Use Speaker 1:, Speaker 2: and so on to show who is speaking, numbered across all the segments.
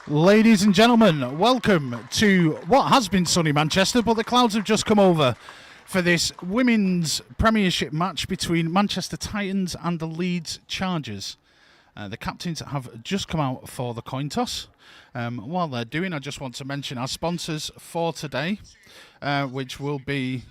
Speaker 1: Ladies and gentlemen, welcome to what has been sunny Manchester, but the clouds have just come over for this women's premiership match between Manchester Titans and the Leeds Chargers. The captains have just come out for the coin toss. While they're doing, I just want to mention our sponsors for today, which will be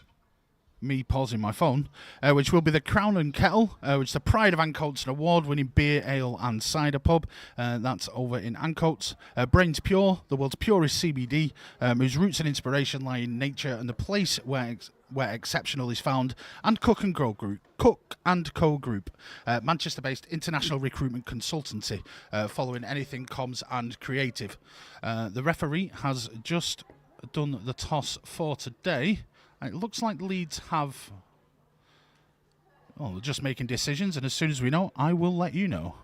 Speaker 1: me pausing my phone, which will be the Crown and Kettle, which is the pride of Ancoats, an award-winning beer, ale and cider pub. That's over in Ancoats. Brains Pure, the world's purest CBD, whose roots and inspiration lie in nature and the place where exceptional is found. And Cook and Co Group, Manchester-based international recruitment consultancy, following anything comms and creative. The referee has just done the toss for today. It looks like Leeds have... they're just making decisions, and as soon as we know, I will let you know.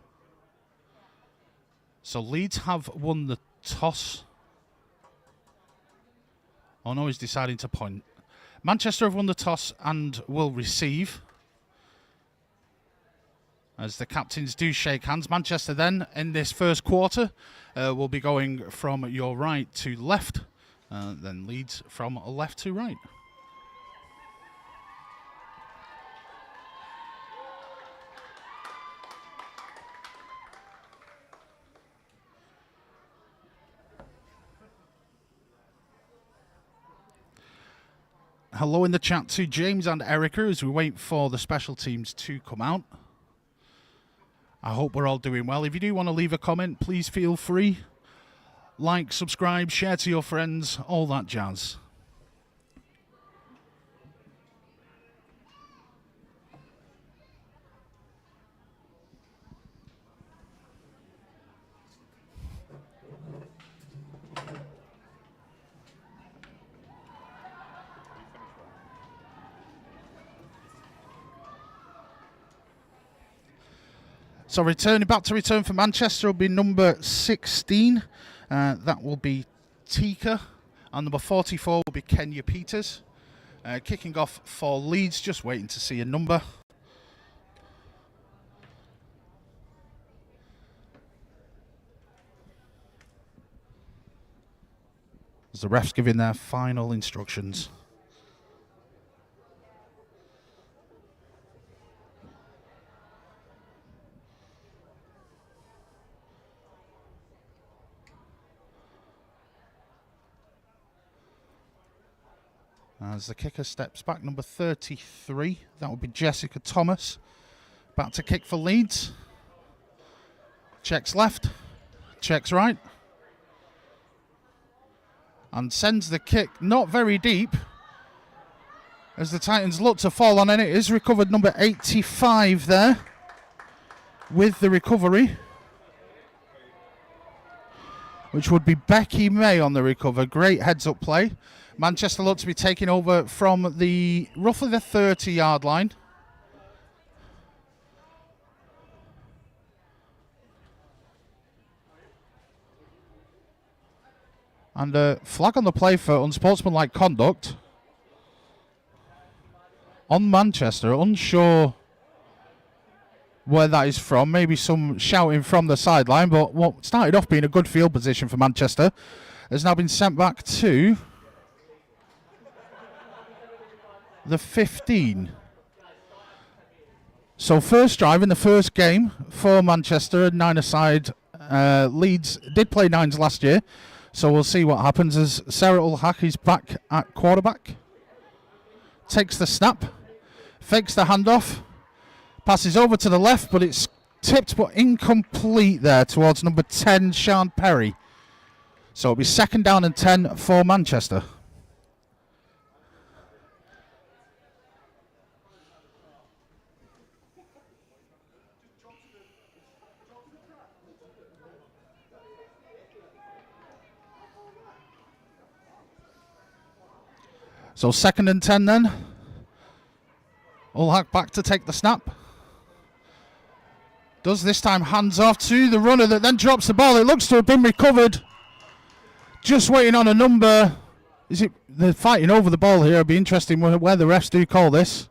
Speaker 1: So Leeds have won the toss. Oh no, he's deciding to point. Manchester have won the toss and will receive. As the captains do shake hands. Manchester then, in this first quarter, will be going from your right to left. Then Leeds from left to right. Hello in the chat to James and Erica as we wait for the special teams to come out. I hope we're all doing well. If you do want to leave a comment, please feel free. Like, subscribe, share to your friends, all that jazz. So return for Manchester will be number 16. That will be Tika. And number 44 will be Kenya Peters. Kicking off for Leeds, just waiting to see a number. As the refs giving their final instructions. As the kicker steps back, number 33, that would be Jessica Thomas. Back to kick for Leeds. Checks left, checks right. And sends the kick not very deep. As the Titans look to fall on, and it is recovered, number 85 there. With the recovery. Which would be Becky May on the recover. Great heads-up play. Manchester look to be taking over from roughly the 30-yard line. And a flag on the play for unsportsmanlike conduct. On Manchester, unsure where that is from. Maybe some shouting from the sideline, but what started off being a good field position for Manchester has now been sent back to the 15. So first drive in the first game for Manchester, 9-a-side. Leeds did play 9s last year, so we'll see what happens as Sarah Ulhak is back at quarterback. Takes the snap, fakes the handoff, passes over to the left, but it's tipped but incomplete there towards number 10, Sean Perry. So it'll be 2nd down and 10 for Manchester. So 2nd and 10 then. Ulhak back to take the snap. Does this time hands off to the runner that then drops the ball. It looks to have been recovered. Just waiting on a number. They're fighting over the ball here. It'll be interesting where the refs do call this.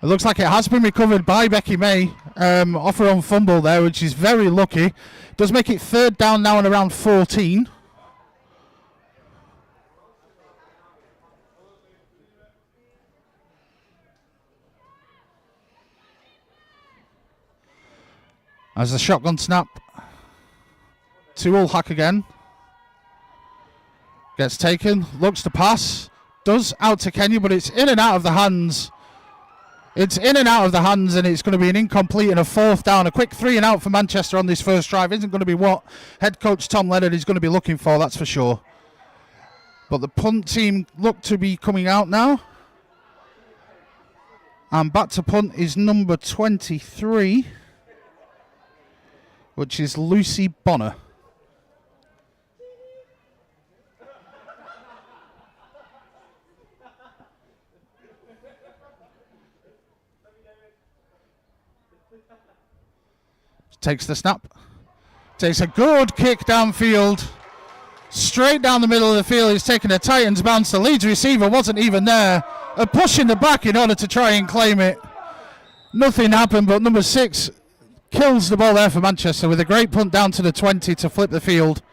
Speaker 1: It looks like it has been recovered by Becky May off her own fumble there, which is very lucky. Does make it third down now and around 14. As the shotgun snap. 2-all hack again. Gets taken, looks to pass. Does out to Kenya, but it's in and out of the hands. It's in and out of the hands, and it's going to be an incomplete and a fourth down. A quick 3 and out for Manchester on this first drive isn't going to be what head coach Tom Leonard is going to be looking for, that's for sure. But the punt team look to be coming out now. And back to punt is number 23, which is Lucy Bonner. Takes the snap. Takes a good kick downfield. Straight down the middle of the field. He's taking a Titans bounce. The Leeds receiver wasn't even there. A push in the back in order to try and claim it. Nothing happened, but number 6 kills the ball there for Manchester with a great punt down to the 20 to flip the field.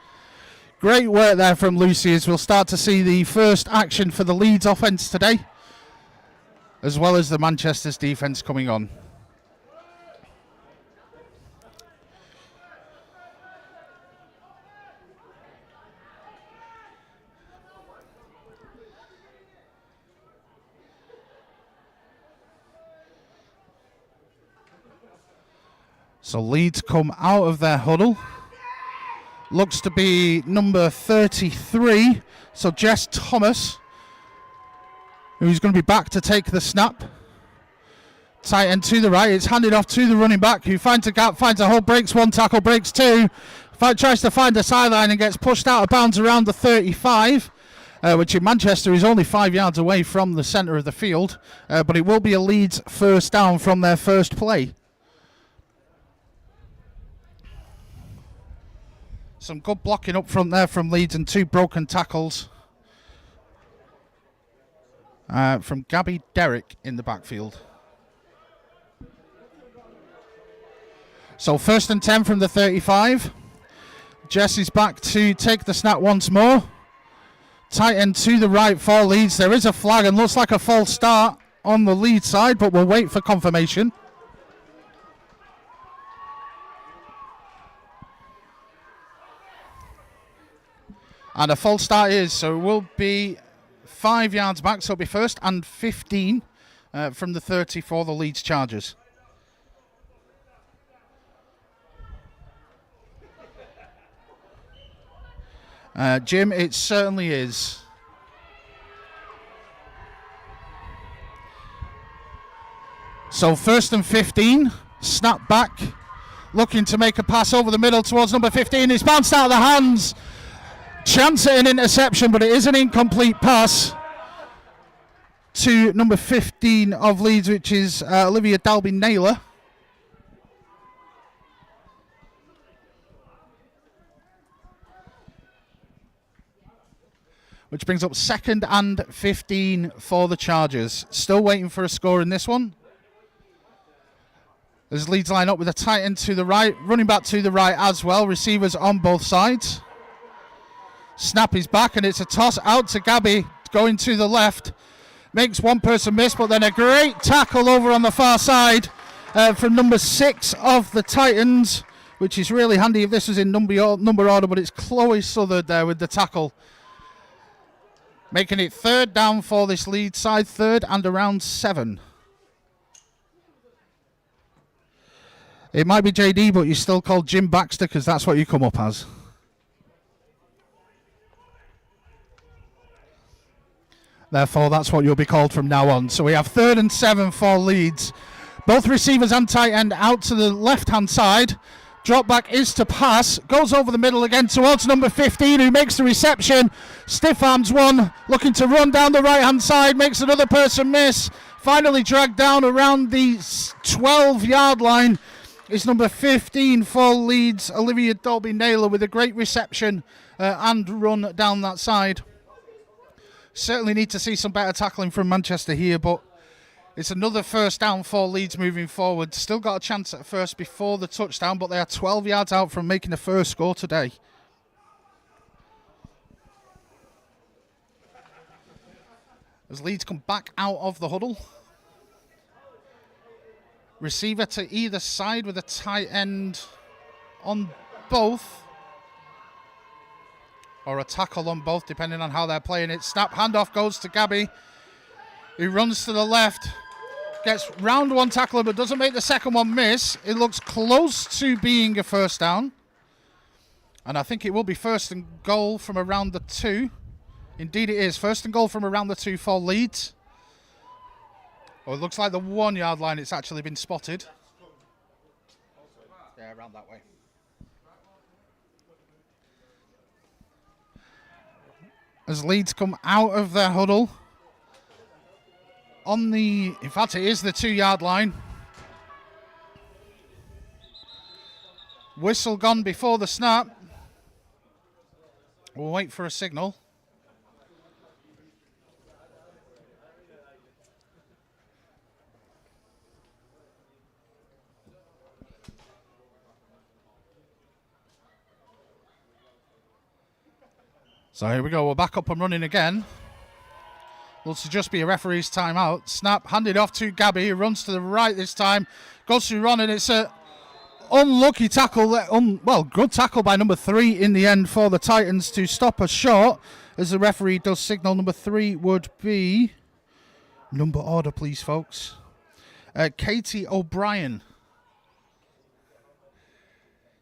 Speaker 1: Great work there from Lucy, as we'll start to see the first action for the Leeds offense today, as well as the Manchester's defense coming on. So Leeds come out of their huddle. Looks to be number 33. So Jess Thomas, who's going to be back to take the snap. Tight end to the right. It's handed off to the running back, who finds a gap, finds a hole, breaks one tackle, breaks two. Tries to find the sideline and gets pushed out of bounds around the 35. Which in Manchester is only 5 yards away from the centre of the field. But it will be a Leeds first down from their first play. Some good blocking up front there from Leeds and 2 broken tackles from Gabby Derrick in the backfield. So 1st and 10 from the 35. Jesse's back to take the snap once more. Tight end to the right for Leeds. There is a flag and looks like a false start on the Leeds side, but we'll wait for confirmation. And a false start is, so it will be 5 yards back, so it'll be 1st and 15 from the 30 for the Leeds Chargers. Jim, it certainly is. So 1st and 15, snap back, looking to make a pass over the middle towards number 15. It's bounced out of the hands. Chance at an interception, but it is an incomplete pass to number 15 of Leeds, which is Olivia Dalby-Naylor. Which brings up 2nd and 15 for the Chargers. Still waiting for a score in this one. As Leeds line up with a tight end to the right, running back to the right as well. Receivers on both sides. Snap is back, and it's a toss out to Gabby, going to the left. Makes one person miss, but then a great tackle over on the far side from number 6 of the Titans, which is really handy if this was in number order, but it's Chloe Southard there with the tackle. Making it 3rd down for this Leeds side, 3rd and around 7. It might be JD, but you're still called Jim Baxter because that's what you come up as. Therefore, that's what you'll be called from now on. So we have 3rd and 7 for Leeds. Both receivers and tight end out to the left-hand side. Drop back is to pass. Goes over the middle again towards number 15, who makes the reception. Stiff arms one. Looking to run down the right-hand side. Makes another person miss. Finally dragged down around the 12-yard line is number 15 for Leeds, Olivia Dalby-Naylor, with a great reception and run down that side. Certainly need to see some better tackling from Manchester here, but It's another first down for Leeds moving forward. Still got a chance at first before the touchdown, but they are 12 yards out from making the first score today. As Leeds come back out of the huddle. Receiver to either side with a tight end on both. Or a tackle on both, depending on how they're playing it. Snap, handoff goes to Gabby. He runs to the left. Gets round one tackler, but doesn't make the second one miss. It looks close to being a first down. And I think it will be first and goal from around the 2. Indeed it is. First and goal from around the 2 for Leeds. Oh, it looks like the 1 yard line it's actually been spotted. Yeah, around that way. As Leeds come out of their huddle. In fact, it is the 2 yard line. Whistle gone before the snap. We'll wait for a signal. So here we go, we're back up and running again. Looks to just be a referee's timeout. Snap, handed off to Gabby, who runs to the right this time. Goes through Ron, and it's a unlucky tackle. Good tackle by number 3 in the end for the Titans to stop us short. As the referee does signal, number 3 would be... Number order, please, folks. Katie O'Brien.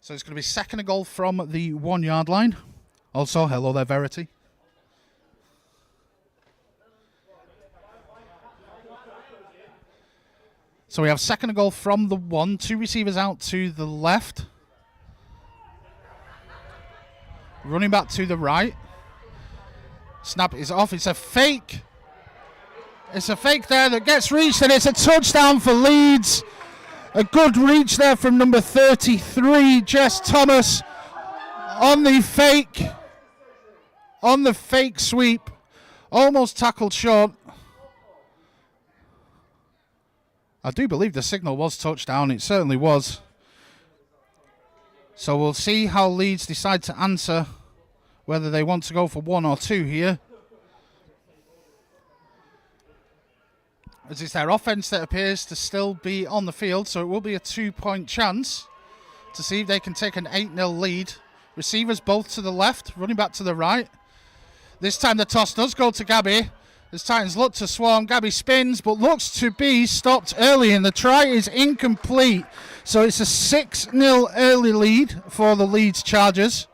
Speaker 1: So it's going to be second and goal from the 1 yard line. Also, hello there, Verity. So we have second and goal from the 1. 2 receivers out to the left. Running back to the right. Snap is off. It's a fake. It's a fake there that gets reached, and it's a touchdown for Leeds. A good reach there from number 33, Jess Thomas, on the fake. On the fake sweep. Almost tackled short. I do believe the signal was touchdown. It certainly was. So we'll see how Leeds decide to answer, whether they want to go for 1 or 2 here. As it's their offense that appears to still be on the field, so it will be a 2-point chance to see if they can take an 8-0 lead. Receivers both to the left, running back to the right. This time the toss does go to Gabby. As Titans look to swarm, Gabby spins, but looks to be stopped early, and the try is incomplete. So it's a 6-0 early lead for the Leeds Chargers.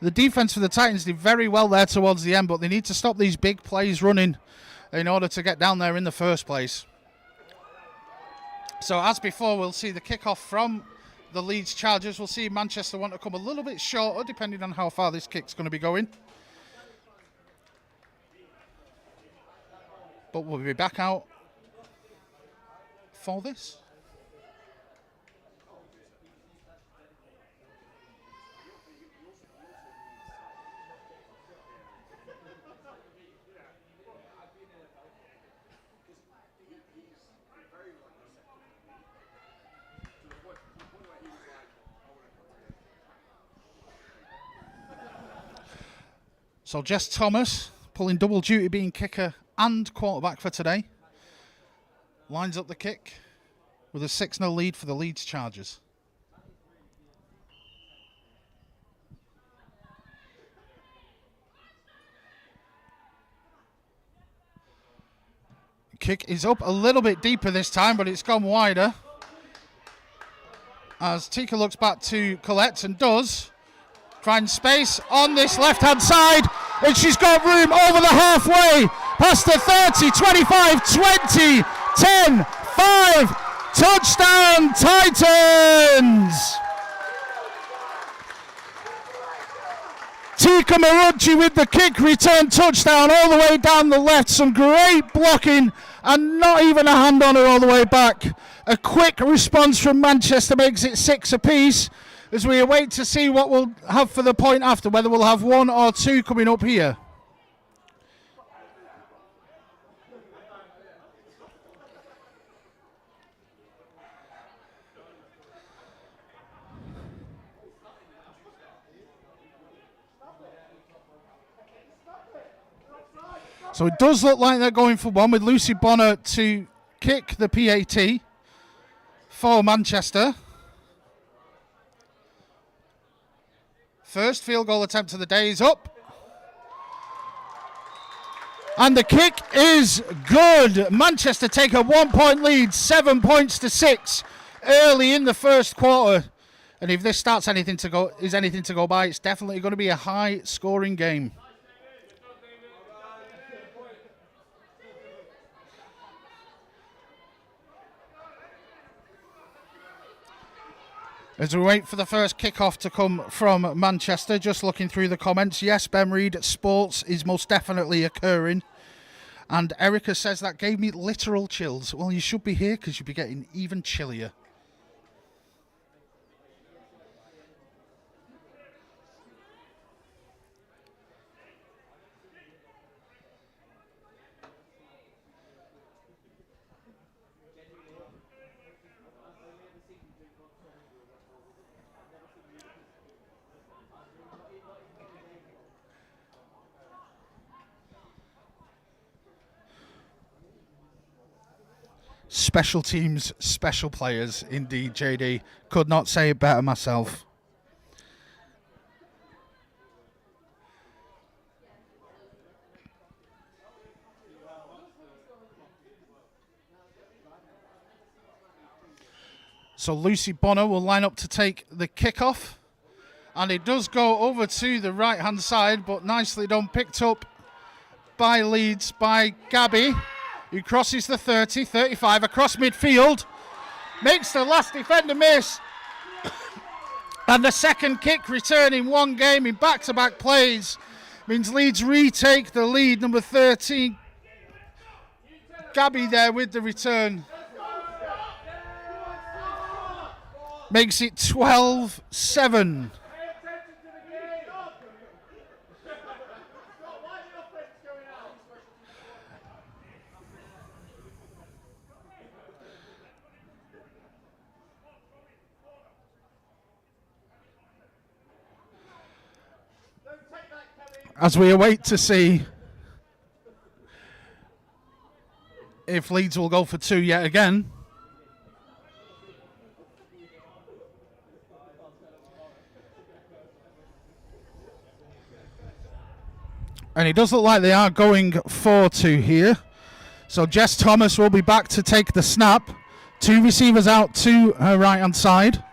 Speaker 1: The defense for the Titans did very well there towards the end, but they need to stop these big plays running in order to get down there in the first place. So as before, we'll see the kickoff from the Leeds Chargers. We'll see Manchester want to come a little bit shorter, depending on how far this kick's going to be going. But we'll be back out for this. So Jess Thomas pulling double duty, being kicker and quarterback for today. Lines up the kick with a 6-0 lead for the Leeds Chargers. Kick is up a little bit deeper this time, but it's gone wider. As Tika looks back to Colette and does find space on this left-hand side, and she's got room over the halfway, past the 30, 25, 20, 10, 5, touchdown Titans! Tika Marunci with the kick return touchdown all the way down the left. Some great blocking and not even a hand on her all the way back. A quick response from Manchester makes it 6 apiece as we await to see what we'll have for the point after, whether we'll have 1 or 2 coming up here. So it does look like they're going for one with Lucy Bonner to kick the PAT for Manchester. First field goal attempt of the day is up. And the kick is good. Manchester take a 1 point lead, 7 points to 6 early in the first quarter. And if this starts anything to go by, it's definitely going to be a high scoring game. As we wait for the first kickoff to come from Manchester, just looking through the comments, yes, Ben Reed, sports is most definitely occurring. And Erica says that gave me literal chills. Well, you should be here because you'll be getting even chillier. Special teams, special players, indeed, JD. Could not say it better myself. So Lucy Bonner will line up to take the kickoff. And it does go over to the right-hand side, but nicely done, picked up by Leeds, by Gabby, who crosses the 30, 35 across midfield, makes the last defender miss. And the second kick return in one game in back-to-back plays means Leeds retake the lead. Number 13, Gabby there with the return. Makes it 12-7. As we await to see if Leeds will go for two yet again. And it does look like they are going for two here. So Jess Thomas will be back to take the snap. Two receivers out to her right-hand side.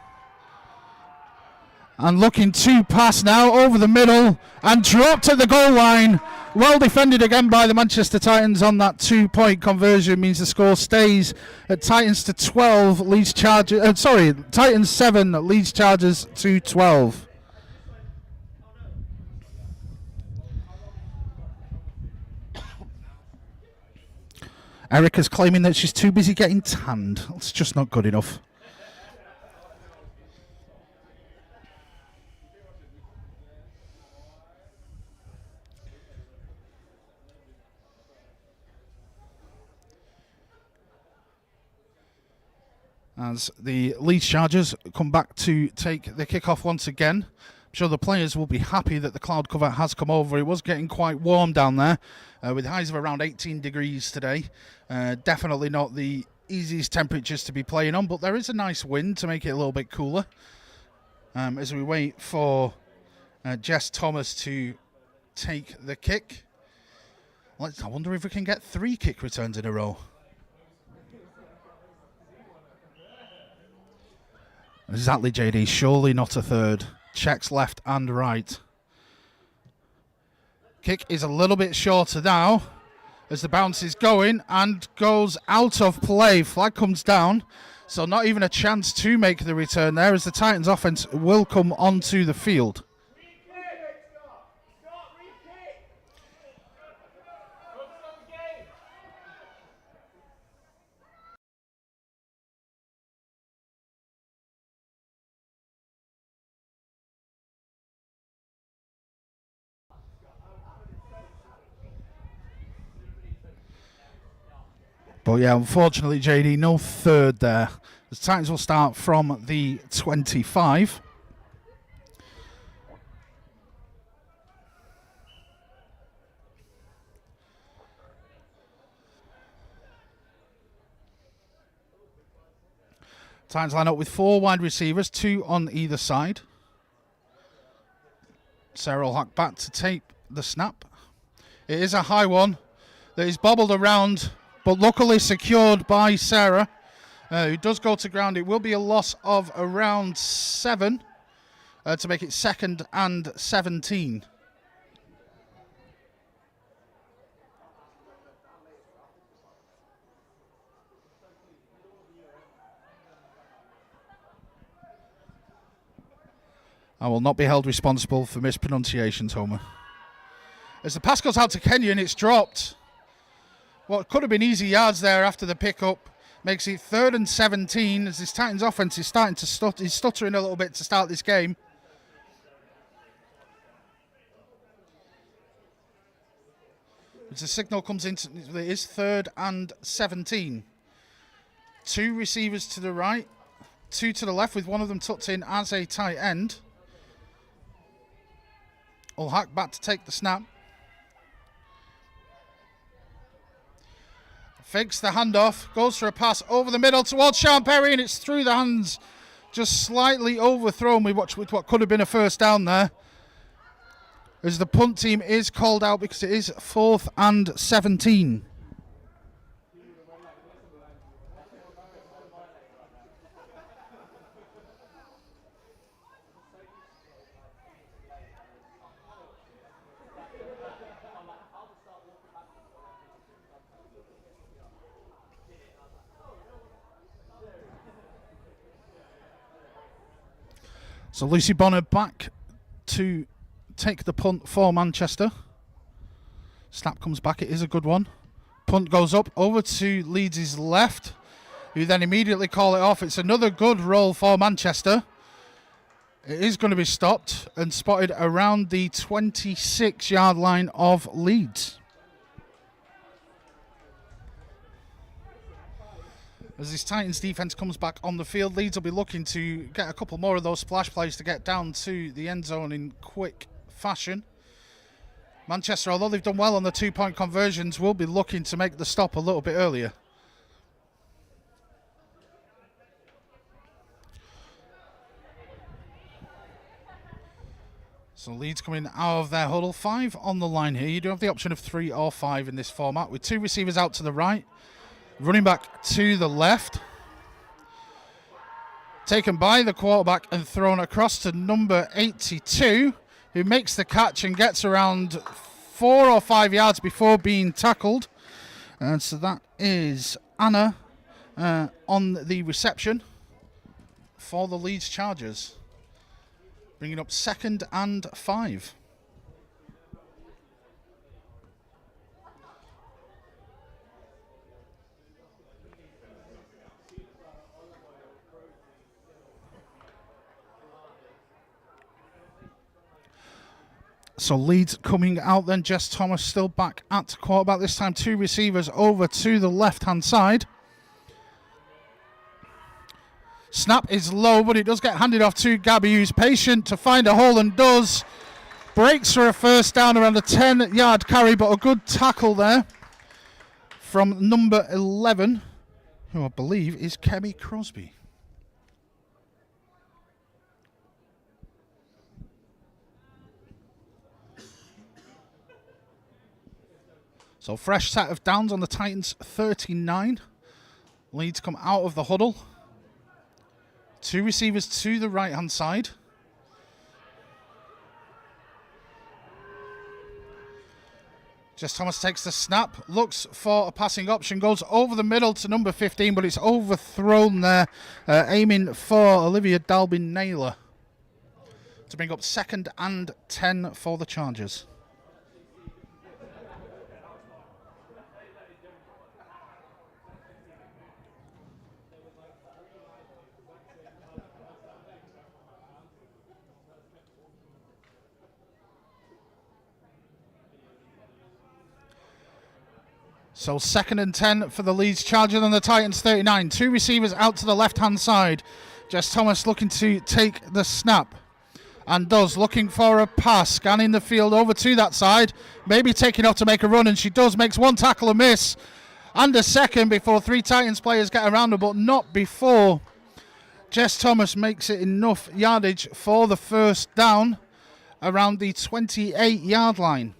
Speaker 1: And looking to pass now over the middle and dropped at the goal line. Well defended again by the Manchester Titans on that 2-point conversion. Means the score stays at Titans to 12, Leeds Chargers. Titans 7, Leeds Chargers to 12. Erica's claiming that she's too busy getting tanned. It's just not good enough. As the Leeds Chargers come back to take the kickoff once again. I'm sure the players will be happy that the cloud cover has come over. It was getting quite warm down there with highs of around 18 degrees today. Definitely not the easiest temperatures to be playing on, but there is a nice wind to make it a little bit cooler. As we wait for Jess Thomas to take the kick. I wonder if we can get 3 kick returns in a row. Exactly, JD. Surely not a third. Checks left and right. Kick is a little bit shorter now as the bounce is going and goes out of play. Flag comes down, so not even a chance to make the return there as the Titans offense will come onto the field. But yeah, unfortunately, JD, no third there. The Titans will start from the 25. Titans line up with 4 wide receivers, 2 on either side. Sarah will hack back to take the snap. It is a high one that is bobbled around, but luckily secured by Sarah, who does go to ground. It will be a loss of around 7 to make it 2nd and 17. I will not be held responsible for mispronunciations, Homer. As the pass goes out to Kenyon, it's dropped. What could have been easy yards there after the pickup makes it 3rd and 17 as this Titans offense is starting to he's stuttering a little bit to start this game. As the signal comes in, it is 3rd and 17. 2 receivers to the right, 2 to the left, with one of them tucked in as a tight end. Will hack back to take the snap. Fakes the handoff, goes for a pass over the middle towards Sean Perry, and it's through the hands, just slightly overthrown with what could have been a first down there. As the punt team is called out because it is 4th and 17. So Lucy Bonner back to take the punt for Manchester. Snap comes back. It is a good one. Punt goes up over to Leeds' left, who then immediately call it off. It's another good roll for Manchester. It is going to be stopped and spotted around the 26-yard line of Leeds. As this Titans defense comes back on the field, Leeds will be looking to get a couple more of those splash plays to get down to the end zone in quick fashion. Manchester, although they've done well on the 2-point conversions, will be looking to make the stop a little bit earlier. So Leeds coming out of their huddle. 5 on the line here. You do have the option of 3 or 5 in this format, with 2 receivers out to the right. Running back to the left. Taken by the quarterback and thrown across to number 82, who makes the catch and gets around 4 or 5 yards before being tackled. And so that is Anna on the reception for the Leeds Chargers. Bringing up 2nd and 5. So Leeds coming out then. Jess Thomas still back at quarterback. This time 2 receivers over to the left-hand side. Snap is low, but it does get handed off to Gabby, who's patient to find a hole and does. Breaks for a first down around a 10-yard carry, but a good tackle there from number 11, who I believe is Kemi Crosby. So fresh set of downs on the Titans 39. Leeds come out of the huddle. 2 receivers to the right-hand side. Jess Thomas takes the snap, looks for a passing option, goes over the middle to number 15, but it's overthrown there, aiming for Olivia Dalby-Naylor to bring up 2nd and 10 for the Chargers. So 2nd and 10 for the Leeds Chargers on the Titans 39. 2 receivers out to the left-hand side. Jess Thomas looking to take the snap. And does, looking for a pass. Scanning the field over to that side. Maybe taking off to make a run, and she does. Makes 1 tackle a miss. And a second before 3 Titans players get around her, but not before Jess Thomas makes it enough yardage for the first down around the 28-yard line.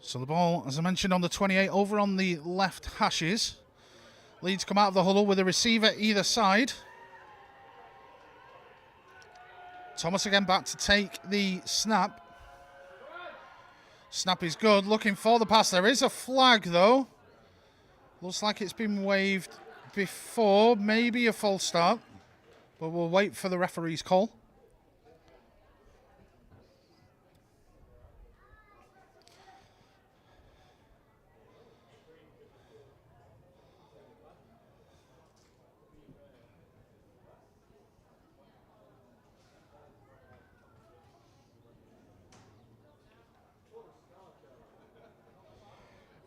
Speaker 1: So the ball, as I mentioned, on the 28, over on the left hashes. Leeds come out of the huddle with a receiver either side. Thomas again back to take the snap. Snap is good, looking for the pass. There is a flag though. Looks like it's been waved before, maybe a false start. But we'll wait for the referee's call.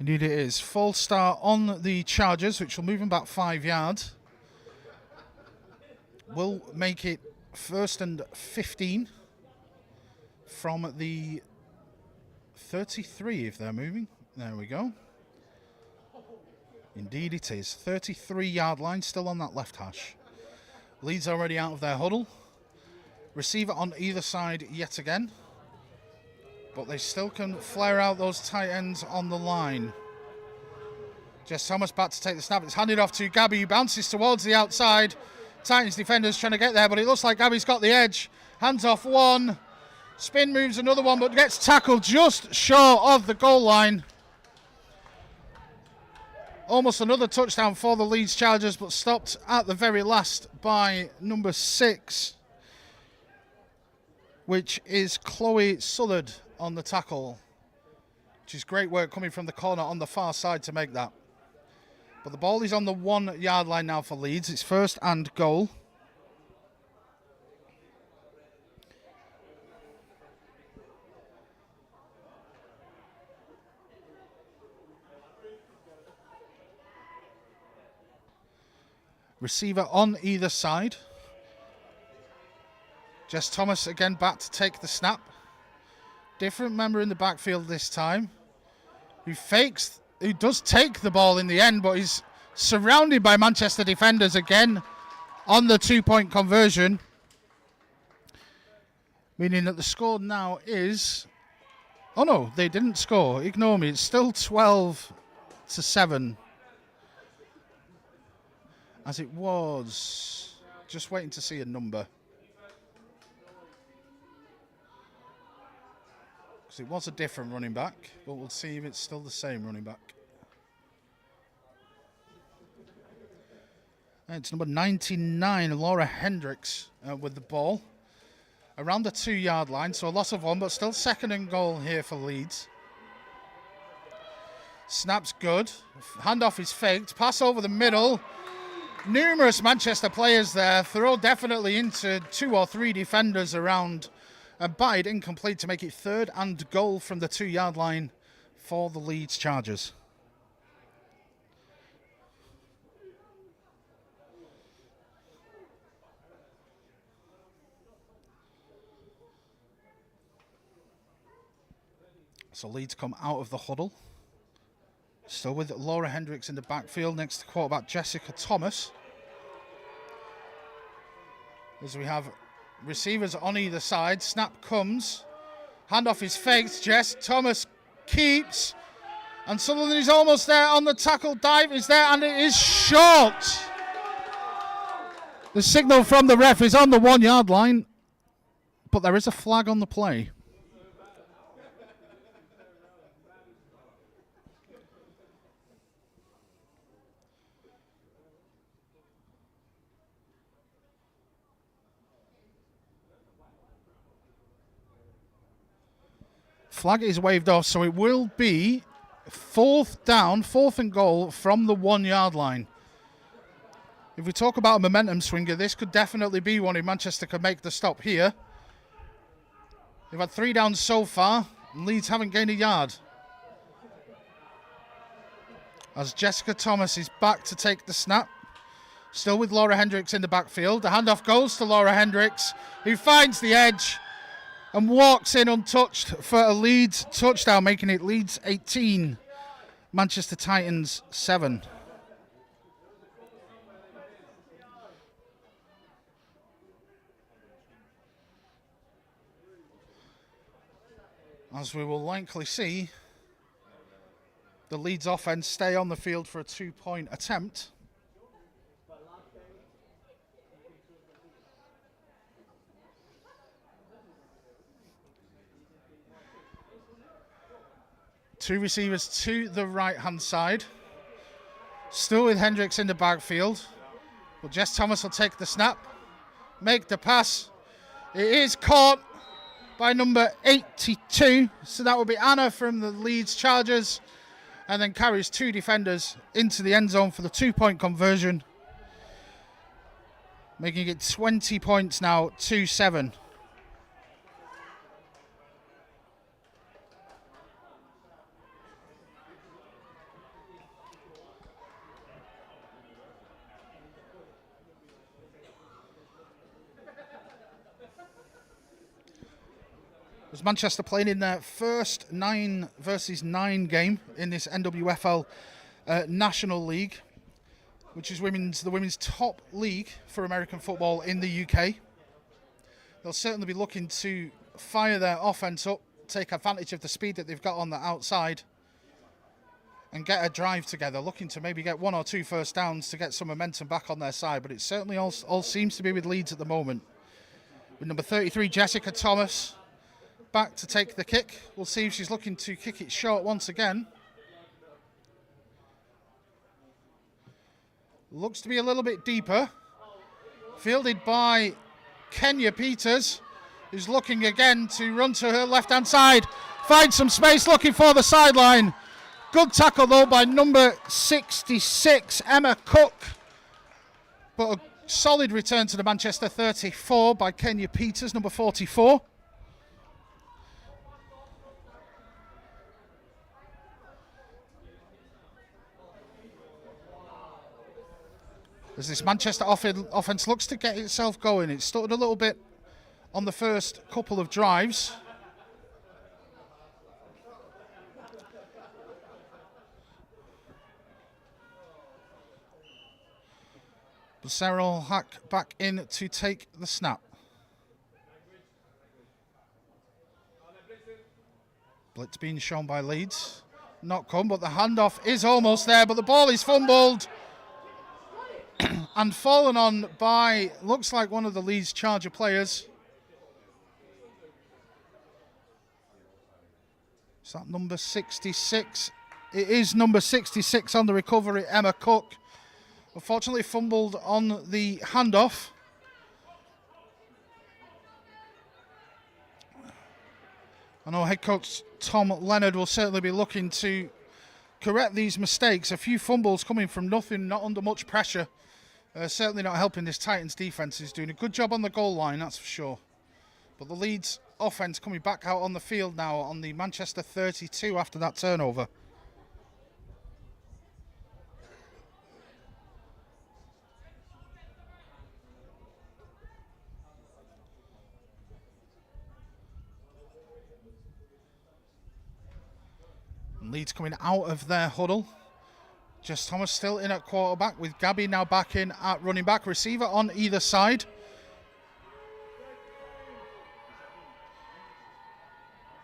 Speaker 1: Indeed it is. False start on the Chargers, which will move them back 5 yards. Will make it 1st and 15 from the 33 if they're moving. There we go. Indeed it is. 33-yard line, still on that left hash. Leeds already out of their huddle. Receiver on either side yet again. But they still can flare out those tight ends on the line. Jess Thomas back to take the snap. It's handed off to Gabby, who bounces towards the outside. Titans defenders trying to get there, but it looks like Gabby's got the edge. Hands off one. Spin moves another one, but gets tackled just short of the goal line. Almost another touchdown for the Leeds Chargers, but stopped at the very last by number 6, which is Chloe Sullard on the tackle, which is great work coming from the corner on the far side to make that. But the ball is on the 1 yard line now for Leeds. It's 1st and goal. Receiver on either side. Jess Thomas again back to take the snap. Different member in the backfield this time, who does take the ball in the end, but he's surrounded by Manchester defenders again on the 2-point conversion. Meaning that the score now is... Oh no, they didn't score. Ignore me. It's still 12-7. As it was. Just waiting to see a number. It was a different running back, but we'll see if it's still the same running back. And it's number 99, Laura Hendricks, with the ball. Around the 2 yard line, so a loss of 1, but still 2nd and goal here for Leeds. Snap's good. Handoff is faked. Pass over the middle. Numerous Manchester players there. Throw definitely into 2 or 3 defenders around. And batted incomplete to make it 3rd and goal from the 2 yard line for the Leeds Chargers. So Leeds come out of the huddle. Still with Laura Hendricks in the backfield next to quarterback Jessica Thomas. As we have receivers on either side. Snap comes. Handoff is faked. Jess Thomas keeps. And Sutherland is almost there on the tackle. Dive is there and it is short. The signal from the ref is on the 1 yard line. But there is a flag on the play. Flag is waved off, so it will be 4th down, 4th and goal from the 1 yard line. If we talk about a momentum swinger, this could definitely be one if Manchester can make the stop here. They've had 3 downs so far, and Leeds haven't gained a yard. As Jessica Thomas is back to take the snap. Still with Laura Hendricks in the backfield. The handoff goes to Laura Hendricks, who finds the edge and walks in untouched for a Leeds touchdown, making it Leeds 18, Manchester Titans 7. As we will likely see, the Leeds offense stay on the field for a 2-point attempt. Two receivers to the right-hand side. Still with Hendricks in the backfield. Well, Jess Thomas will take the snap, make the pass. It is caught by number 82. So that will be Anna from the Leeds Chargers. And then carries two defenders into the end zone for the 2-point conversion. Making it 20 points now, 2-7. Was Manchester playing in their first 9 versus 9 game in this NWFL National League, which is the women's top league for American football in the UK. They'll certainly be looking to fire their offense up, take advantage of the speed that they've got on the outside, and get a drive together, looking to maybe get 1 or 2 first downs to get some momentum back on their side. But it certainly all seems to be with Leeds at the moment. With number 33, Jessica Thomas, back to take the kick. We'll see if she's looking to kick it short once again. Looks to be a little bit deeper. Fielded by Kenya Peters, who's looking again to run to her left-hand side. Finds some space, looking for the sideline. Good tackle, though, by number 66, Emma Cook. But a solid return to the Manchester 34 by Kenya Peters, number 44. As this Manchester offense looks to get itself going. It stuttered a little bit on the first couple of drives. But Sarah will hack back in to take the snap. Blitz being shown by Leeds. Not come, but the handoff is almost there, but the ball is fumbled and fallen on by, looks like one of the Leeds Charger players. Is that number 66? It is number 66 on the recovery, Emma Cook. Unfortunately fumbled on the handoff. I know head coach Tom Leonard will certainly be looking to correct these mistakes. A few fumbles coming from nothing, not under much pressure. Certainly not helping this Titans defense. Is doing a good job on the goal line, that's for sure. But the Leeds offense coming back out on the field now on the Manchester 32 after that turnover. And Leeds coming out of their huddle. Jess Thomas still in at quarterback, with Gabby now back in at running back. Receiver on either side.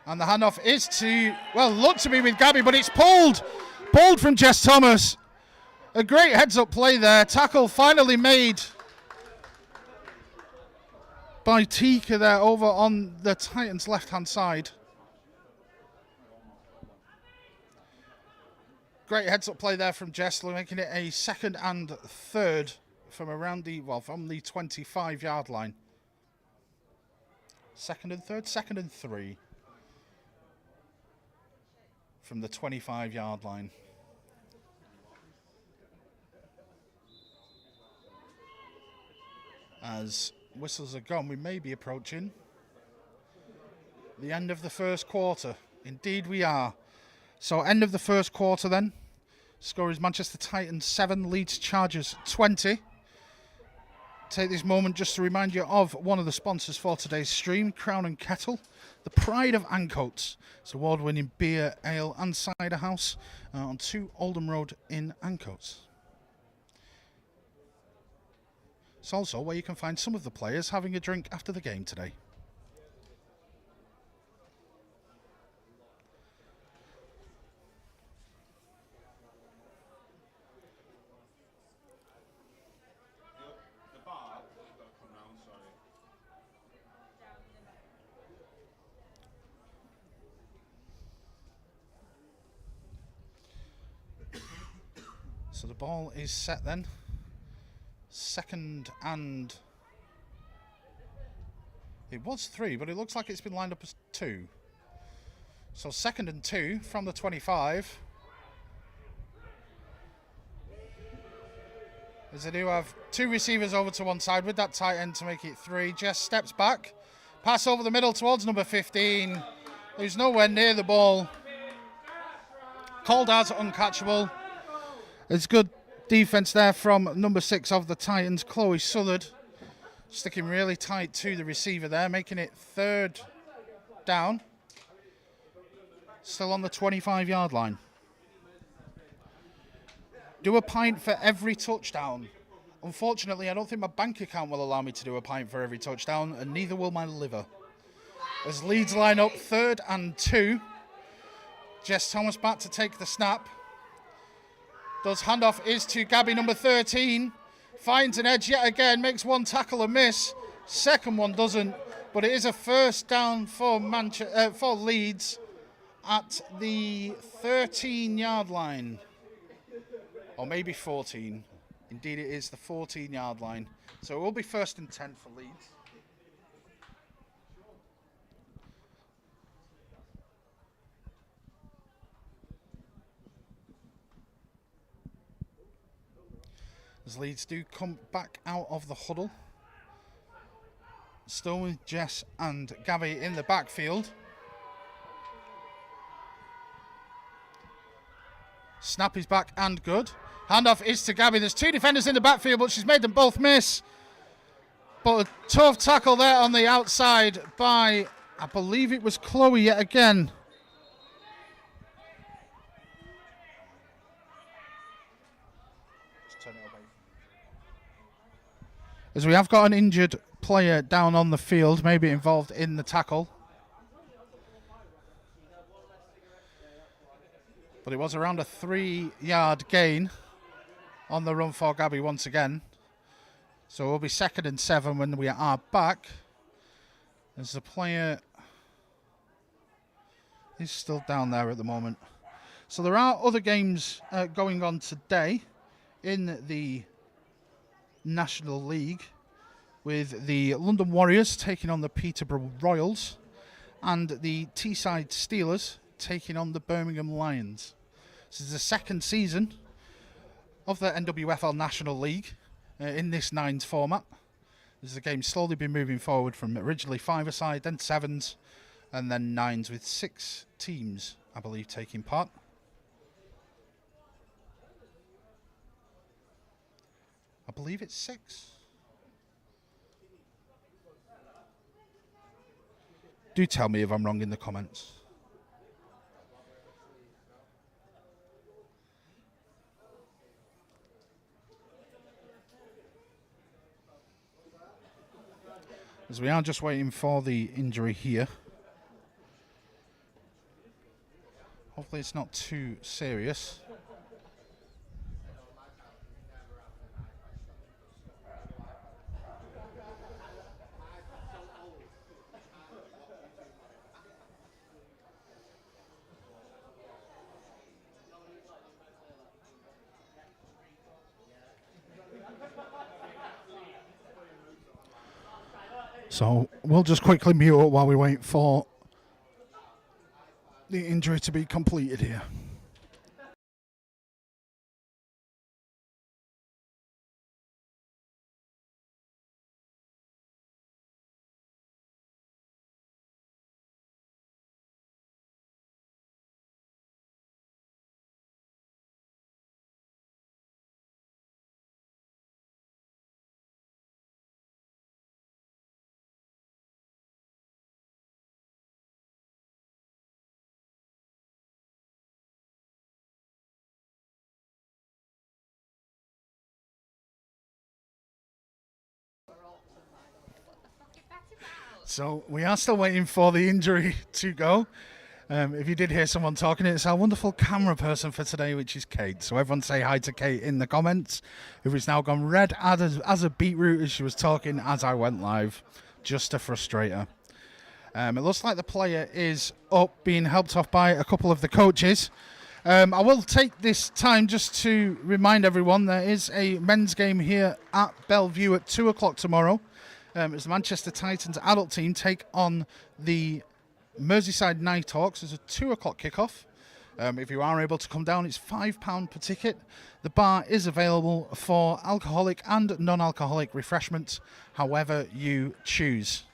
Speaker 1: And the handoff is to, well, look to be with Gabby, but it's pulled. Pulled from Jess Thomas. A great heads-up play there. Tackle finally made by Tika there over on the Titans' left-hand side. Great heads-up play there from Jess, making it a 2nd and 3rd from around the, well, from the 25-yard line. 2nd and 3rd? 2nd and 3. From the 25-yard line. As whistles are gone, we may be approaching the end of the first quarter. Indeed we are. So end of the first quarter then. Score is Manchester Titans 7, Leeds Chargers 20. Take this moment just to remind you of one of the sponsors for today's stream, Crown and Kettle, the pride of Ancoats. It's an award-winning beer, ale and cider house on 2 Oldham Road in Ancoats. It's also where you can find some of the players having a drink after the game today. So the ball is set then. Second and... It was 3, but it looks like it's been lined up as 2. So 2nd and 2 from the 25. As they do have 2 receivers over to one side with that tight end to make it 3. Jess steps back. Pass over the middle towards number 15. Who's nowhere near the ball. Called out uncatchable. It's good defense there from number 6 of the Titans, Chloe Southard. Sticking really tight to the receiver there, making it 3rd down. Still on the 25-yard line. Do a pint for every touchdown. Unfortunately, I don't think my bank account will allow me to do a pint for every touchdown, and neither will my liver. As Leeds line up 3rd and 2. Jess Thomas back to take the snap. Does handoff is to Gabby, number 13. Finds an edge yet again, makes 1 tackle and miss. Second one doesn't, but it is a 1st down for Leeds at the 13-yard line. Or maybe 14. Indeed, it is the 14-yard line. So it will be 1st and 10 for Leeds. As Leeds do come back out of the huddle. Still with Jess and Gabby in the backfield. Snap is back and good. Handoff is to Gabby. There's 2 defenders in the backfield, but she's made them both miss. But a tough tackle there on the outside by, I believe it was Chloe yet again. As we have got an injured player down on the field, maybe involved in the tackle. But it was around a 3-yard gain on the run for Gabby once again. So it will be 2nd and 7 when we are back. As the player is still down there at the moment. So there are other games going on today in the National League, with the London Warriors taking on the Peterborough Royals and the Teesside Steelers taking on the Birmingham Lions. This is the 2nd season of the NWFL National League in this 9s format. As the game's slowly been moving forward from originally 5-a-side, then 7s, and then 9s, with 6 teams, I believe, taking part. I believe it's 6. Do tell me if I'm wrong in the comments. As we are just waiting for the injury here. Hopefully it's not too serious. So we'll just quickly mute up while we wait for the injury to be completed here. So we are still waiting for the injury to go. If you did hear someone talking, it's our wonderful camera person for today, which is Kate. So everyone say hi to Kate in the comments, who has now gone red as a beetroot as she was talking as I went live, just to frustrate her. It looks like the player is up, being helped off by a couple of the coaches. I will take this time just to remind everyone there is a men's game here at Bellevue at 2 o'clock tomorrow. As the Manchester Titans adult team take on the Merseyside Nighthawks. There's a 2 o'clock kickoff. If you are able to come down, it's £5 per ticket. The bar is available for alcoholic and non-alcoholic refreshments, however you choose.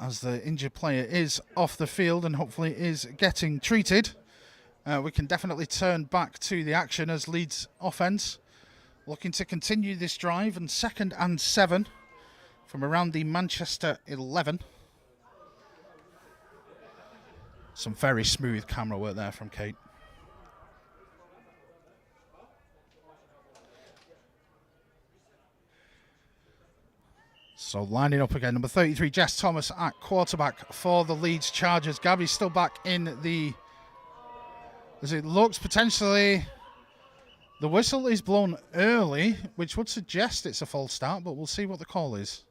Speaker 1: As the injured player is off the field and hopefully is getting treated, we can definitely turn back to the action as Leeds offence looking to continue this drive, and 2nd and 7 from around the Manchester 11. Some very smooth camera work there from Kate. So lining up again, number 33, Jess Thomas at quarterback for the Leeds Chargers. Gabby's still back in the... As it looks potentially... The whistle is blown early, which would suggest it's a false start, but we'll see what the call is.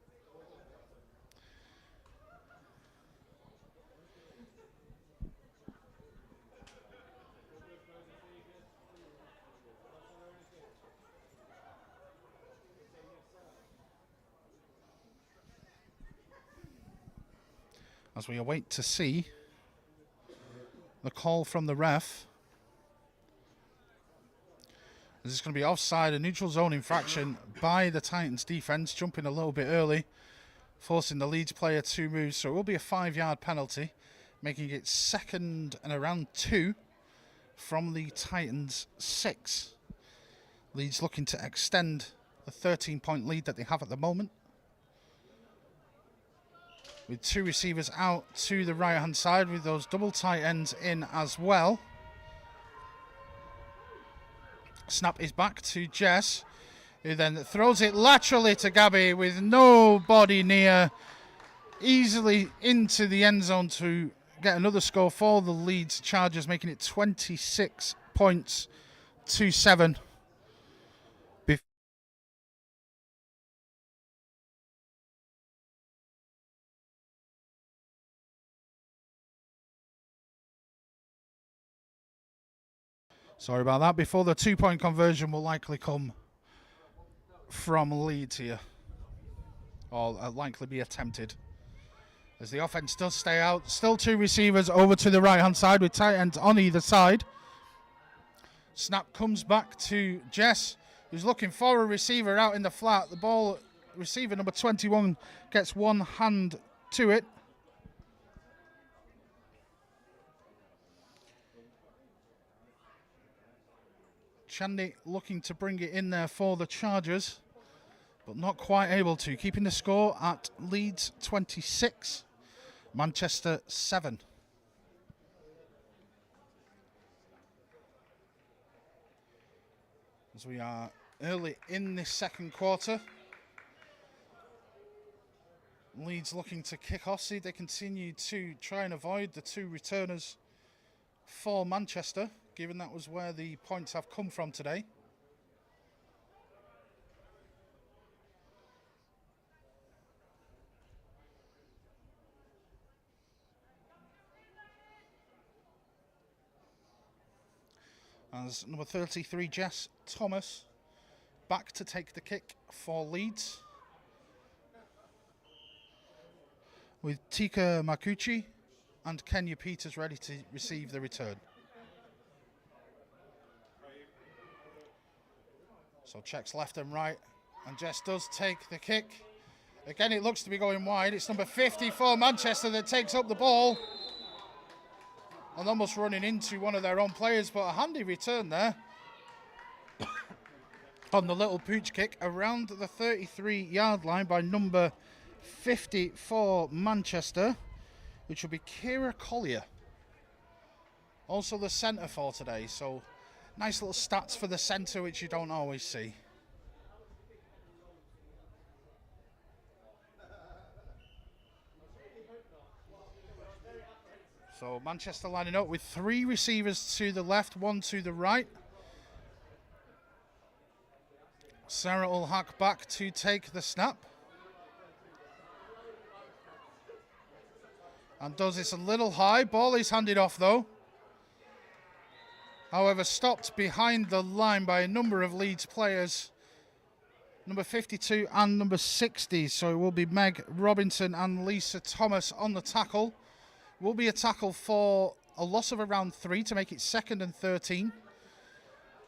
Speaker 1: As we await to see the call from the ref. This is going to be offside, a neutral zone infraction by the Titans defence, jumping a little bit early, forcing the Leeds player to move. So it will be a 5-yard penalty, making it 2nd and around 2 from the Titans 6. Leeds looking to extend the 13-point lead that they have at the moment, with 2 receivers out to the right-hand side, with those double tight ends in as well. Snap is back to Jess, who then throws it laterally to Gabby with nobody near, easily into the end zone to get another score for the Leeds Chargers, making it 26 points to 7. Sorry about that. Before the 2-point conversion will likely come from Leeds here, or likely be attempted, as the offense does stay out. Still 2 receivers over to the right-hand side with tight ends on either side. Snap comes back to Jess, who's looking for a receiver out in the flat. The ball, receiver number 21 gets one hand to it. Chandy looking to bring it in there for the Chargers, but not quite able to. Keeping the score at Leeds 26, Manchester 7. As we are early in this second quarter, Leeds looking to kick off. See, they continue to try and avoid the 2 returners for Manchester, given that was where the points have come from today. As number 33, Jess Thomas, back to take the kick for Leeds, with Tika Makuchi and Kenya Peters ready to receive the return. So checks left and right, and Jess does take the kick. Again, it looks to be going wide. It's number 54, Manchester, that takes up the ball, and almost running into one of their own players, but a handy return there on the little pooch kick around the 33-yard line by number 54, Manchester, which will be Kira Collier. Also the centre for today, so nice little stats for the centre, which you don't always see. So Manchester lining up with 3 receivers to the left, 1 to the right. Sarah will hack back to take the snap. And does this a little high. Ball is handed off though. However, stopped behind the line by a number of Leeds players. Number 52 and number 60. So it will be Meg Robinson and Lisa Thomas on the tackle. Will be a tackle for a loss of around 3 to make it 2nd and 13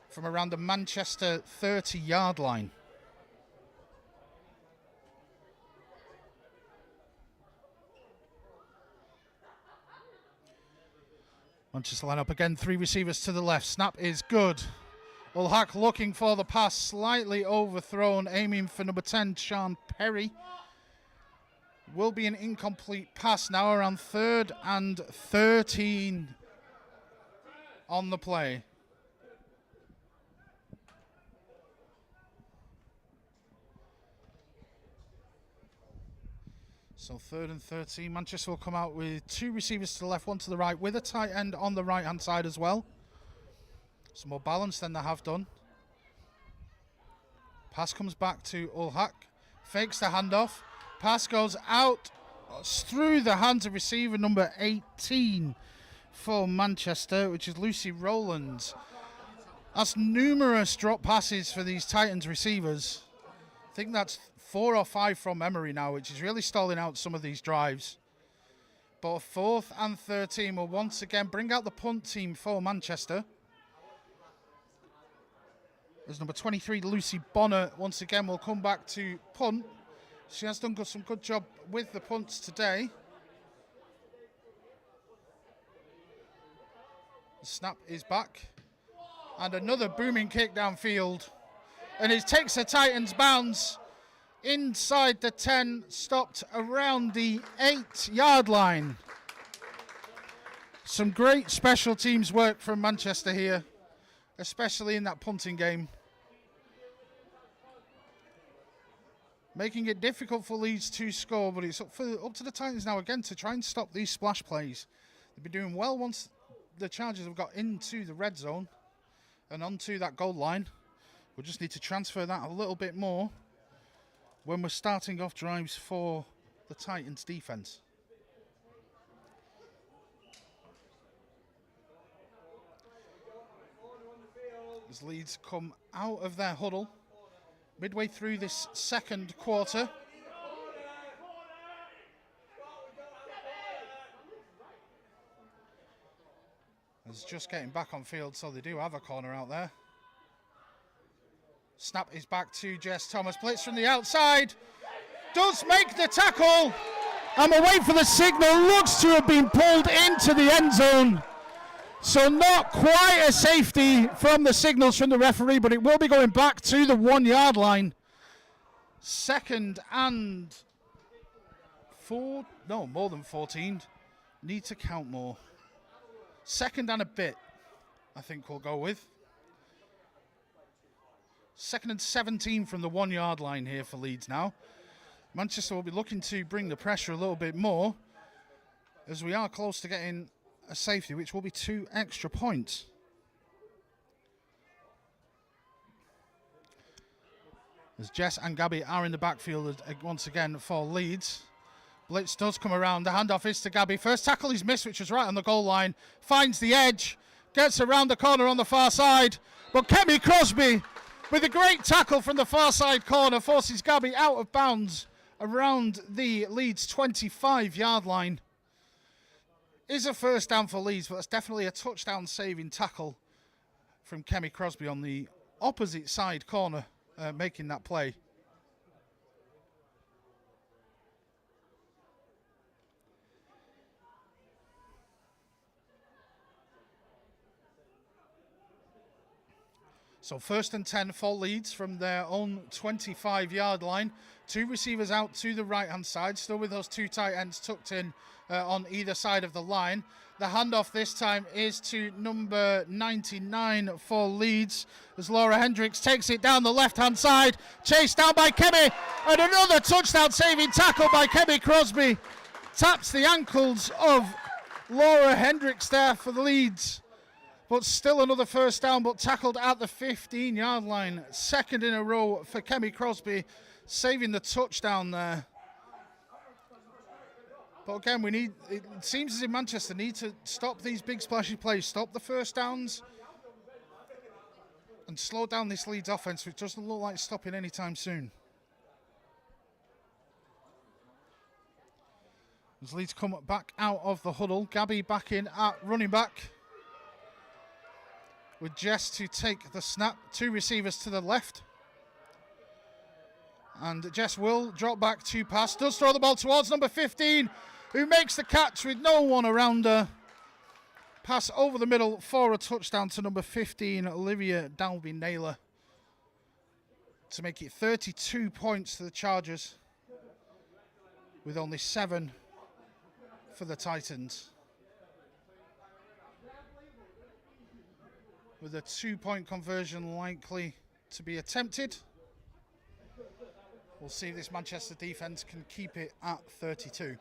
Speaker 1: from around the Manchester 30-yard line. Manchester line up again, 3 receivers to the left. Snap is good. Ulhack looking for the pass, slightly overthrown, aiming for number 10, Sean Perry. Will be an incomplete pass now, around 3rd and 13 on the play. So 3rd and 13. Manchester will come out with 2 receivers to the left, 1 to the right, with a tight end on the right-hand side as well. Some more balance than they have done. Pass comes back to Ulhack. Fakes the handoff. Pass goes out through the hands of receiver number 18 for Manchester, which is Lucy Rowlands. That's numerous drop passes for these Titans receivers. I think that's 4 or 5 from memory now, which is really stalling out some of these drives. But 4th and 13 will once again bring out the punt team for Manchester. As number 23, Lucy Bonner, once again will come back to punt. She has done some good job with the punts today. The snap is back. And another booming kick downfield. And it takes a Titans bounce inside the 10, stopped around the 8-yard line. Some great special teams work from Manchester here, especially in that punting game. Making it difficult for Leeds to score, but it's up to the Titans now again to try and stop these splash plays. They've been doing well once the Chargers have got into the red zone and onto that goal line. We just need to transfer that a little bit more when we're starting off drives for the Titans defense. As Leeds come out of their huddle midway through this second quarter. It's just getting back on field, so they do have a corner out there. Snap is back to Jess Thomas. Blitz from the outside. Does make the tackle. And we'll wait for the signal. Looks to have been pulled into the end zone. So not quite a safety from the signals from the referee, but it will be going back to the 1-yard line. 2nd and 4, no, more than 14. Need to count more. 2nd and a bit, I think we'll go with. 2nd and 17 from the 1-yard line here for Leeds now. Manchester will be looking to bring the pressure a little bit more, as we are close to getting a safety, which will be 2 extra points. As Jess and Gabby are in the backfield once again for Leeds. Blitz does come around. The handoff is to Gabby. First tackle is missed, which was right on the goal line. Finds the edge. Gets around the corner on the far side. But Kemi Crosby, with a great tackle from the far side corner, forces Gabby out of bounds around the Leeds 25-yard line. Is a first down for Leeds, but that's definitely a touchdown saving tackle from Kemi Crosby on the opposite side corner, making that play. So 1st and 10 for Leeds from their own 25-yard line. 2 receivers out to the right-hand side, still with those 2 tight ends tucked in on either side of the line. The handoff this time is to number 99 for Leeds, as Laura Hendricks takes it down the left-hand side, chased down by Kemi, and another touchdown-saving tackle by Kemi Crosby. Taps the ankles of Laura Hendricks there for the Leeds. But still another first down, but tackled at the 15-yard line. Second in a row for Kemi Crosby, saving the touchdown there. But again, it seems as if Manchester need to stop these big splashy plays, stop the first downs, and slow down this Leeds offense, which doesn't look like stopping anytime soon. As Leeds come back out of the huddle, Gabby back in at running back, with Jess to take the snap. Two receivers to the left. And Jess will drop back to pass. Does throw the ball towards number 15, who makes the catch with no one around her. Pass over the middle for a touchdown to number 15, Olivia Dalby-Naylor, to make it 32 points to the Chargers, with only 7 for the Titans. With a 2-point conversion likely to be attempted. We'll see if this Manchester defence can keep it at 32.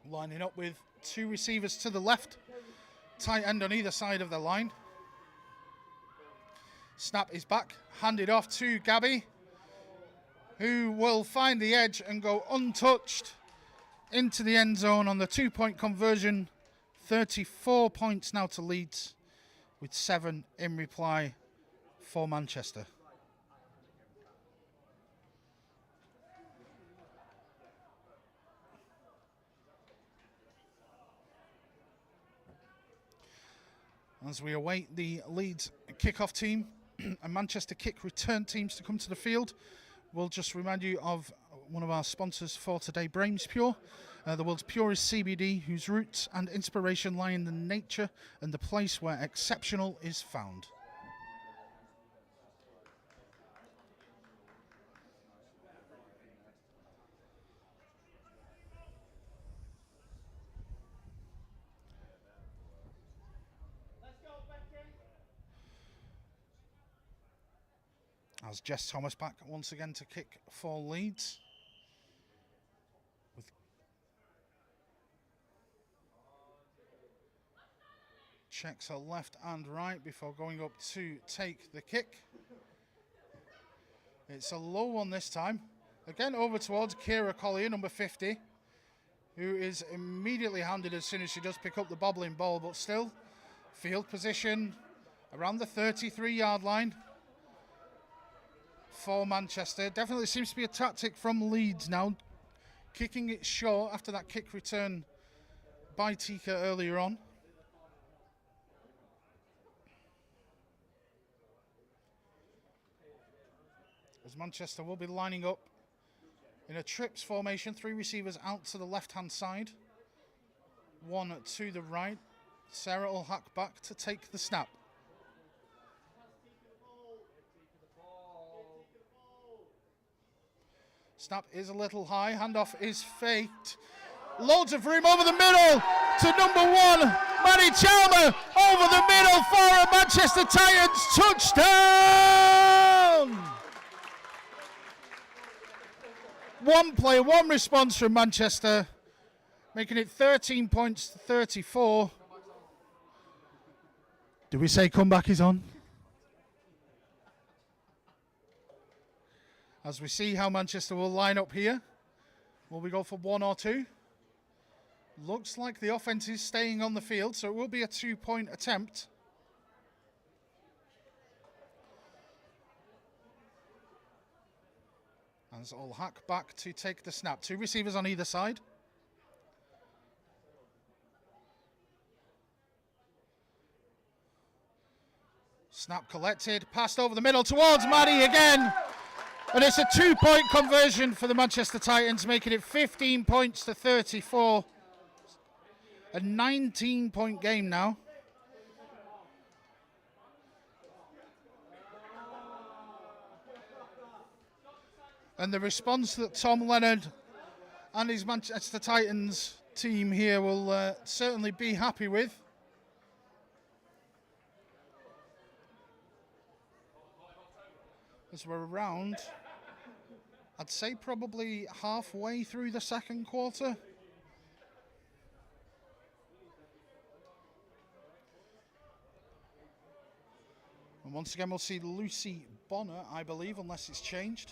Speaker 1: Lining up with two receivers to the left, tight end on either side of the line. Snap is back, handed off to Gabby, who will find the edge and go untouched into the end zone on the 2-point conversion. 34 points now to Leeds, with 7 in reply for Manchester. As we await the Leeds kickoff team and Manchester kick return teams to come to the field, we'll just remind you of one of our sponsors for today, Brains Pure, the world's purest CBD, whose roots and inspiration lie in the nature and the place where exceptional is found. As Jess Thomas back once again to kick for Leeds. With checks her left and right before going up to take the kick. It's a low one this time. Again over towards Kira Collier, number 50, who is immediately handed as soon as she does pick up the bobbling ball, but still field position around the 33-yard line for Manchester. Definitely seems to be a tactic from Leeds now, kicking it short after that kick return by Tika earlier on. As Manchester will be lining up in a trips formation, 3 receivers out to the left-hand side, 1 to the right. Sarah will hack back to take the snap. Snap is a little high, handoff is faked. Loads of room over the middle to number 1, Maddie Chalmer, over the middle for a Manchester Titans touchdown! One play, one response from Manchester, making it 13 points to 34. Do we say comeback is on? As we see how Manchester will line up here. Will we go for 1 or 2? Looks like the offense is staying on the field, so it will be a 2-point attempt. As all hack back to take the snap. 2 receivers on either side. Snap collected, passed over the middle towards Maddie again. And it's a 2-point conversion for the Manchester Titans, making it 15 points to 34. A 19-point game now. And the response that Tom Leonard and his Manchester Titans team here will certainly be happy with. As we're around I'd say probably halfway through the second quarter. And once again, we'll see Lucy Bonner, I believe, unless it's changed,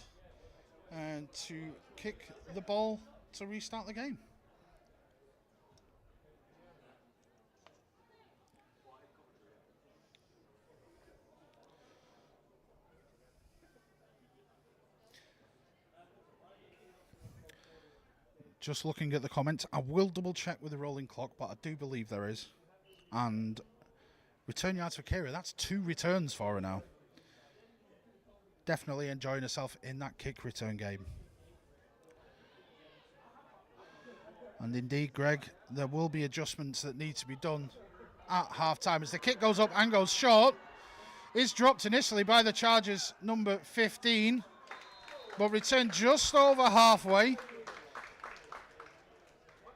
Speaker 1: and to kick the ball to restart the game. Just looking at the comments, I will double check with the rolling clock, but I do believe there is. And return yards for Kira, that's 2 returns for her now. Definitely enjoying herself in that kick return game. And indeed, Greg, there will be adjustments that need to be done at half-time as the kick goes up and goes short. It's dropped initially by the Chargers, number 15, but returned just over halfway.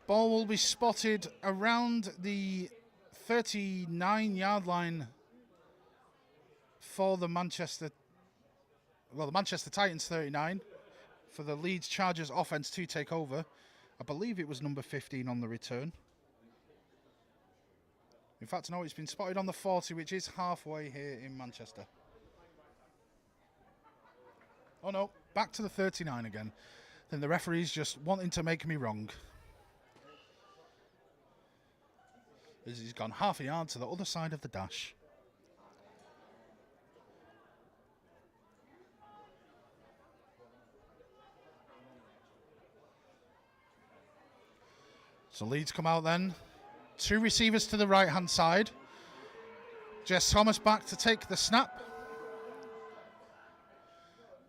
Speaker 1: Ball will be spotted around the 39-yard line for the Manchester Titans 39, for the Leeds Chargers offense to take over. I believe it was number 15 on the return. In fact, no, it's been spotted on the 40, which is halfway here in Manchester. Oh no, back to the 39 again. Then the referee's just wanting to make me wrong. As he's gone half a yard to the other side of the dash. So Leeds come out then. 2 receivers to the right-hand side. Jess Thomas back to take the snap.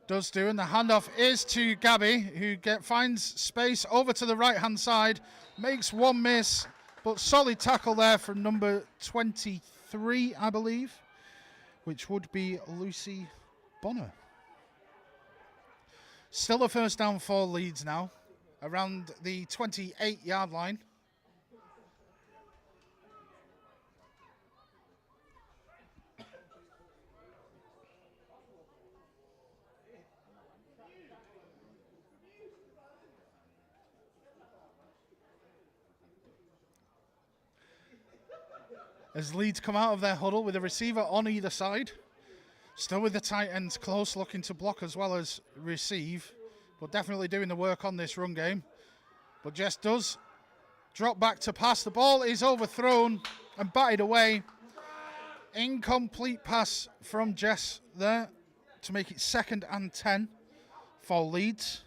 Speaker 1: Does do, and the handoff is to Gabby, who finds space over to the right-hand side. Makes one miss, but solid tackle there from number 23, I believe, which would be Lucy Bonner. Still a first down for Leeds now, around the 28-yard line. As Leeds come out of their huddle with a receiver on either side. Still with the tight ends close, looking to block as well as receive. But definitely doing the work on this run game. But Jess does drop back to pass. The ball is overthrown and batted away. Incomplete pass from Jess there to make it 2nd and 10 for Leeds.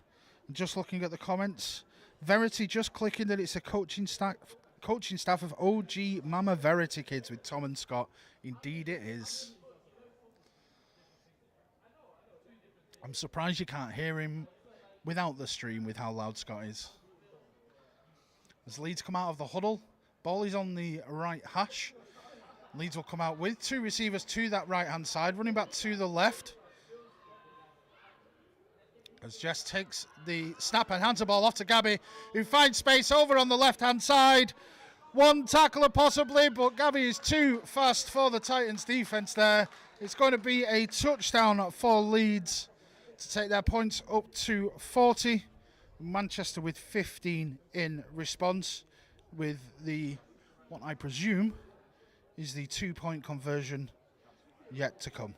Speaker 1: And just looking at the comments, Verity just clicking that it's a coaching staff of OG Mama Verity kids with Tom and Scott. Indeed it is. I'm surprised you can't hear him without the stream with how loud Scott is. As Leeds come out of the huddle, ball is on the right hash. Leeds will come out with 2 receivers to that right-hand side, running back to the left. As Jess takes the snap and hands the ball off to Gabby, who finds space over on the left-hand side. One tackler possibly, but Gabby is too fast for the Titans defense there. It's going to be a touchdown for Leeds to take their points up to 40. Manchester with 15 in response, with the, what I presume is the 2-point conversion yet to come.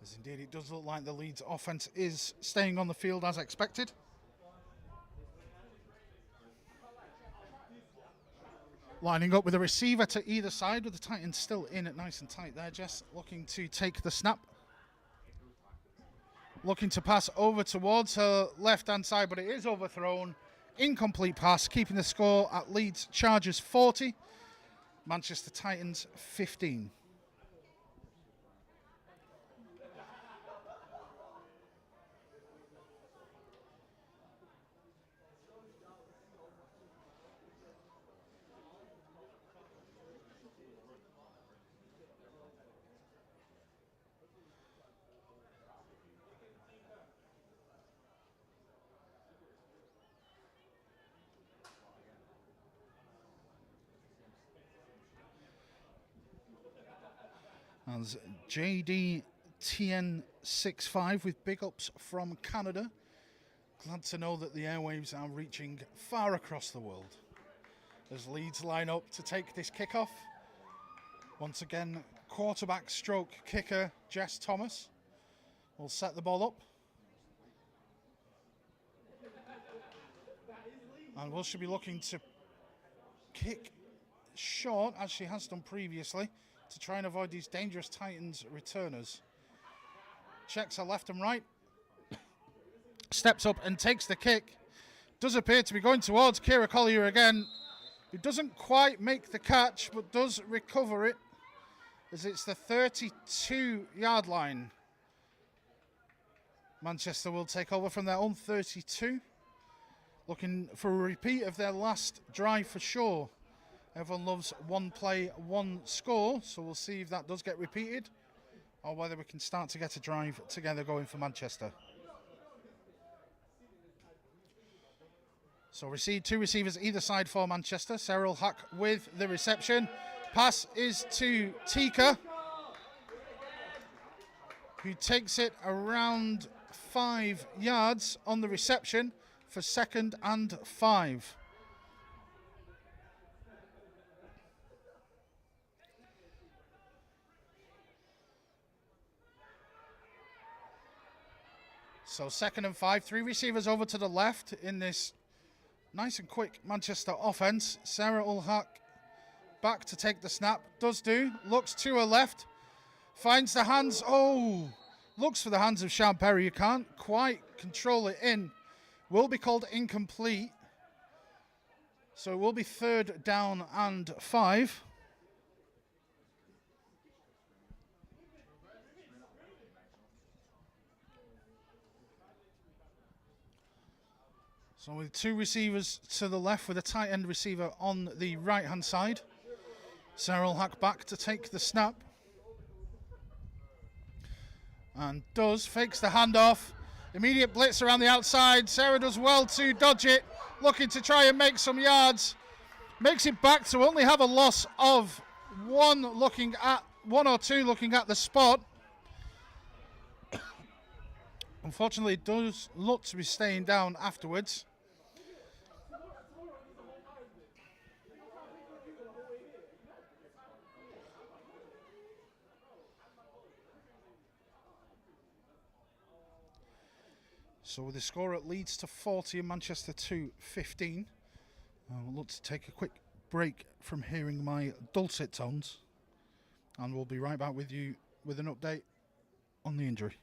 Speaker 1: As indeed it does look like the Leeds offense is staying on the field as expected. Lining up with a receiver to either side, with the Titans still in it nice and tight there. Jess looking to take the snap. Looking to pass over towards her left-hand side, but it is overthrown. Incomplete pass, keeping the score at Leeds Chargers 40, Manchester Titans 15. as JDTN65 with big ups from Canada. Glad to know that the airwaves are reaching far across the world. As Leeds line up to take this kickoff. Once again, quarterback stroke kicker Jess Thomas will set the ball up. And will she be looking to kick short, as she has done previously, to try and avoid these dangerous Titans returners. Checks her left and right. Steps up and takes the kick. Does appear to be going towards Kira Collier again, who doesn't quite make the catch, but does recover it, as it's the 32-yard line. Manchester will take over from their own 32. Looking for a repeat of their last drive for sure. Everyone loves one play, one score, so we'll see if that does get repeated or whether we can start to get a drive together going for Manchester. So two receivers either side for Manchester. Cyril Hack with the reception. Pass is to Tika, who takes it around 5 yards on the reception for 2nd and 5. So 2nd and 5, 3 receivers over to the left in this nice and quick Manchester offense. Sarah Ulhak back to take the snap. Does do. Looks to her left. Finds the hands. Oh! Looks for the hands of Sean Perry. You can't quite control it in. Will be called incomplete. So it will be 3rd down and 5. So with 2 receivers to the left with a tight end receiver on the right hand side. Sarah Hack back to take the snap. And fakes the handoff. Immediate blitz around the outside. Sarah does well to dodge it. Looking to try and make some yards. Makes it back to only have a loss of 1 or 2 looking at the spot. Unfortunately, it does look to be staying down afterwards. So with the score at Leeds to 40 and Manchester to 15, we'll look to take a quick break from hearing my dulcet tones, and we'll be right back with you with an update on the injury.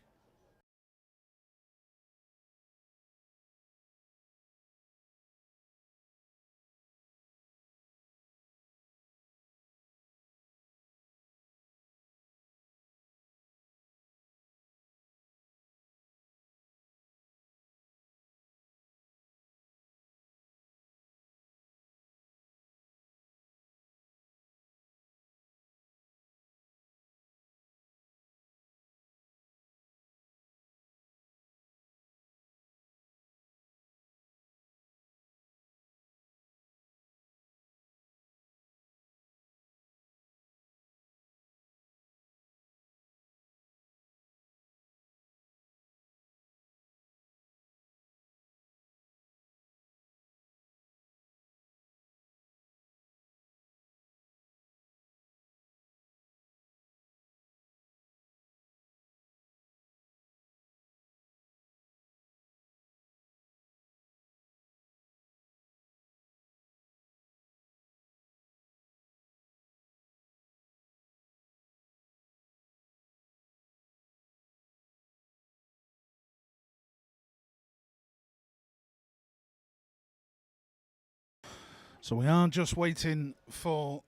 Speaker 1: So we are just waiting for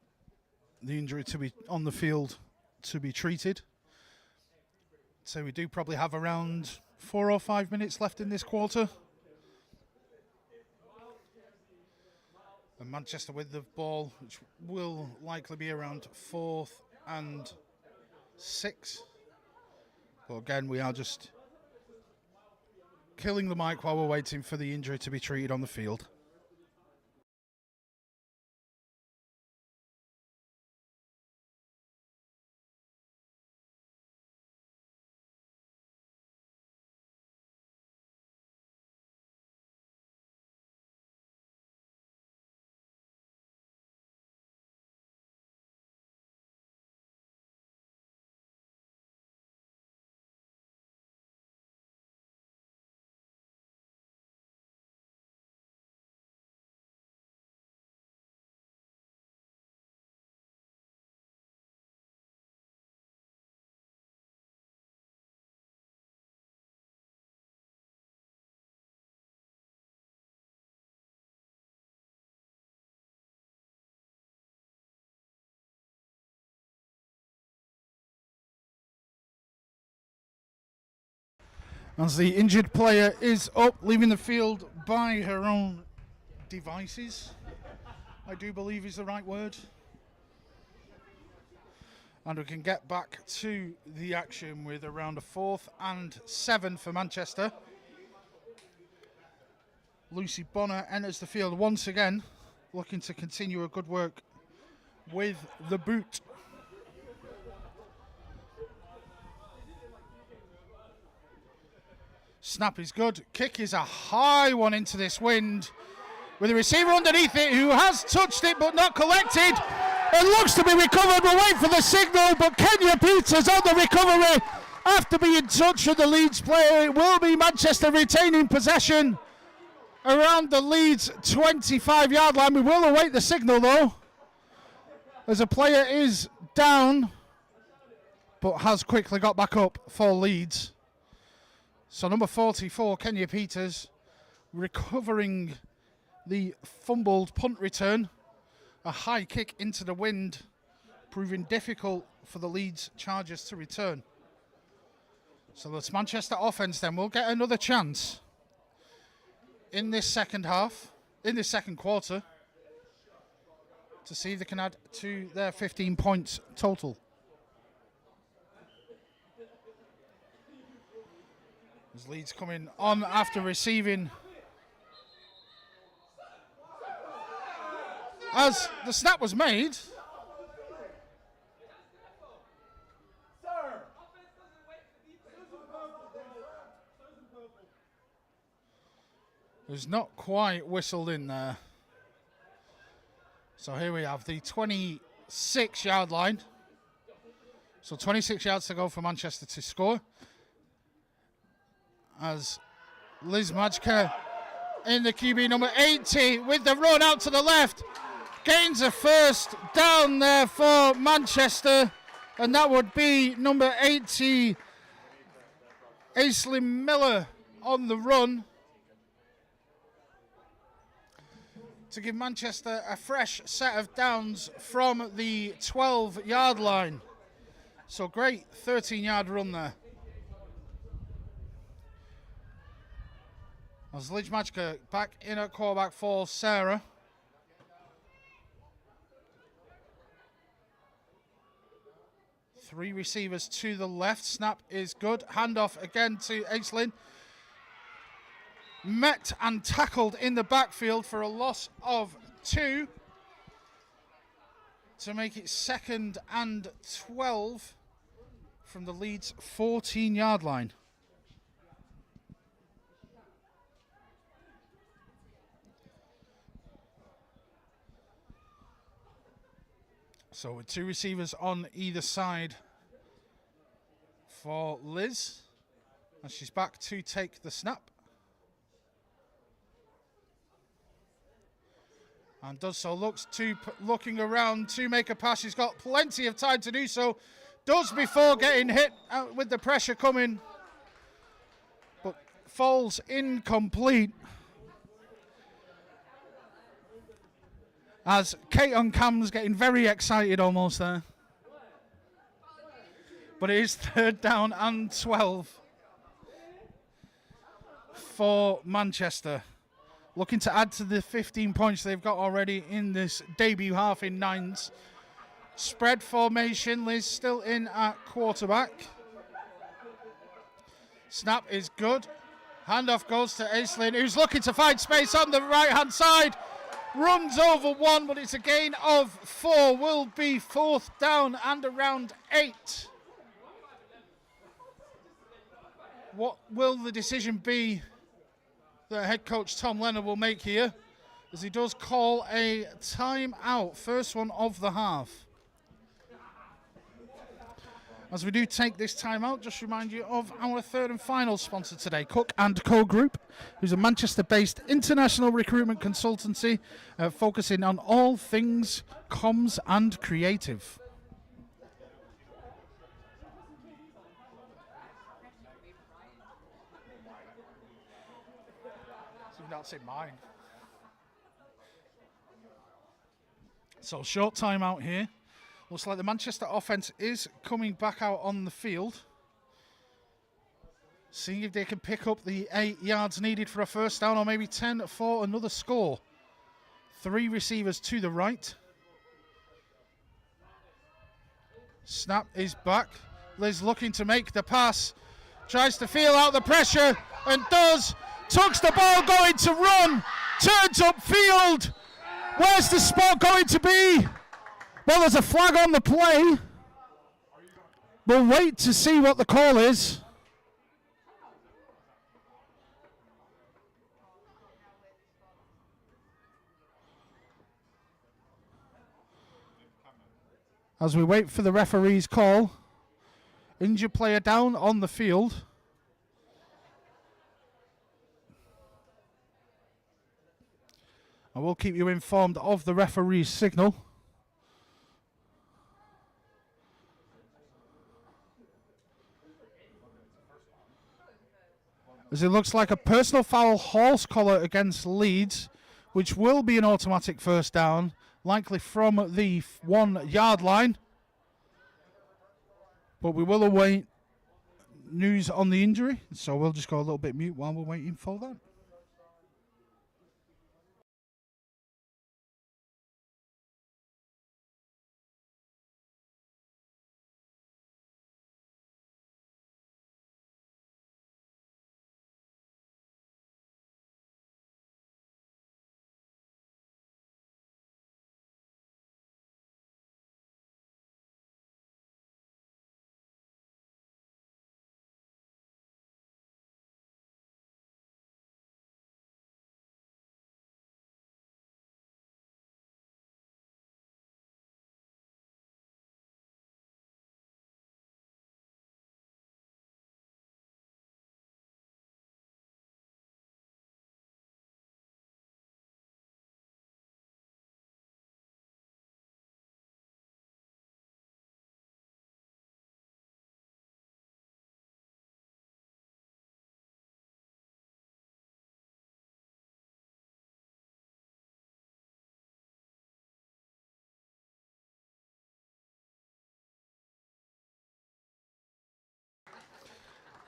Speaker 1: the injury to be on the field to be treated. So we do probably have around 4 or 5 minutes left in this quarter. And Manchester with the ball, which will likely be around 4th and 6. But again, we are just killing the mic while we're waiting for the injury to be treated on the field. As the injured player is up, leaving the field by her own devices, I do believe is the right word. And we can get back to the action with around a 4th and 7 for Manchester. Lucy Bonner enters the field once again, looking to continue her good work with the boot. Snap is good. Kick is a high one into this wind, with the receiver underneath it who has touched it but not collected. It looks to be recovered. We'll wait for the signal, but Kenya Peters on the recovery after being touched with the Leeds player. It will be Manchester retaining possession around the Leeds 25-yard line. We will await the signal though, as a player is down but has quickly got back up for Leeds. So number 44, Kenya Peters, recovering the fumbled punt return. A high kick into the wind, proving difficult for the Leeds Chargers to return. So this Manchester offense then will get another chance in this second half, in this second quarter, to see if they can add to their 15 points total. As Leeds coming on after receiving. As the snap was made, it was not quite whistled in there. So here we have the 26-yard line. So 26 yards to go for Manchester to score. As Liz Majka in the QB number 80 with the run out to the left. Gains a first down there for Manchester. And that would be number 80, Aislinn Miller on the run, to give Manchester a fresh set of downs from the 12-yard line. So great 13-yard run there. As Liz Majka back in at quarterback for Sarah. Three receivers to the left. Snap is good. Handoff again to Aislinn. Met and tackled in the backfield for a loss of 2. To make it 2nd and 12 from the Leeds 14-yard line. So with 2 receivers on either side for Liz, and she's back to take the snap. And does so, looking around to make a pass. She's got plenty of time to do so. Does before getting hit with the pressure coming, but falls incomplete. As Kate on cam's getting very excited almost there. But it is 3rd down and 12 for Manchester. Looking to add to the 15 points they've got already in this debut half in 9s. Spread formation, Liz still in at quarterback. Snap is good. Handoff goes to Aislinn, who's looking to find space on the right-hand side. Runs over 1, but it's a gain of 4. Will be 4th down and around 8. What will the decision be that head coach Tom Leonard will make here, as he does call a timeout, first one of the half? As we do take this time out, just remind you of our 3rd and final sponsor today, Cook & Co Group, who's a Manchester-based international recruitment consultancy focusing on all things comms and creative. That's in mine. So short time out here. Looks like the Manchester offense is coming back out on the field. Seeing if they can pick up the 8 yards needed for a first down, or maybe 10 for another score. 3 receivers to the right. Snap is back. Liz looking to make the pass. Tries to feel out the pressure and does. Tucks the ball, going to run. Turns upfield. Where's the spot going to be? Well, there's a flag on the play. We'll wait to see what the call is. As we wait for the referee's call. Injured player down on the field. I will keep you informed of the referee's signal. As it looks like a personal foul horse collar against Leeds, which will be an automatic first down, likely from the 1 yard line. But we will await news on the injury, so we'll just go a little bit mute while we're waiting for that.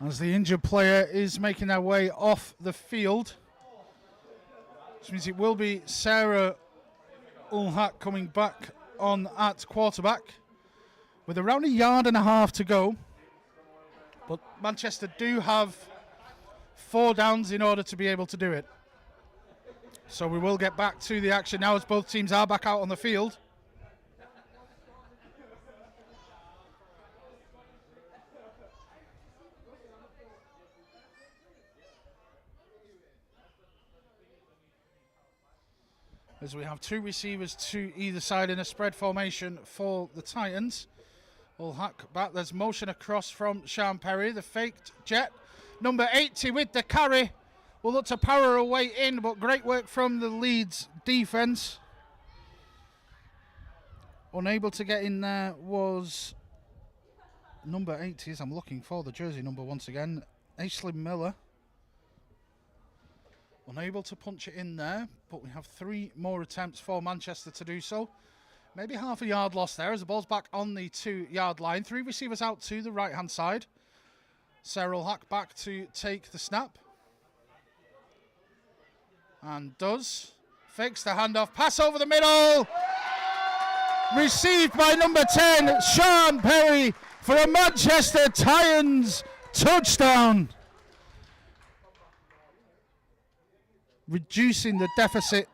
Speaker 1: As the injured player is making their way off the field, which means it will be Sarah Ulhat coming back on at quarterback with around 1.5 yards to go. But Manchester do have 4 downs in order to be able to do it. So we will get back to the action now as both teams are back out on the field. As we have 2 receivers to either side in a spread formation for the Titans. We'll hack back. There's motion across from Sean Perry. The faked jet. Number 80 with the carry. Will look to power her way in, but great work from the Leeds defence. Unable to get in there was number 80. I'm looking for the jersey number once again. Aislinn Miller. Unable to punch it in there, but we have 3 more attempts for Manchester to do so. Maybe half a yard lost there as the ball's back on the 2 yard line. 3 receivers out to the right hand side. Sarah will hack back to take the snap. And does. Fakes the handoff. Pass over the middle. Received by number 10, Sean Perry, for a Manchester Titans touchdown. Reducing the deficit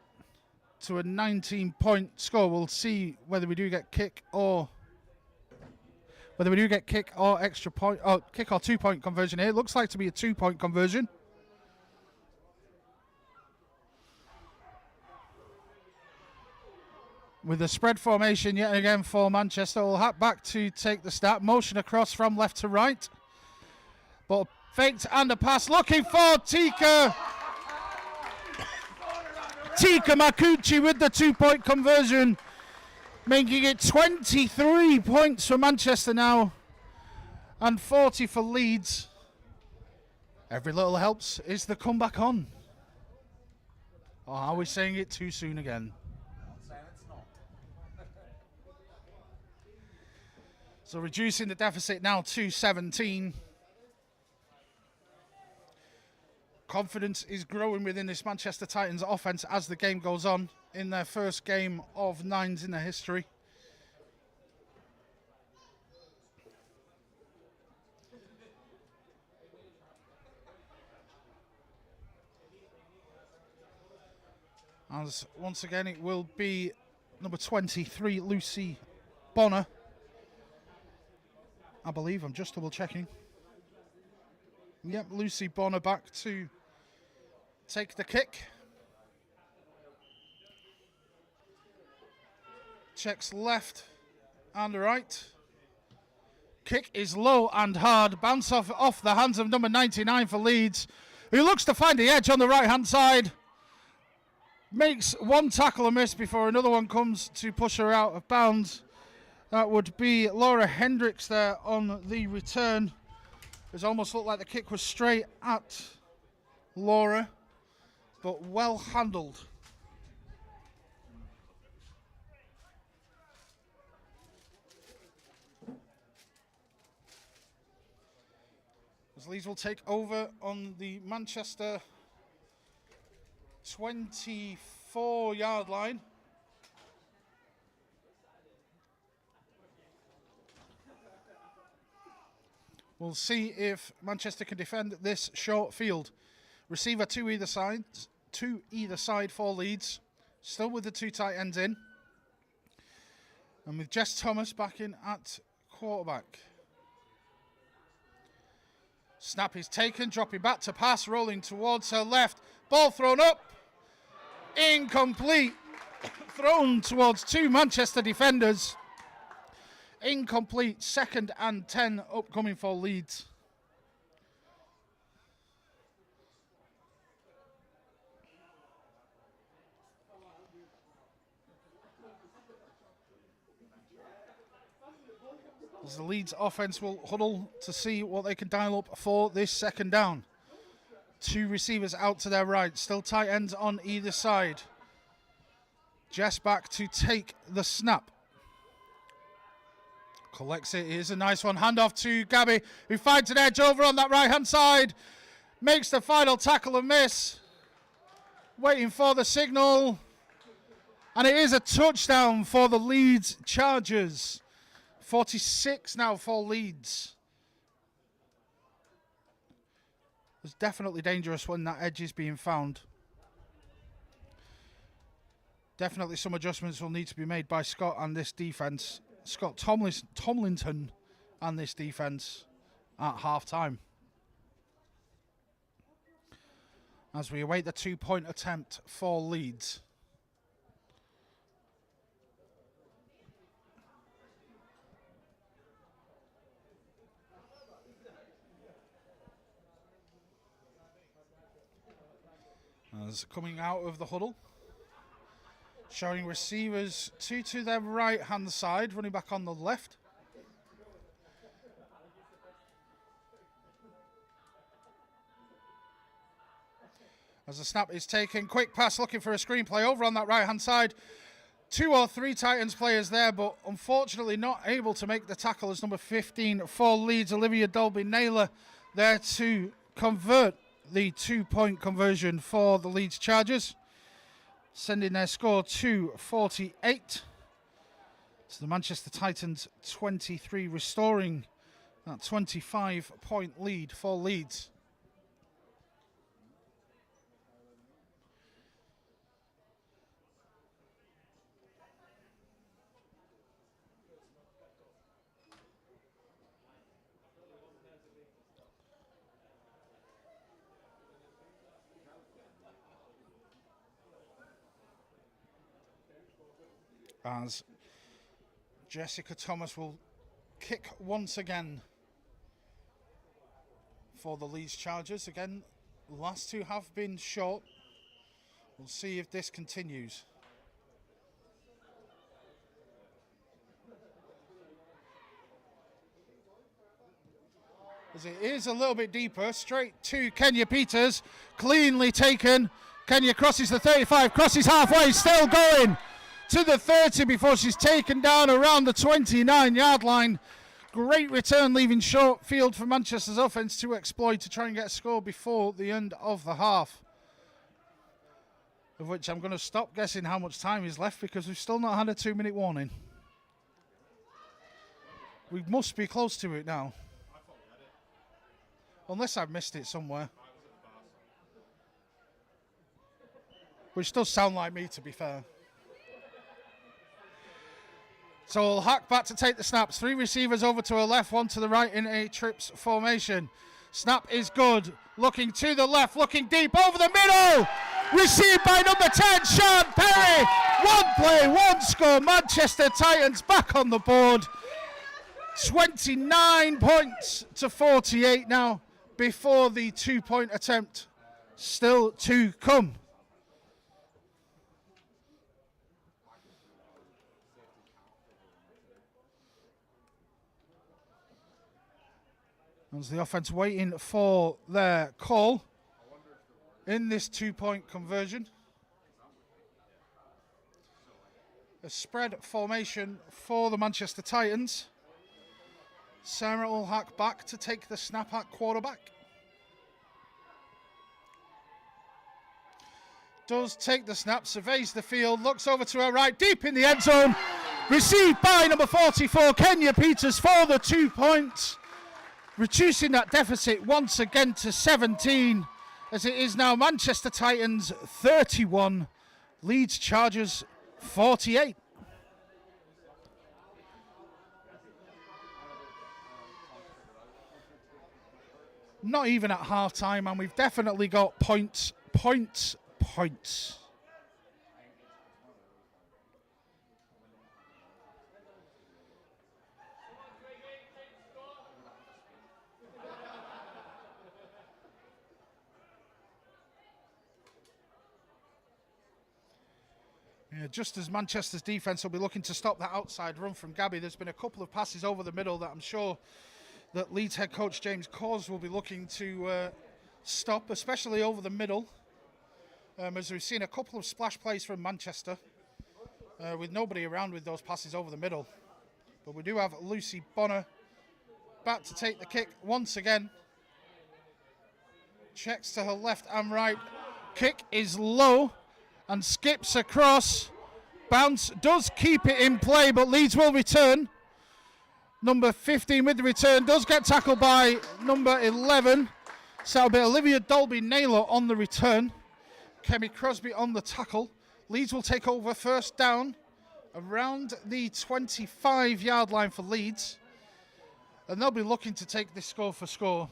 Speaker 1: to a 19-point score. We'll see whether we do get kick or extra point, or kick or 2-point conversion here. It looks like to be a 2-point conversion. With the spread formation yet again for Manchester, we'll hack back to take the snap. Motion across from left to right. But faked and a pass looking for Tika Makuchi with the 2-point conversion, making it 23 points for Manchester now and 40 for Leeds. Every little helps. Is the comeback on? Or are we saying it too soon again? So reducing the deficit now to 17. Confidence is growing within this Manchester Titans offense as the game goes on in their first game of 9s in their history. As once again it will be number 23, Lucy Bonner. I believe, I'm just double checking. Yep, Lucy Bonner back to take the kick. Checks left and right. Kick is low and hard. Bounce off the hands of number 99 for Leeds, who looks to find the edge on the right-hand side. Makes one tackle a miss before another one comes to push her out of bounds. That would be Laura Hendricks there on the return. It almost looked like the kick was straight at Laura, but well handled. As Leeds will take over on the Manchester 24-yard line. We'll see if Manchester can defend this short field. Receiver to either side for Leeds. Still with the two tight ends in. And with Jess Thomas back in at quarterback. Snap is taken, dropping back to pass, rolling towards her left. Ball thrown up. Incomplete. Thrown towards two Manchester defenders. Incomplete. 2nd and 10 upcoming for Leeds. As the Leeds offense will huddle to see what they can dial up for this 2nd down. Two receivers out to their right. Still tight ends on either side. Jess back to take the snap. Collects it. Here's a nice one. Handoff to Gabby, who finds an edge over on that right-hand side. Makes the final tackle a miss. Waiting for the signal. And it is a touchdown for the Leeds Chargers. 46 now for Leeds. It's definitely dangerous when that edge is being found. Definitely some adjustments will need to be made by Scott and this defence. Scott Tomlinson and this defence at half-time. As we await the 2-point attempt for Leeds. As coming out of the huddle, showing receivers two to their right hand side, running back on the left. As the snap is taken, quick pass looking for a screenplay over on that right hand side. 2 or 3 Titans players there, but unfortunately not able to make the tackle as number 15 for Leeds, Olivia Dolby-Naylor, there to convert the 2-point conversion for the Leeds Chargers, sending their score to 48. So the Manchester Titans 23, restoring that 25-point lead for Leeds. As Jessica Thomas will kick once again for the Leeds Chargers. Again, the last two have been short. We'll see if this continues. As it is a little bit deeper, straight to Kenya Peters, cleanly taken. Kenya crosses the 35, crosses halfway, still going to the 30 before she's taken down around the 29-yard line. Great return, leaving short field for Manchester's offence to exploit to try and get a score before the end of the half. Of which I'm going to stop guessing how much time is left because we've still not had a 2-minute warning. We must be close to it now. Unless I've missed it somewhere. Which does sound like me, to be fair. So we'll hack back to take the snaps. 3 receivers over to her left, 1 to the right in a trips formation. Snap is good. Looking to the left, looking deep over the middle. Received by number 10, Sean Perry. 1 play, 1 score. Manchester Titans back on the board. 29 points to 48 now before the 2-point attempt still to come. As the offense waiting for their call in this 2-point conversion. A spread formation for the Manchester Titans. Sarah will hack back to take the snap at quarterback. Does take the snap, surveys the field, looks over to her right, deep in the end zone. Received by number 44, Kenya Peters for the 2 points. Reducing that deficit once again to 17, as it is now Manchester Titans 31, Leeds Chargers 48. Not even at half time, and we've definitely got points. Yeah, just as Manchester's defence will be looking to stop that outside run from Gabby, there's been a couple of passes over the middle that I'm sure that Leeds head coach James Cause will be looking to stop, especially over the middle, as we've seen a couple of splash plays from Manchester with nobody around with those passes over the middle. But we do have Lucy Bonner back to take the kick once again. Checks to her left and right. Kick is low and skips across. Bounce does keep it in play, but Leeds will return. Number 15 with the return does get tackled by number 11. So it'll be Olivia Dolby-Naylor on the return. Kemi Crosby on the tackle. Leeds will take over first down around the 25-yard line for Leeds. And they'll be looking to take this score for score.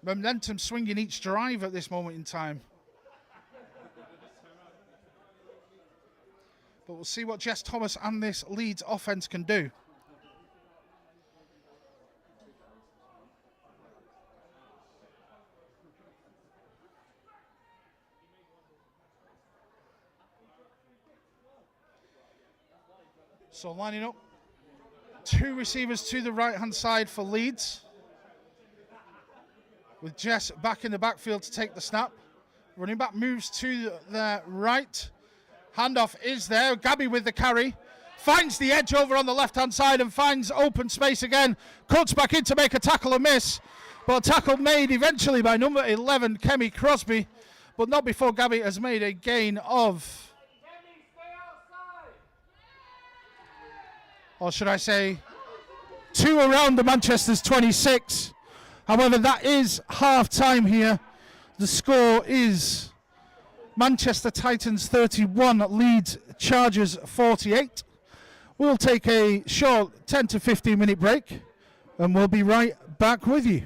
Speaker 1: Momentum swinging each drive at this moment in time. But we'll see what Jess Thomas and this Leeds offense can do. So lining up, 2 receivers to the right-hand side for Leeds. With Jess back in the backfield to take the snap. Running back moves to the right. Handoff is there. Gabby with the carry. Finds the edge over on the left-hand side and finds open space again. Cuts back in to make a tackle, a miss. But a tackle made eventually by number 11, Kemi Crosby. But not before Gabby has made a gain of... or should I say, 2 around the Manchester's 26. However, that is half-time here. The score is Manchester Titans 31, Leeds Chargers 48. We'll take a short 10 to 15 minute break and we'll be right back with you.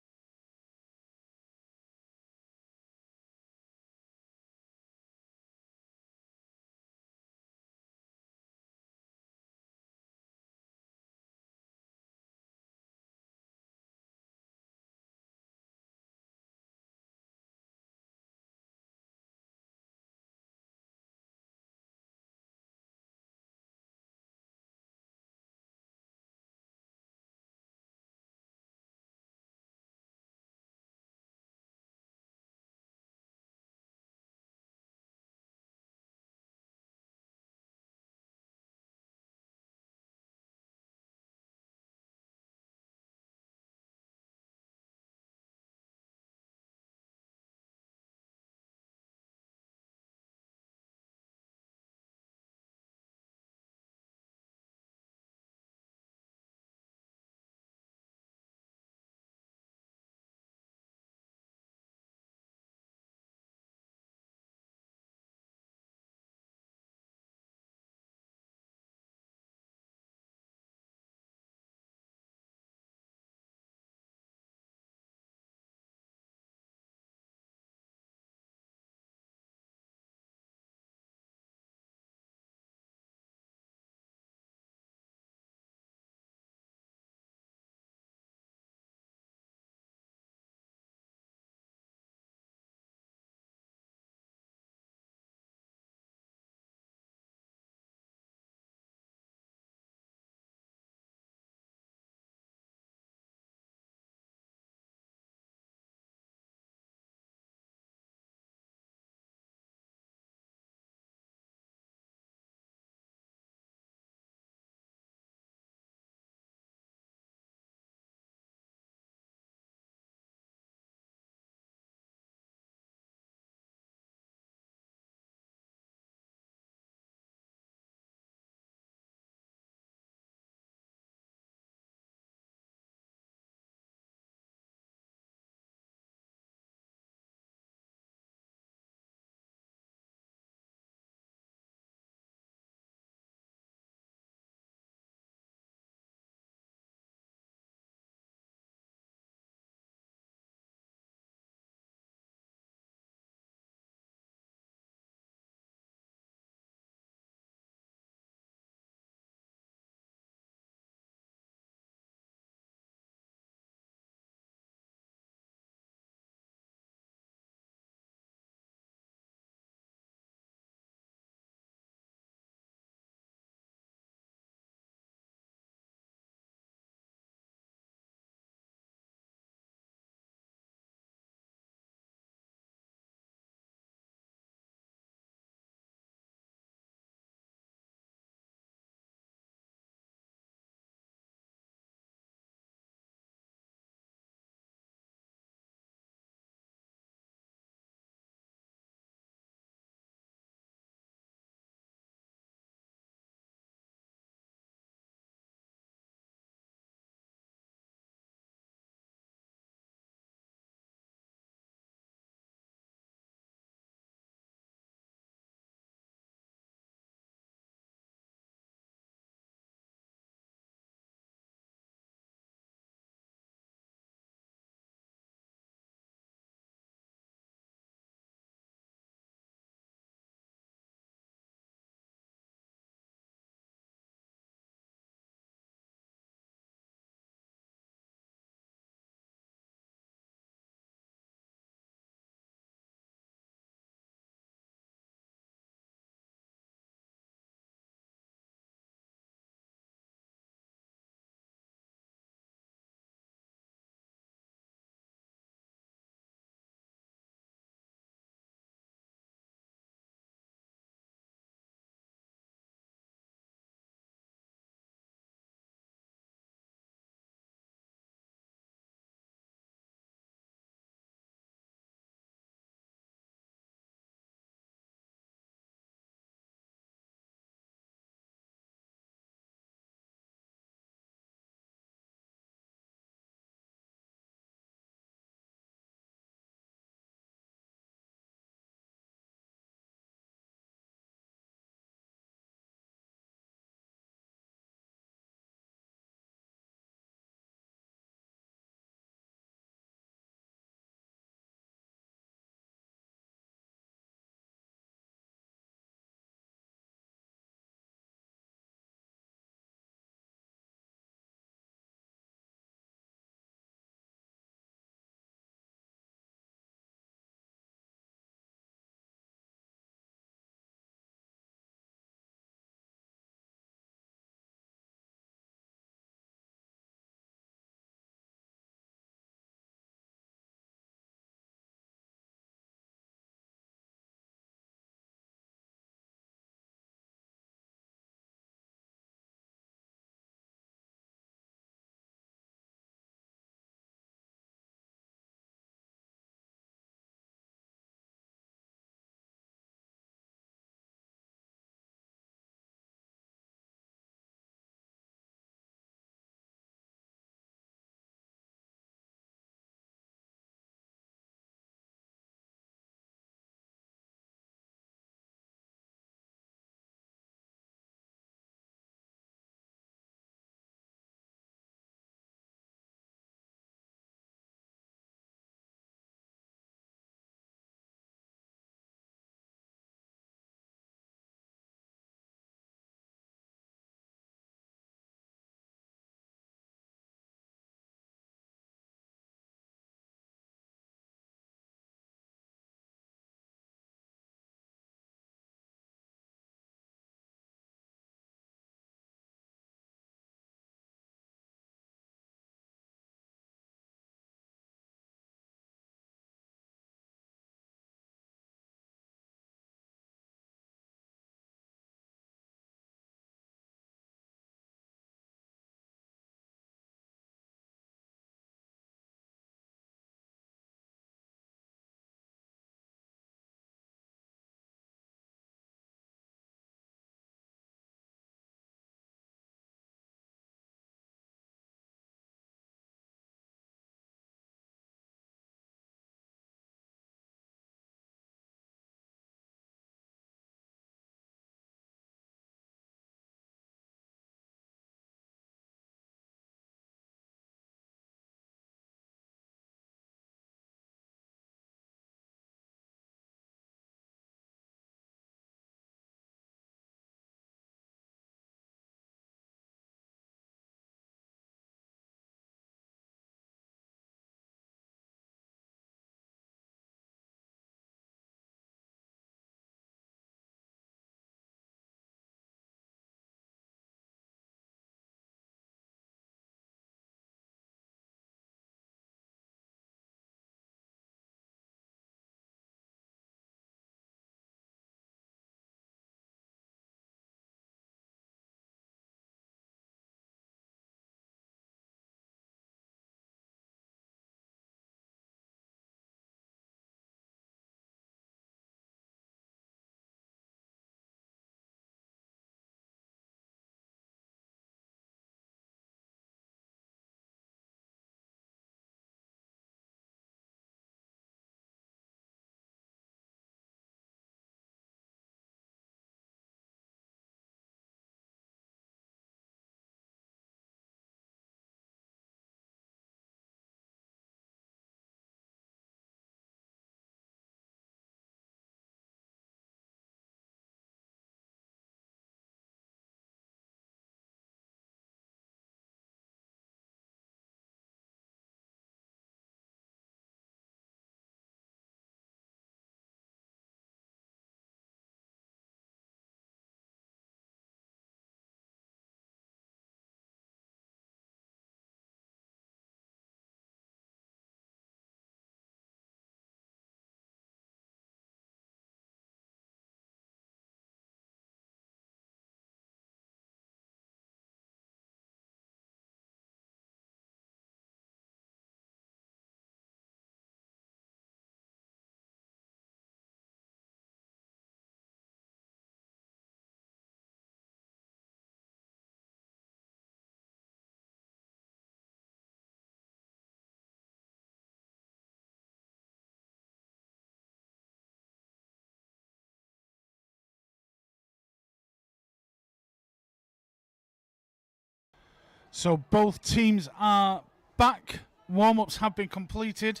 Speaker 1: So both teams are back. Warm-ups have been completed.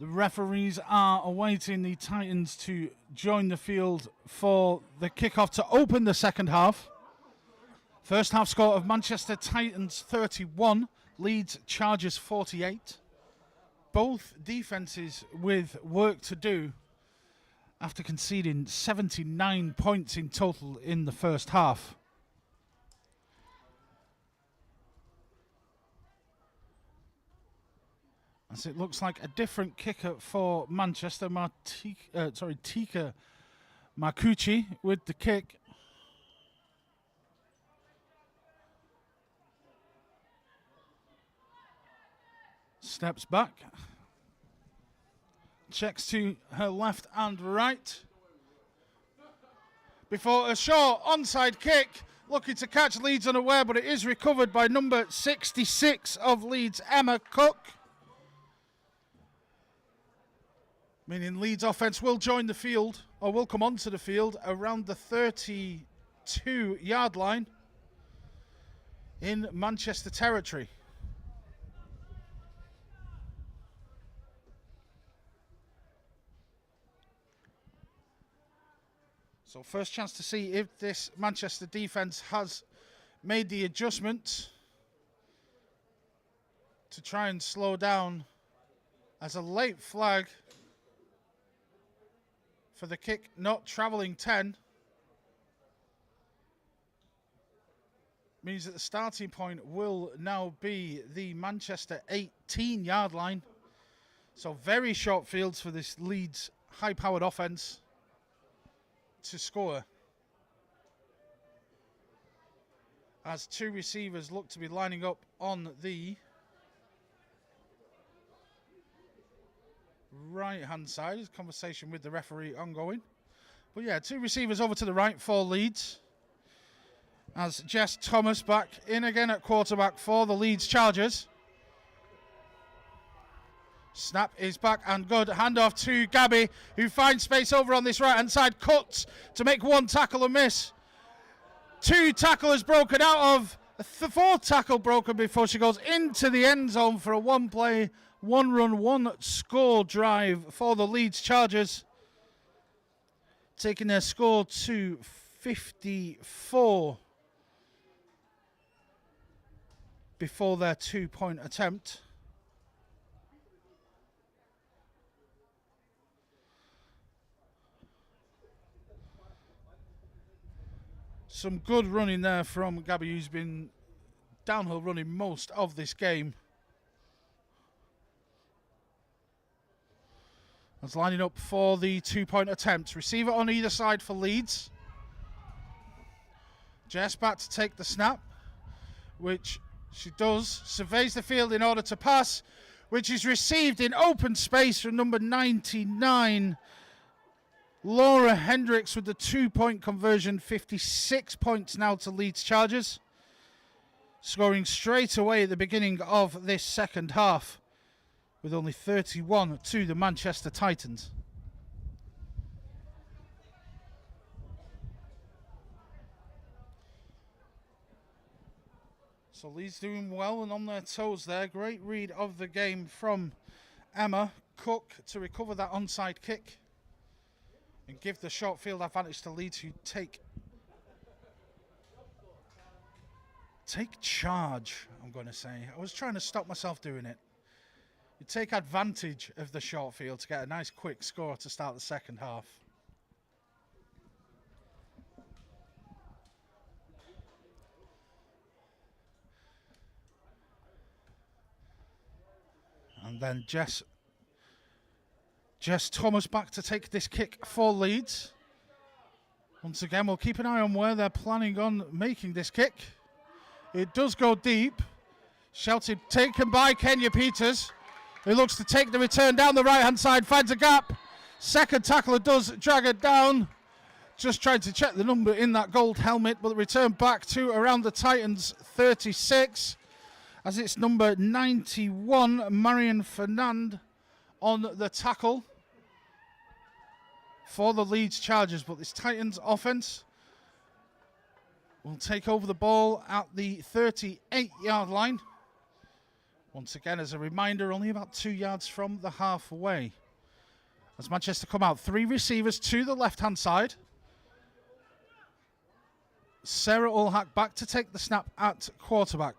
Speaker 1: The referees are awaiting the Titans to join the field for the kickoff to open the second half. First half score of Manchester Titans 31, Leeds Chargers 48. Both defences with work to do after conceding 79 points in total in the first half. As it looks like a different kicker for Manchester, Tika Makuchi with the kick. Steps back. Checks to her left and right. Before a short onside kick. Looking to catch Leeds unaware, but it is recovered by number 66 of Leeds, Emma Cook. Meaning Leeds offence will join the field, or will come onto the field around the 32-yard line in Manchester territory. So first chance to see if this Manchester defence has made the adjustment to try and slow down, as a late flag for the kick not travelling 10 means that the starting point will now be the Manchester 18-yard line. So very short fields for this Leeds high-powered offence to score, as two receivers look to be lining up on the right-hand side. There's conversation with the referee ongoing. But yeah, two receivers over to the right for Leeds. As Jess Thomas back in again at quarterback for the Leeds Chargers. Snap is back and good. Handoff to Gabby, who finds space over on this right-hand side. Cuts to make one tackle a miss. Two tacklers broken out of the fourth tackle broken before she goes into the end zone for a one-play, one-run, one-score drive for the Leeds Chargers, taking their score to 54 before their two-point attempt. Some good running there from Gabby, who's been downhill running most of this game. That's lining up for the two-point attempt. Receiver on either side for Leeds. Jess back to take the snap, which she does. Surveys the field in order to pass, which is received in open space from number 99. Laura Hendricks with the two-point conversion, 56 points now to Leeds Chargers, scoring straight away at the beginning of this second half, with only 31 to the Manchester Titans. So Leeds doing well and on their toes there. Great read of the game from Emma Cook to recover that onside kick and give the short field advantage to Leeds, who take charge, I'm going to say. I was trying to stop myself doing it. You take advantage of the short field to get a nice quick score to start the second half. And then Jess Thomas back to take this kick for Leeds. Once again, we'll keep an eye on where they're planning on making this kick. It does go deep. Shouted, taken by Kenya Peters, who looks to take the return down the right-hand side, finds a gap. Second tackler does drag it down. Just trying to check the number in that gold helmet, but the return back to around the Titans 36, as it's number 91, Marion Fernand, on the tackle for the Leeds Chargers. But this Titans offense will take over the ball at the 38-yard line. Once again, as a reminder, only about 2 yards from the halfway. As Manchester come out, 3 receivers to the left-hand side. Sarah Ulhack back to take the snap at quarterback.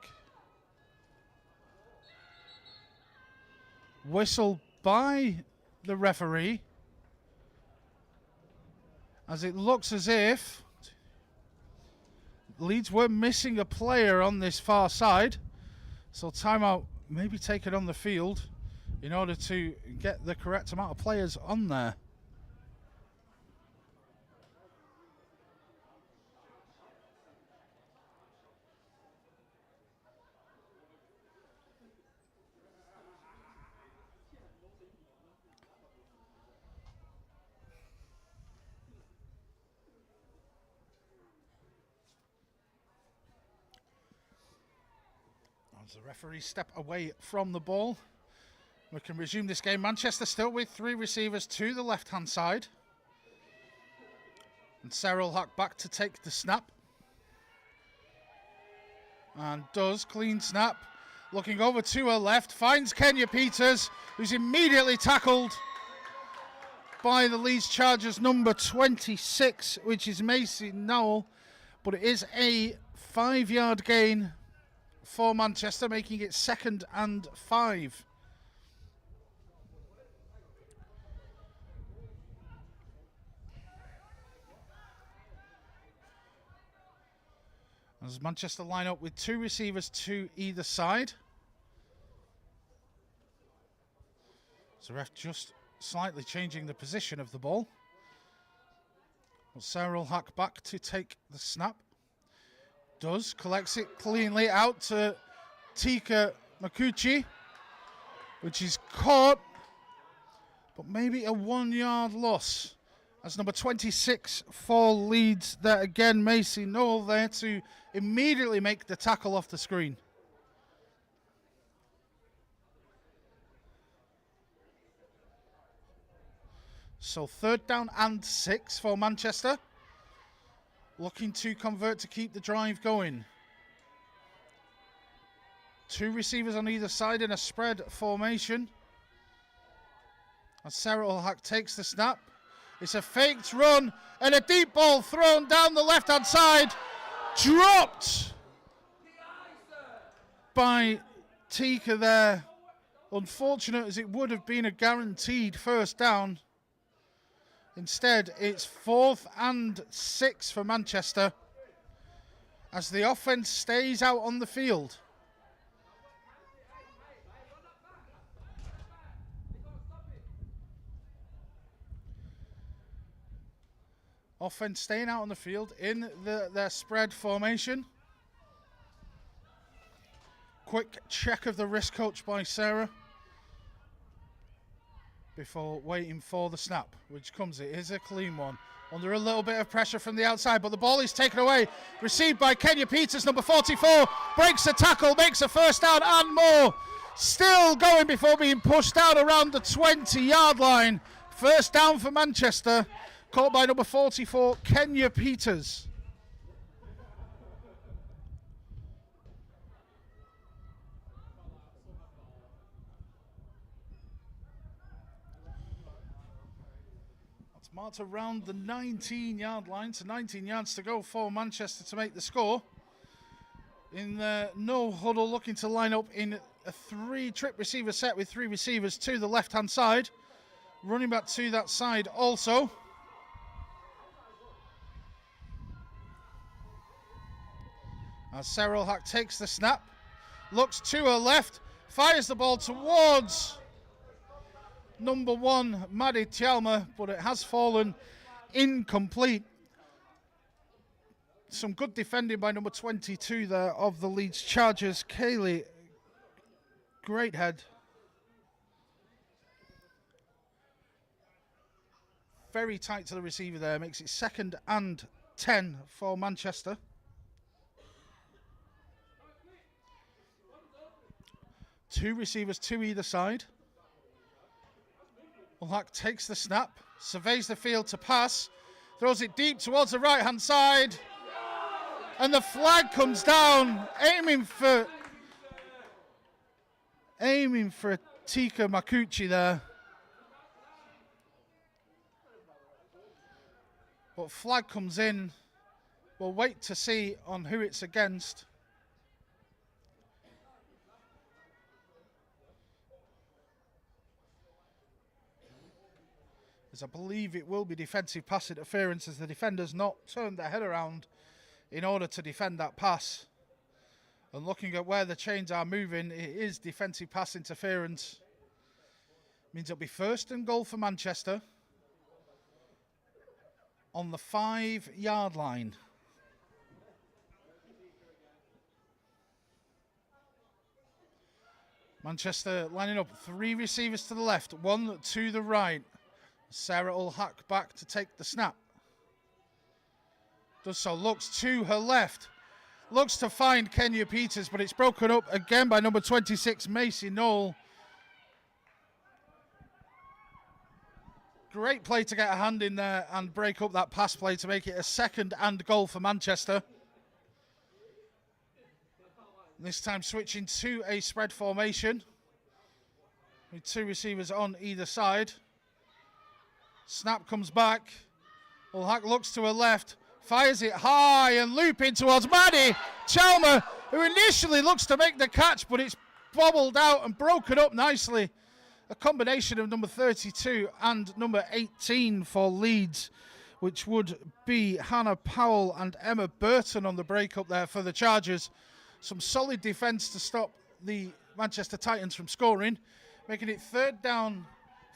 Speaker 1: Whistle by the referee, as it looks as if Leeds were missing a player on this far side. So timeout may be taken on the field in order to get the correct amount of players on there. As the referee step away from the ball, we can resume this game. Manchester still with 3 receivers to the left-hand side. And Sarah Ulhack back to take the snap. And does clean snap. Looking over to her left, finds Kenya Peters, who's immediately tackled by the Leeds Chargers number 26, which is Macy Nowell. But it is a 5-yard gain for Manchester, making it 2nd and 5. As Manchester line up with 2 receivers to either side. So ref just slightly changing the position of the ball. But Sarah Ulhack back to take the snap. Does, collects it cleanly out to Tika Makuchi, which is caught, but maybe a 1-yard loss. As number 26 for Leeds there again, Macy Nowell there to immediately make the tackle off the screen. So 3rd down and 6 for Manchester. Looking to convert to keep the drive going. 2 receivers on either side in a spread formation. As Sarah Ulhack takes the snap. It's a faked run and a deep ball thrown down the left-hand side. Dropped by Tika there. Unfortunate, as it would have been a guaranteed 1st down. Instead, it's 4th and 6 for Manchester as the offense stays out on the field. Offense staying out on the field in their spread formation. Quick check of the wrist coach by Sarah before waiting for the snap, which comes. It is a clean one. Under a little bit of pressure from the outside, but the ball is taken away. Received by Kenya Peters, number 44. Breaks the tackle, makes a 1st down and more. Still going before being pushed out around the 20-yard line. 1st down for Manchester. Caught by number 44, Kenya Peters. Marked around the 19-yard line, so 19 yards to go for Manchester to make the score. In the no huddle, looking to line up in a 3-trip receiver set with 3 receivers to the left-hand side. Running back to that side also. As Sarah Ulhack takes the snap, looks to her left, fires the ball towards number 1, Maddie Tialma, but it has fallen incomplete. Some good defending by number 22 there of the Leeds Chargers, Kaylee. Great head. Very tight to the receiver there, makes it 2nd and 10 for Manchester. Two receivers to either side. Ulhack takes the snap, surveys the field to pass, throws it deep towards the right-hand side. And the flag comes down, aiming for Tika Makuchi there. But flag comes in. We'll wait to see on who it's against. As I believe it will be defensive pass interference, as the defender's not turned their head around in order to defend that pass. And looking at where the chains are moving, it is defensive pass interference. Means it'll be first and goal for Manchester on the 5-yard line. Manchester lining up 3 receivers to the left, 1 to the right. Sarah will hack back to take the snap. Does so, looks to her left. Looks to find Kenya Peters, but it's broken up again by number 26, Macy Knoll. Great play to get a hand in there and break up that pass play to make it a 2nd and goal for Manchester. This time switching to a spread formation with 2 receivers on either side. Snap comes back. Ulhack looks to her left, fires it high and looping towards Maddie Chalmer, who initially looks to make the catch, but it's bobbled out and broken up nicely. A combination of number 32 and number 18 for Leeds, which would be Hannah Powell and Emma Burton on the break up there for the Chargers. Some solid defence to stop the Manchester Titans from scoring, making it 3rd down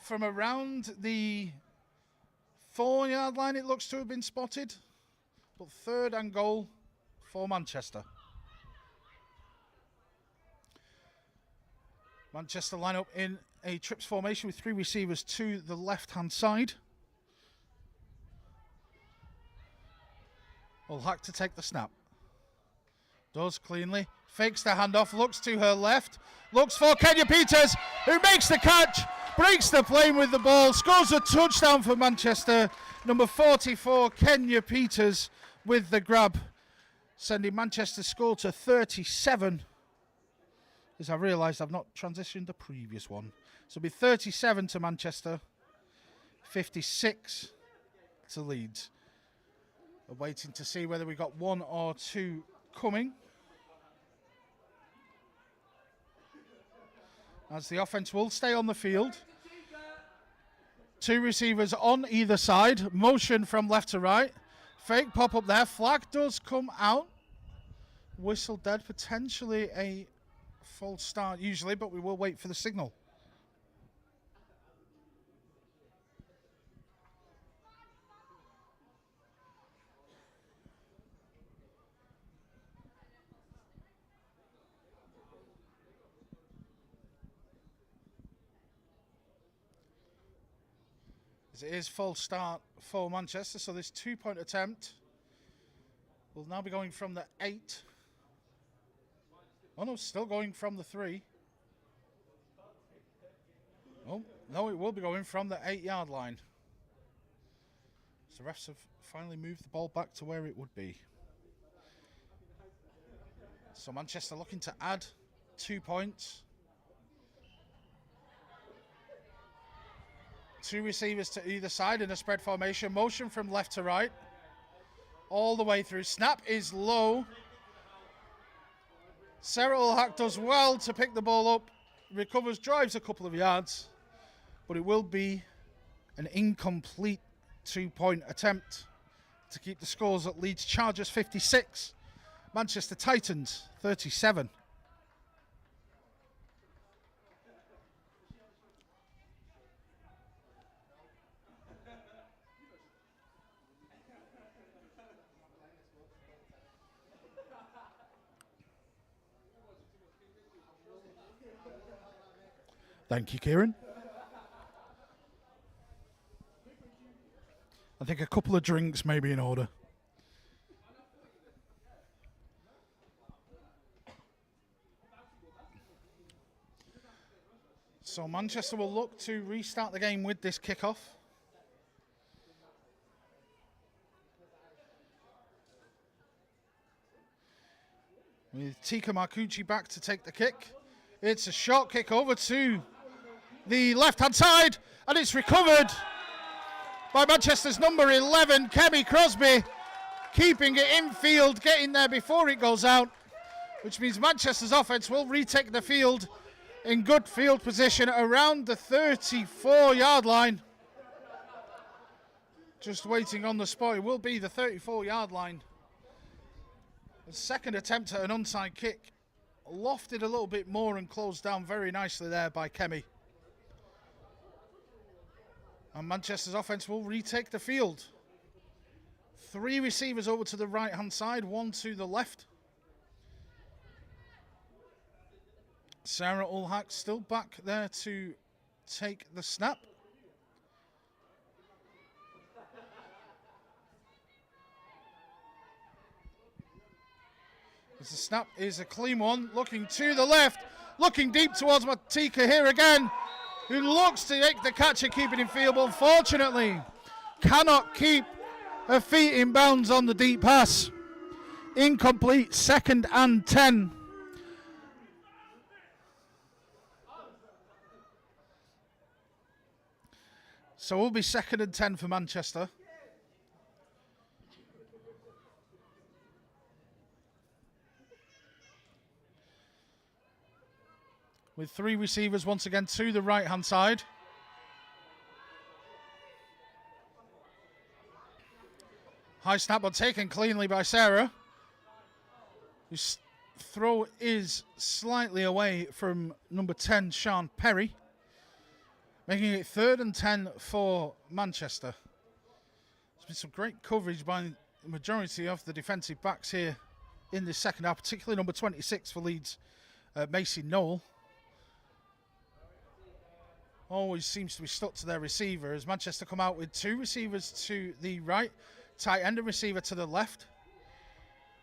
Speaker 1: from around the 4-yard line. It looks to have been spotted, but 3rd and goal for Manchester. Manchester line up in a trips formation with 3 receivers to the left-hand side. Ulhack to take the snap. Does cleanly, fakes the handoff, looks to her left, looks for Kenya Peters, who makes the catch, breaks the plane with the ball, scores a touchdown for Manchester. Number 44, Kenya Peters with the grab, sending Manchester's score to 37. As I realised I've not transitioned the previous one. So it'll be 37 to Manchester, 56 to Leeds. We're waiting to see whether we got 1 or 2 coming. As the offense will stay on the field. 2 receivers on either side. Motion from left to right. Fake pop up there. Flag does come out. Whistle dead. Potentially a false start usually, but we will wait for the signal. It is false start for Manchester, so this 2-point attempt will now be going from the 8. Oh no, still going from the 3. Oh, no, it will be going from the 8-yard line. So refs have finally moved the ball back to where it would be. So Manchester looking to add 2 points. 2 receivers to either side in a spread formation. Motion from left to right. All the way through. Snap is low. Sarah Ulhack does well to pick the ball up. Recovers, drives a couple of yards. But it will be an incomplete 2-point attempt to keep the scores at Leeds Chargers 56. Manchester Titans 37. Thank you, Kieran. I think a couple of drinks may be in order. So Manchester will look to restart the game with this kickoff. With Tika Marcucci back to take the kick. It's a short kick over to the left-hand side, and it's recovered by Manchester's number 11, Kemi Crosby, keeping it infield, getting there before it goes out, which means Manchester's offense will retake the field in good field position around the 34-yard line. Just waiting on the spot, it will be the 34-yard line. The second attempt at an onside kick, lofted a little bit more and closed down very nicely there by Kemi. And Manchester's offense will retake the field. 3 receivers over to the right-hand side, 1 to the left. Sarah Ulhack still back there to take the snap. As the snap is a clean one, looking to the left, looking deep towards Matika here again, who looks to make the catch and keep it in field, but unfortunately cannot keep her feet in bounds on the deep pass. Incomplete, 2nd and 10. So it will be 2nd and 10 for Manchester. With 3 receivers once again to the right-hand side. High snap, but taken cleanly by Sarah, whose throw is slightly away from number 10, Sean Perry, making it 3rd and 10 for Manchester. There's been some great coverage by the majority of the defensive backs here in this second half, particularly number 26 for Leeds, Macy Noel. Always seems to be stuck to their receiver as Manchester come out with 2 receivers to the right, tight end and receiver to the left.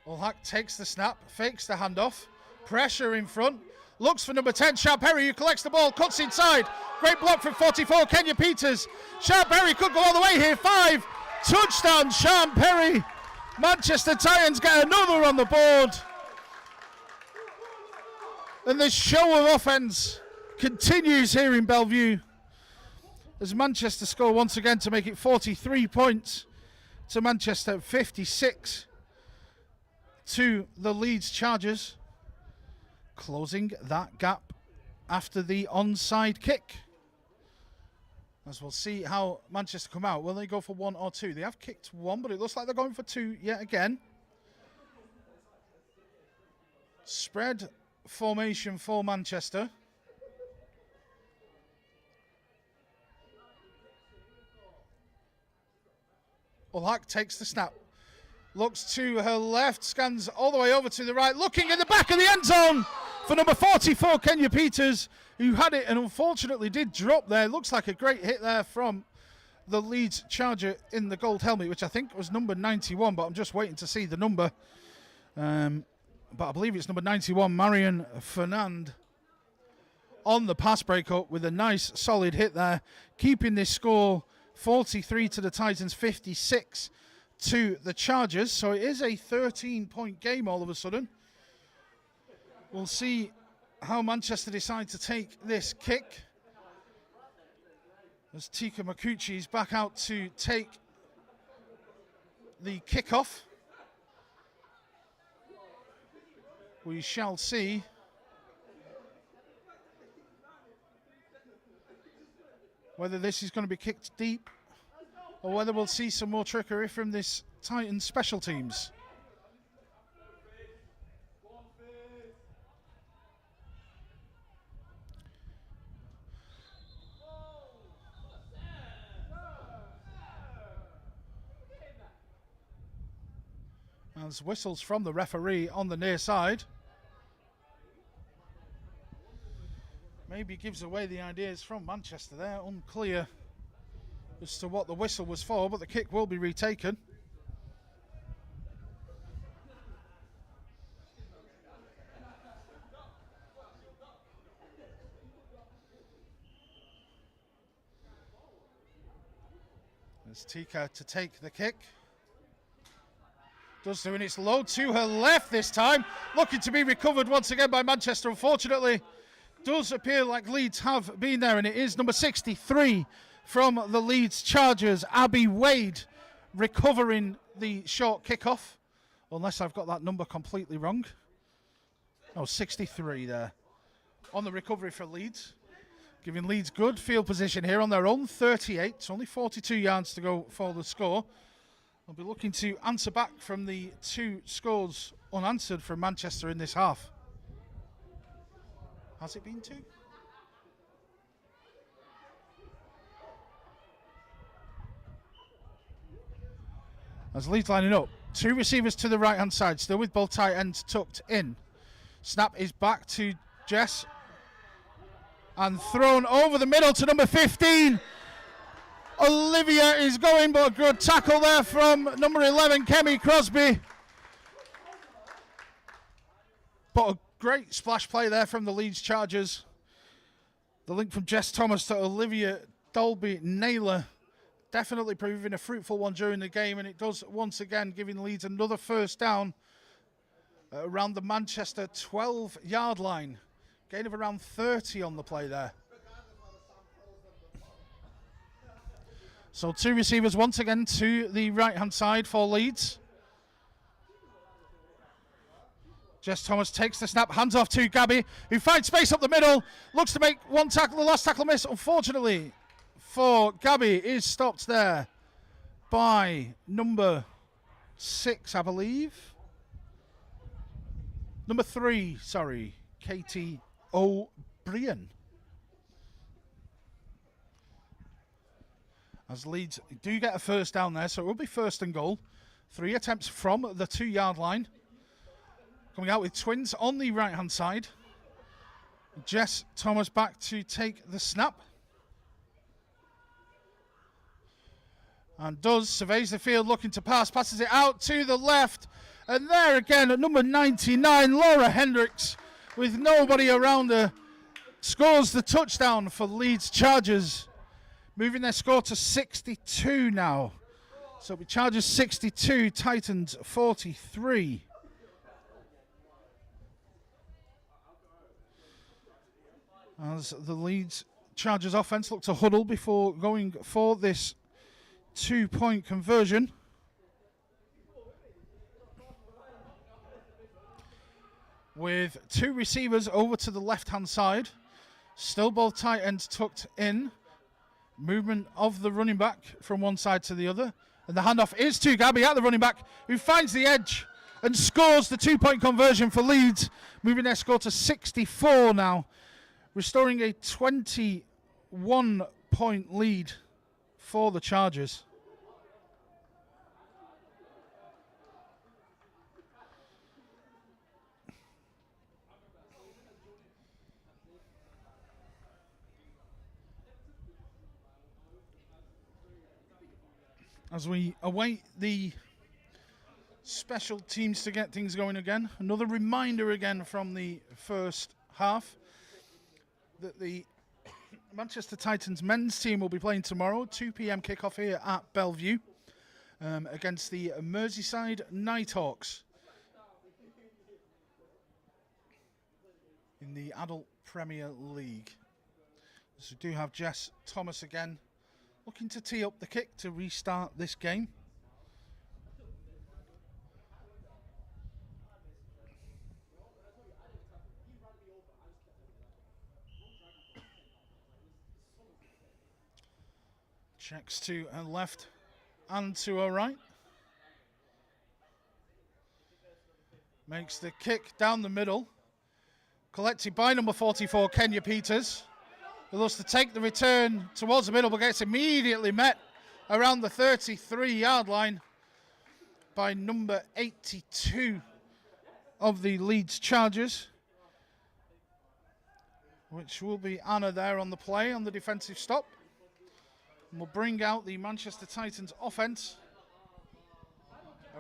Speaker 1: Ulhack takes the snap, fakes the handoff, pressure in front, looks for number 10, Sharp Perry, who collects the ball, cuts inside. Great block from 44, Kenya Peters. Sharp Perry could go all the way here, 5, touchdown Sharp Perry. Manchester Titans get another on the board. And this show of offense continues here in Bellevue as Manchester score once again to make it 43 points to Manchester, 56 to the Leeds Chargers, closing that gap after the onside kick. As we'll see how Manchester come out. Will they go for 1 or 2? They have kicked 1, but it looks like they're going for 2 yet again. Spread formation for Manchester. Ulhack takes the snap, looks to her left, scans all the way over to the right, looking in the back of the end zone for number 44, Kenya Peters, who had it and unfortunately did drop there. Looks like a great hit there from the Leeds Charger in the gold helmet, which I think was number 91, but I'm just waiting to see the number. But I believe it's number 91, Marion Fernand, on the pass breakup with a nice solid hit there, keeping this score 43 to the Titans, 56 to the Chargers. So it is a 13-point game all of a sudden. We'll see how Manchester decide to take this kick. As Tika Makuchi is back out to take the kickoff. We shall see. Whether this is going to be kicked deep or whether we'll see some more trickery from this Titans special teams. As whistles from the referee on the near side. Maybe gives away the ideas from Manchester there. Unclear as to what the whistle was for, but the kick will be retaken. As Tika to take the kick. Does do, and it's low to her left this time. Looking to be recovered once again by Manchester, unfortunately. Does appear like Leeds have been there, and it is number 63 from the Leeds Chargers, Abby Wade, recovering the short kickoff. Unless I've got that number completely wrong. Oh, 63 there on the recovery for Leeds. Giving Leeds good field position here on their own 38. It's only 42 yards to go for the score. They'll be looking to answer back from the 2 scores unanswered from Manchester in this half. Has it been 2? As Leeds lining up, 2 receivers to the right-hand side, still with both tight ends tucked in. Snap is back to Jess. And thrown over the middle to number 15. Olivia is going, but a good tackle there from number 11, Kemi Crosby. But a great splash play there from the Leeds Chargers. The link from Jess Thomas to Olivia Dolby-Naylor definitely proving a fruitful one during the game, and it does once again giving Leeds another first down around the Manchester 12-yard line. Gain of around 30 on the play there. So 2 receivers once again to the right-hand side for Leeds. Jess Thomas takes the snap, hands off to Gabby, who finds space up the middle, looks to make one tackle, the last tackle miss. Unfortunately for Gabby, is stopped there by number 6, I believe. Number 3, sorry, Katie O'Brien. As Leeds do get a first down there, so it will be first and goal. 3 attempts from the 2-yard line. Coming out with twins on the right-hand side. Jess Thomas back to take the snap. And does, surveys the field looking to pass, passes it out to the left. And there again at number 99, Laura Hendricks, with nobody around her, scores the touchdown for Leeds Chargers, moving their score to 62 now. So it'll be Chargers 62, Titans 43. As the Leeds Chargers offense look to huddle before going for this 2-point conversion. With 2 receivers over to the left-hand side. Still both tight ends tucked in. Movement of the running back from one side to the other. And the handoff is to Gabby at the running back, who finds the edge and scores the 2-point conversion for Leeds, moving their score to 64 now, restoring a 21-point lead for the Chargers. As we await the special teams to get things going again. Another reminder again from the first half that the Manchester Titans men's team will be playing tomorrow, 2 p.m. kickoff here at Bellevue against the Merseyside Nighthawks in the Adult Premier League. So we do have Jess Thomas again, looking to tee up the kick to restart this game. Checks to her left and to her right. Makes the kick down the middle. Collected by number 44, Kenya Peters, who looks to take the return towards the middle, but gets immediately met around the 33-yard line by number 82 of the Leeds Chargers, which will be Anna there on the play on the defensive stop. And will bring out the Manchester Titans offense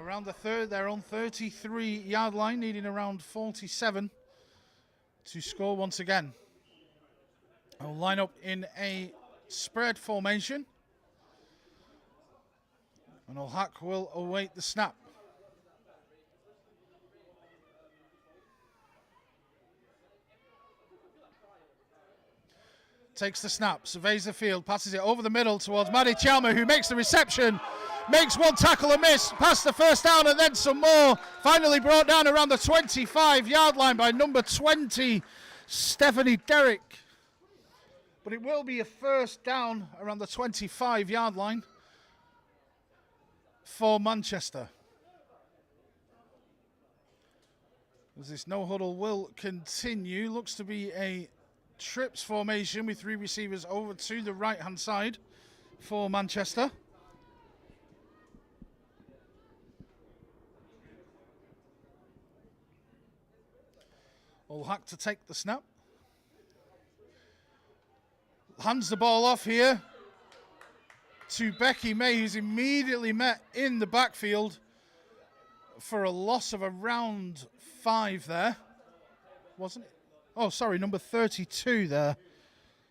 Speaker 1: around their own 33-yard line, needing around 47 to score once again. I'll line up in a spread formation. And O'Hack will await the snap. takes the snap, surveys the field, passes it over the middle towards Maddie Chalmer, who makes the reception, makes one tackle a miss, past the first down and then some more. Finally brought down around the 25-yard line by number 20, Stephanie Derrick. But it will be a first down around the 25-yard line for Manchester. As this no huddle will continue, looks to be a trips formation with 3 receivers over to the right-hand side for Manchester. Ulhack to take the snap. Hands the ball off here to Becky May, who's immediately met in the backfield for a loss of around 5 there. Wasn't it? Oh, sorry, number 32 there.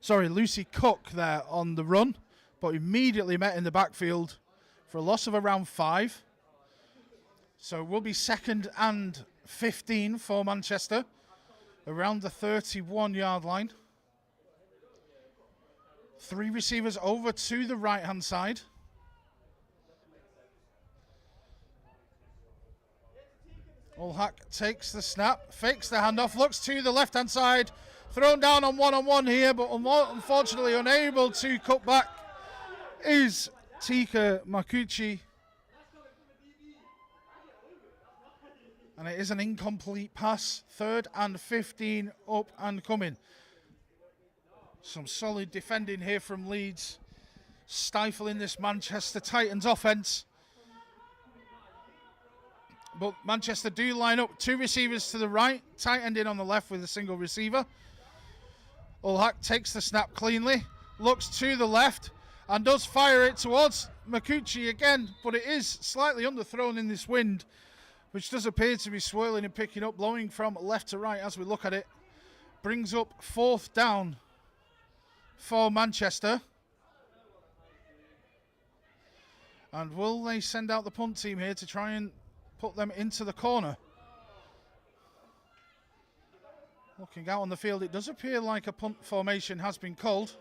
Speaker 1: Sorry, Lucy Cook there on the run, but immediately met in the backfield for a loss of around 5. So it will be 2nd and 15 for Manchester, around the 31-yard line. 3 receivers over to the right-hand side. Ulhack takes the snap, fakes the handoff, looks to the left-hand side, thrown down on one-on-one here, but unfortunately unable to cut back is Tika Makuchi. And it is an incomplete pass, 3rd and 15 up and coming. Some solid defending here from Leeds, stifling this Manchester Titans offense. But Manchester do line up 2 receivers to the right, tight end in on the left with a single receiver. Ulhack takes the snap cleanly, looks to the left and does fire it towards Makuchi again, but it is slightly underthrown in this wind, which does appear to be swirling and picking up, blowing from left to right as we look at it. Brings up 4th down for Manchester. And will they send out the punt team here to try and put them into the corner? Looking out on the field, it does appear like a punt formation has been called,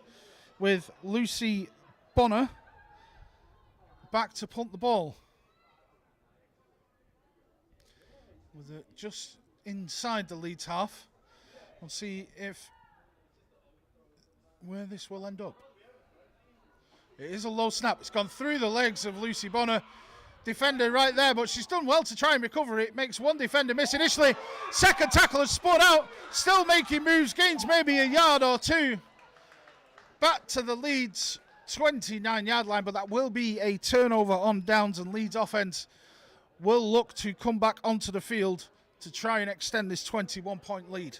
Speaker 1: with Lucy Bonner back to punt the ball. With it just inside the Leeds half. We'll see where this will end up. It is a low snap. It's gone through the legs of Lucy Bonner. Defender right there, but she's done well to try and recover it. Makes one defender miss initially. Second tackle has spun out. Still making moves. Gains maybe a yard or 2. Back to the Leeds 29-yard line, but that will be a turnover on downs, and Leeds offense will look to come back onto the field to try and extend this 21-point lead.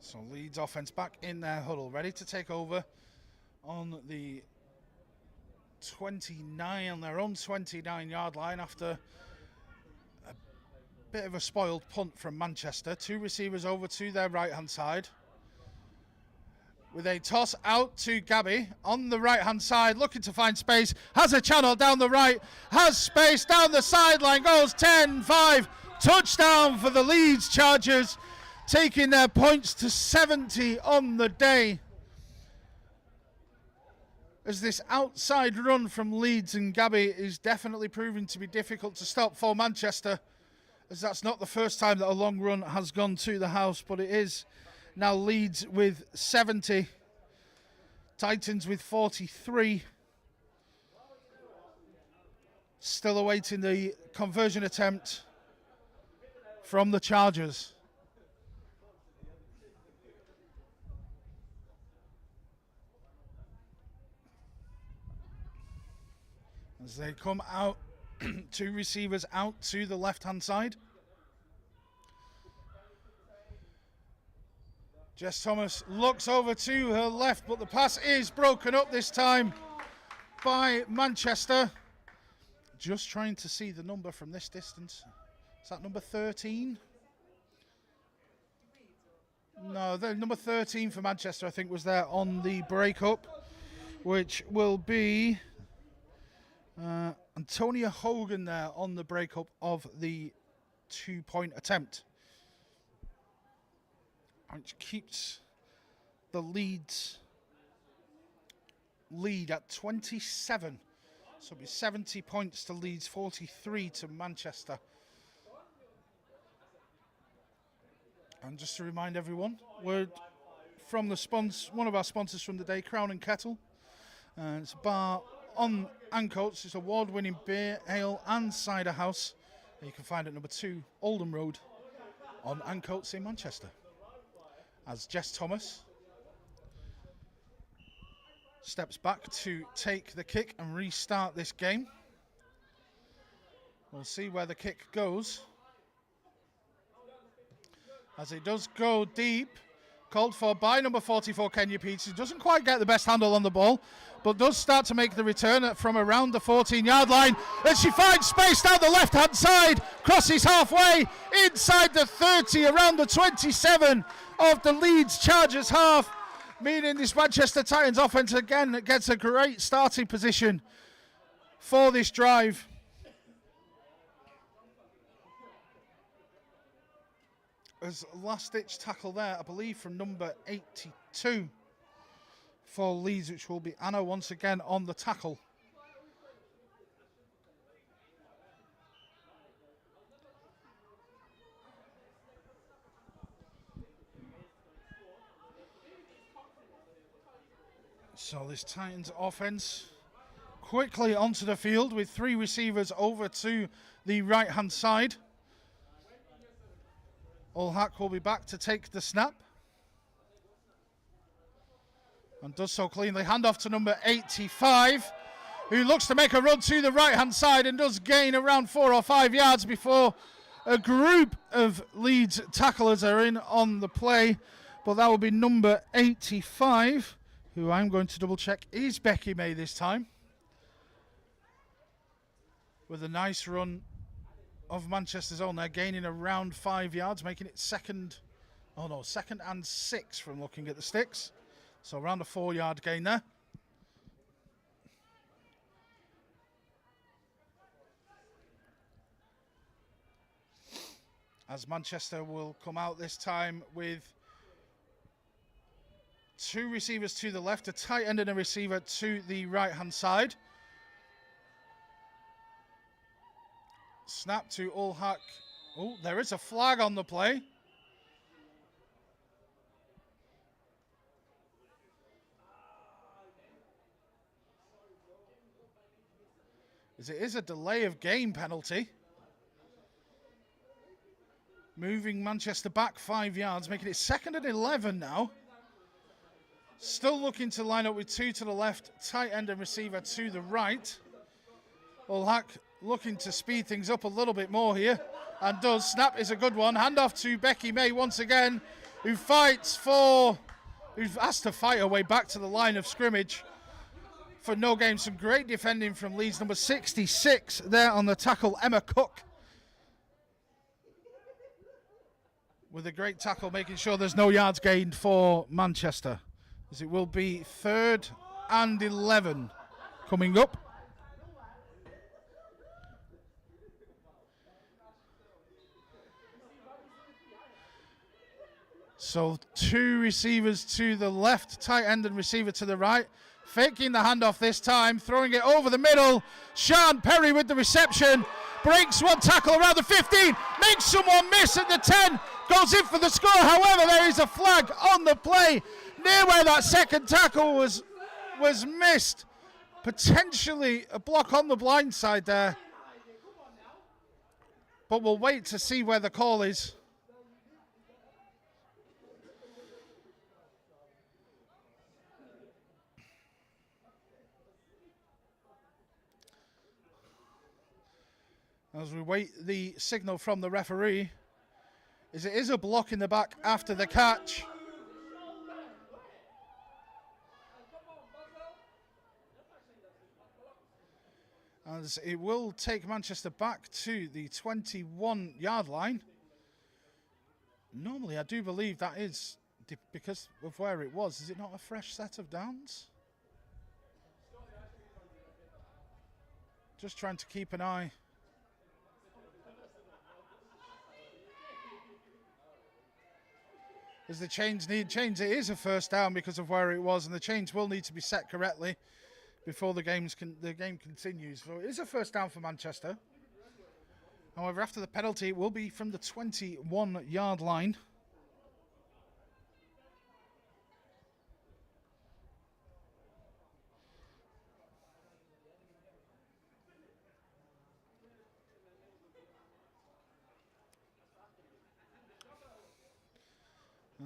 Speaker 1: So Leeds offense back in their huddle, ready to take over on the 29, on their own 29-yard line after a bit of a spoiled punt from Manchester. 2 receivers over to their right-hand side. With a toss out to Gabby on the right-hand side, looking to find space. Has a channel down the right, has space down the sideline, goes 10-5. Touchdown for the Leeds Chargers, taking their points to 70 on the day. As this outside run from Leeds and Gabby is definitely proving to be difficult to stop for Manchester, as that's not the first time that a long run has gone to the house, but it is now Leeds with 70, Titans with 43. Still awaiting the conversion attempt from the Chargers. As they come out, 2 receivers out to the left-hand side. Jess Thomas looks over to her left, but the pass is broken up this time by Manchester. Just trying to see the number from this distance. Is that number 13? No, the number 13 for Manchester, I think, was there on the break-up, which will be Antonia Hogan there on the break-up of the 2-point attempt, which keeps the Leeds lead at 27. So it'll be 70 points to Leeds, 43 to Manchester. And just to remind everyone, we're from the one of our sponsors from the day, Crown and Kettle. It's a bar on Ancoats. It's award-winning beer, ale and cider house. And you can find it at number 2 Oldham Road on Ancoats in Manchester. As Jess Thomas steps back to take the kick and restart this game. We'll see where the kick goes. As it does go deep, called for by number 44, Kenya Peets, who doesn't quite get the best handle on the ball, but does start to make the return from around the 14-yard line. And she finds space down the left-hand side, crosses halfway, inside the 30, around the 27 of the Leeds Chargers half, meaning this Manchester Titans offense again gets a great starting position for this drive. As last-ditch tackle there, I believe, from number 82 for Leeds, which will be Anna once again on the tackle. So this Titans offense quickly onto the field with 3 receivers over to the right-hand side. Ulhack will be back to take the snap. And does so cleanly. Handoff to number 85, who looks to make a run to the right-hand side and does gain around 4 or 5 yards before a group of Leeds tacklers are in on the play. But that will be number 85, who I'm going to double-check is Becky May this time. With a nice run of Manchester's own. They're gaining around 5 yards, making it second and 6 from looking at the sticks. So around a 4-yard gain there. As Manchester will come out this time with 2 receivers to the left, a tight end and a receiver to the right-hand side. Snap to Ulhack. Oh, there is a flag on the play. As it is a delay of game penalty. Moving Manchester back 5 yards, making it 2nd and 11 now. Still looking to line up with 2 to the left, tight end and receiver to the right. Ulhack looking to speed things up a little bit more here, and does. Snap is a good one. Handoff to Becky May once again, who's asked to fight her way back to the line of scrimmage for no gain. Some great defending from Leeds. Number 66 there on the tackle, Emma Cook, with a great tackle, making sure there's no yards gained for Manchester, as it will be 3rd and 11 coming up. So 2 receivers to the left, tight end and receiver to the right. Faking the handoff this time, throwing it over the middle. Sean Perry with the reception. Breaks one tackle around the 15. Makes someone miss at the 10. Goes in for the score. However, there is a flag on the play near where that second tackle was missed. Potentially a block on the blind side there. But we'll wait to see where the call is. As we wait the signal from the referee, it is a block in the back after the catch. As it will take Manchester back to the 21-yard line. Normally, I do believe that is because of where it was, is it not a fresh set of downs? Just trying to keep an eye. As the chains need change, it is a first down because of where it was, and the chains will need to be set correctly before the game continues. So it is a first down for Manchester. However, after the penalty, it will be from the 21-yard line.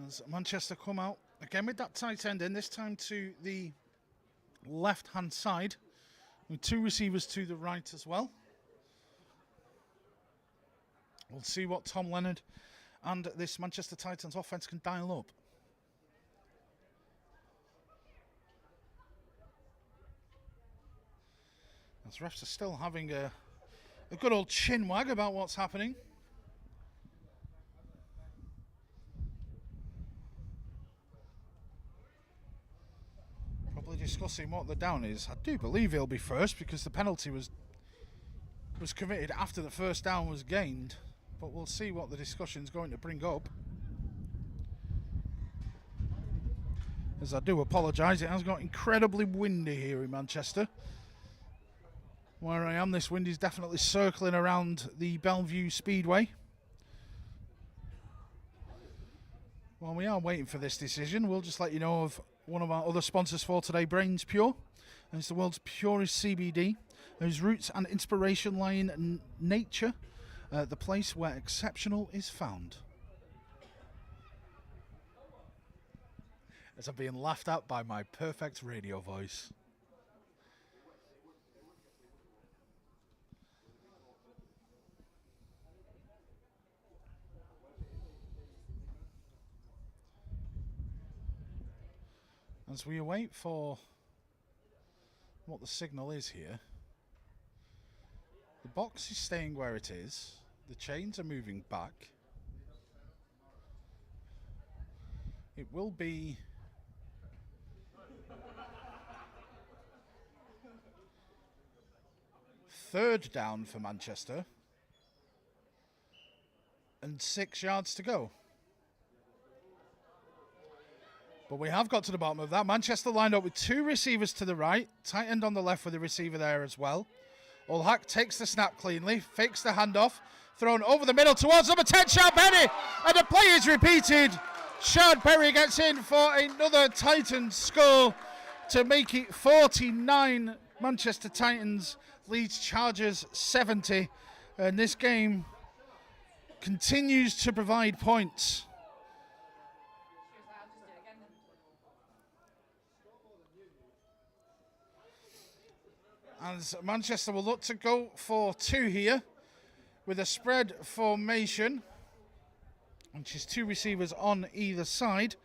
Speaker 1: As Manchester come out again with that tight end in, this time to the left-hand side, with two receivers to the right as well. We'll see what Tom Leonard and this Manchester Titans offense can dial up. As refs are still having a good old chin wag about what's happening. Probably discussing what the down is. I do believe he'll be first because the penalty was committed after the first down was gained. But we'll see what the discussion's going to bring up. As I do apologise, it has got incredibly windy here in Manchester. Where I am, this wind is definitely circling around the Bellevue Speedway. While we are waiting for this decision, we'll just let you know of one of our other sponsors for today, Brains Pure. And it's the world's purest CBD, whose roots and inspiration lie in nature, the place where exceptional is found. As I'm being laughed at by my perfect radio voice. As we await for what the signal is here, the box is staying where it is, the chains are moving back. It will be third down for Manchester and 6 yards to go. But we have got to the bottom of that. Manchester lined up with two receivers to the right, tight end on the left with a receiver there as well. Ulhak takes the snap cleanly, fakes the handoff, thrown over the middle towards number 10, Shard Perry, and the play is repeated. Shard Perry gets in for another Titans score to make it 49 Manchester Titans, Leeds Chargers 70, and this game continues to provide points. As Manchester will look to go for two here with a spread formation, which is two receivers on either side.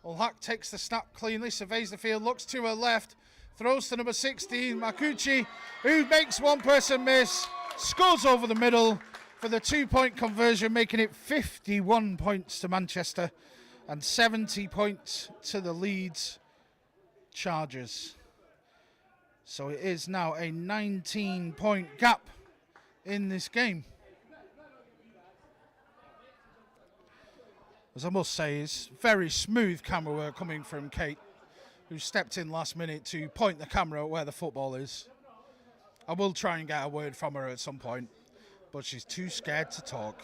Speaker 1: Ulhak takes the snap cleanly, surveys the field, looks to her left, throws to number 16, Makuchi, who makes one person miss, scores over the middle for the 2-point conversion, making it 51 points to Manchester and 70 points to the Leeds Chargers. So it is now a 19-point gap in this game. As I must say, it's very smooth camera work coming from Kate, who stepped in last minute to point the camera at where the football is. I will try and get a word from her at some point, but she's too scared to talk.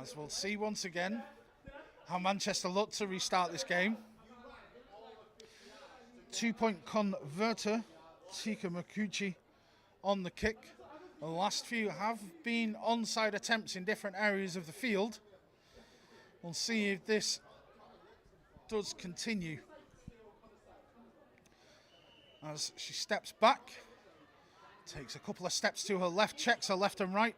Speaker 1: As we'll see once again how Manchester look to restart this game. 2-point converter, Tika Makuchi on the kick. The last few have been onside attempts in different areas of the field. We'll see if this does continue. As she steps back, takes a couple of steps to her left, checks her left and right,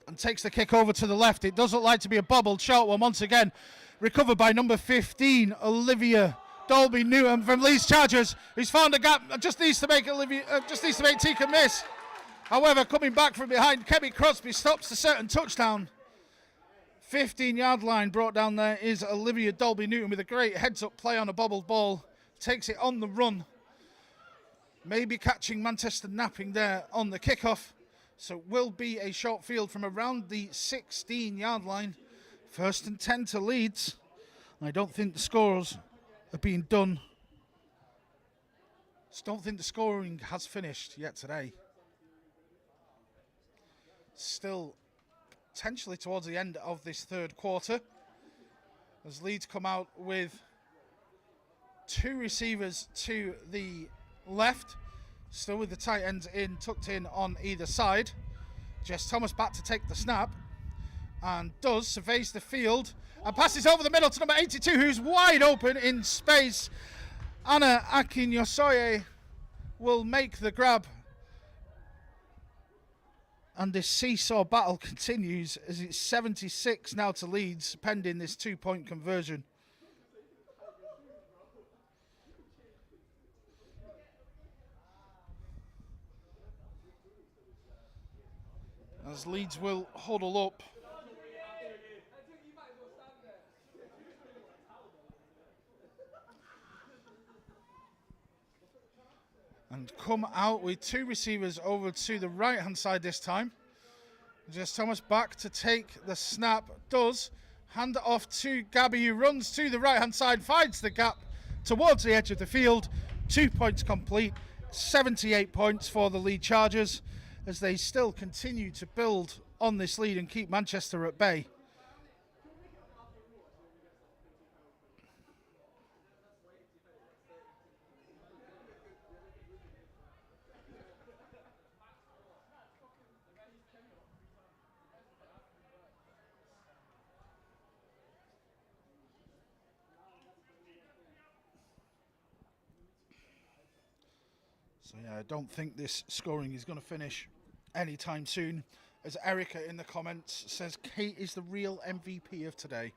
Speaker 1: and takes the kick over to the left. It does look like to be a bobbled short one once again. Recovered by number 15, Olivia Dolby Newton from Leeds Chargers, who's found a gap, just needs to make Tika miss. However, coming back from behind, Kemi Crosby stops the certain touchdown. 15-yard line brought down there is Olivia Dolby Newton with a great heads-up play on a bobbled ball. Takes it on the run. Maybe catching Manchester napping there on the kickoff. So it will be a short field from around the 16-yard line. 1st and 10 to Leeds. I don't think the scores are being done. Just don't think the scoring has finished yet today. Still potentially towards the end of this third quarter, as Leeds come out with 2 receivers to the left, still with the tight ends tucked in on either side. Jess Thomas back to take the snap, and surveys the field and passes over the middle to number 82, who's wide open in space. Anna Akinyosoye will make the grab. And this seesaw battle continues as it's 76 now to Leeds, pending this 2-point conversion. As Leeds will huddle up. And come out with 2 receivers over to the right-hand side this time. Jess Thomas back to take the snap. Hand it off to Gabby, who runs to the right-hand side, finds the gap towards the edge of the field. 2 points complete. 78 points for the Leeds Chargers as they still continue to build on this lead and keep Manchester at bay. So yeah, I don't think this scoring is going to finish anytime soon. As Erica in the comments says, Kate is the real MVP of today.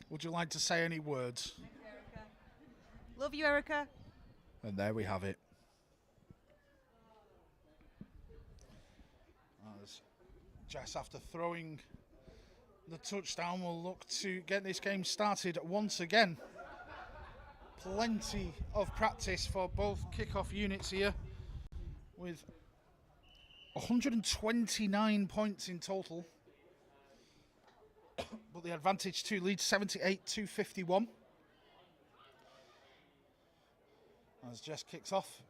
Speaker 1: Would you like to say any words?
Speaker 2: Thank you, Erica. Love you, Erica.
Speaker 1: And there we have it. As Jess, after throwing the touchdown, will look to get this game started once again. Plenty of practice for both kickoff units here, with 129 points in total. But the advantage to Leeds 78-51. As Jess kicks off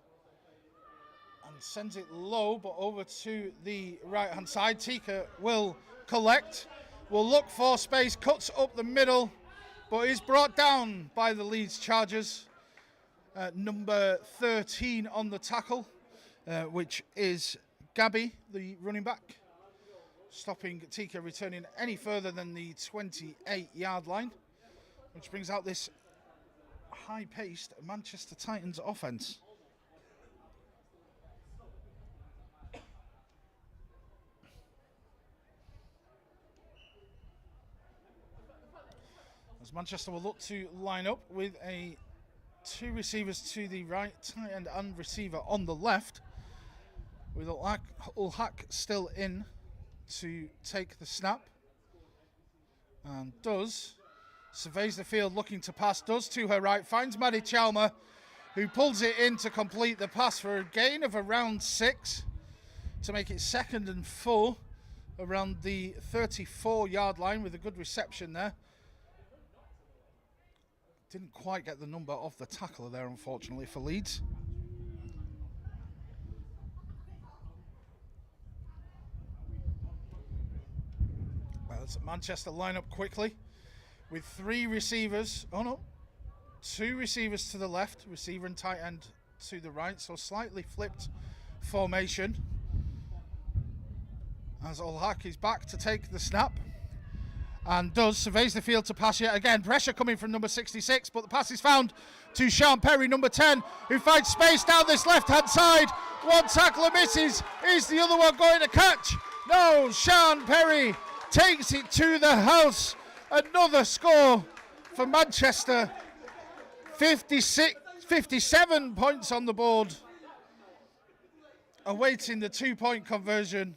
Speaker 1: and sends it low, but over to the right-hand side. Tika will collect, will look for space, cuts up the middle, but is brought down by the Leeds Chargers. Number 13 on the tackle, which is Gabby, the running back, stopping Tika returning any further than the 28-yard line, which brings out this high-paced Manchester Titans offense. As Manchester will look to line up with 2 receivers to the right, tight end and receiver on the left, with Ulhak still in to take the snap, and surveys the field looking to pass. To her right, finds Maddie Chalmer, who pulls it in to complete the pass for a gain of around 6 to make it 2nd and 4 around the 34-yard line, with a good reception there. Didn't quite get the number of the tackler there, unfortunately, for Leeds. As Manchester line up quickly with 3 receivers. 2 receivers to the left, receiver and tight end to the right. So slightly flipped formation. As Ulhak is back to take the snap. And surveys the field to pass yet again. Pressure coming from number 66, but the pass is found to Sean Perry, number 10, who finds space down this left-hand side. One tackler misses. Is the other one going to catch? No, Sean Perry takes it to the house. Another score for Manchester. 57 points on the board, awaiting the 2-point conversion.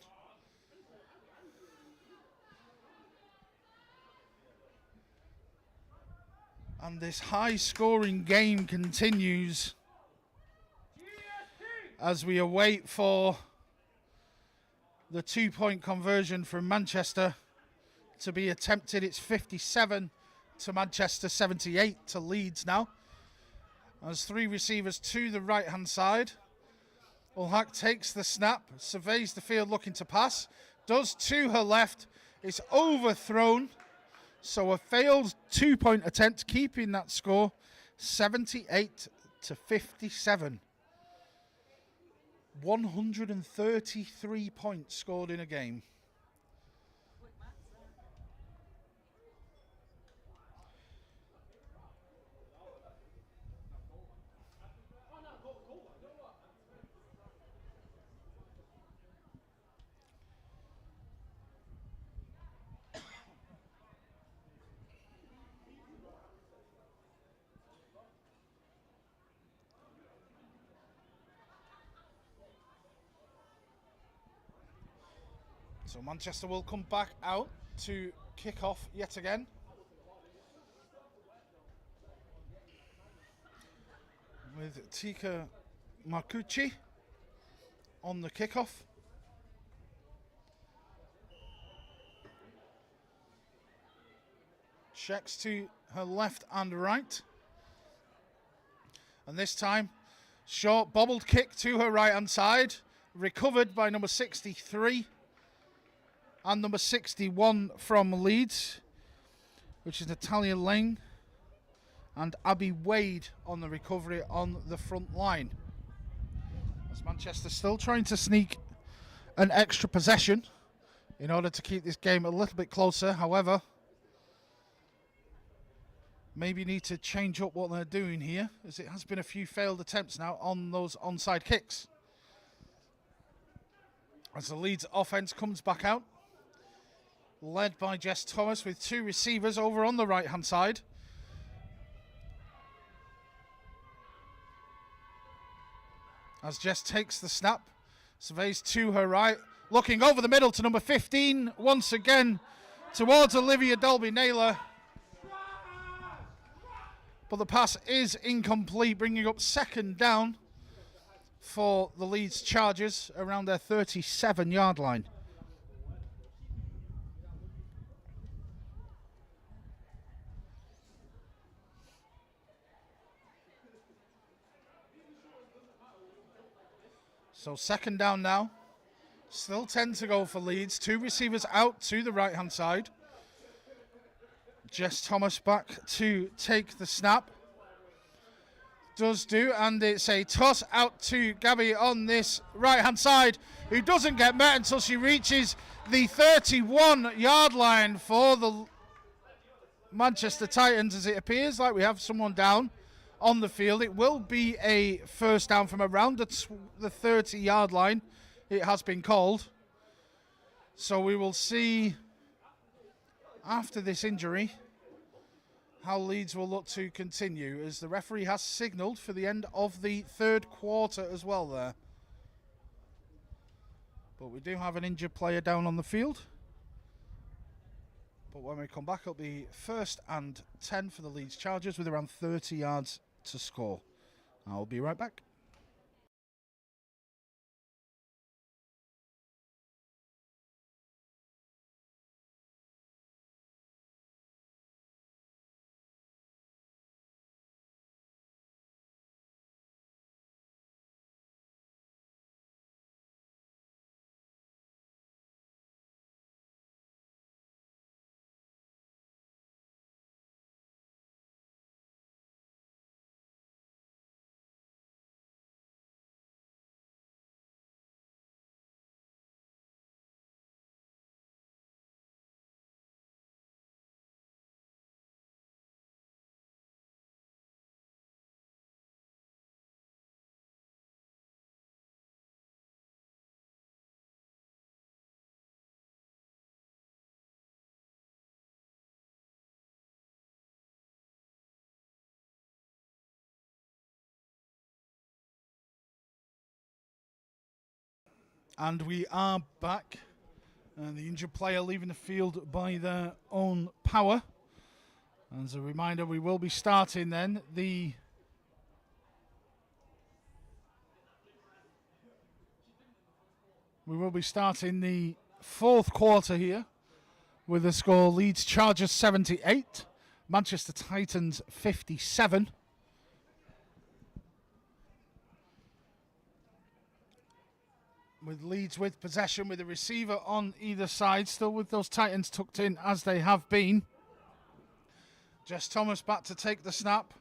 Speaker 1: And this high-scoring game continues as we await for the 2-point conversion from Manchester to be attempted. It's 57 to Manchester, 78 to Leeds now. As 3 receivers to the right-hand side. Ulhak takes the snap, surveys the field looking to pass, does to her left, it's overthrown. So a failed 2-point attempt, keeping that score 78 to 57. 133 points scored in a game. So Manchester will come back out to kick off yet again. With Tika Marcucci on the kickoff. Checks to her left and right. And this time, short bobbled kick to her right hand side. Recovered by number 63. And number 61 from Leeds, which is Natalia Lang, and Abby Wade on the recovery on the front line. As Manchester still trying to sneak an extra possession in order to keep this game a little bit closer. However, maybe need to change up what they're doing here, as it has been a few failed attempts now on those onside kicks. As the Leeds offense comes back out, led by Jess Thomas with 2 receivers over on the right-hand side. As Jess takes the snap, surveys to her right, looking over the middle to number 15, once again towards Olivia Dolby-Naylor. But the pass is incomplete, bringing up 2nd down for the Leeds Chargers around their 37-yard line. So 2nd down now. Still 10 to go for Leeds. 2 receivers out to the right-hand side. Jess Thomas back to take the snap. Does do, and it's a toss out to Gabby on this right-hand side, who doesn't get met until she reaches the 31-yard line for the Manchester Titans, as it appears like we have someone down on the field. It will be a first down from around the 30-yard line. It has been called. So we will see after this injury how Leeds will look to continue, as the referee has signalled for the end of the 3rd quarter as well there. But we do have an injured player down on the field. But when we come back, it'll be 1st and 10 for the Leeds Chargers with around 30 yards to score. I'll be right back. And we are back. And the injured player leaving the field by their own power. As a reminder, we will be starting then the fourth quarter here with the score Leeds Chargers 78, Manchester Titans 57. With Leeds with possession, with a receiver on either side, still with those Titans tucked in as they have been. Jess Thomas back to take the snap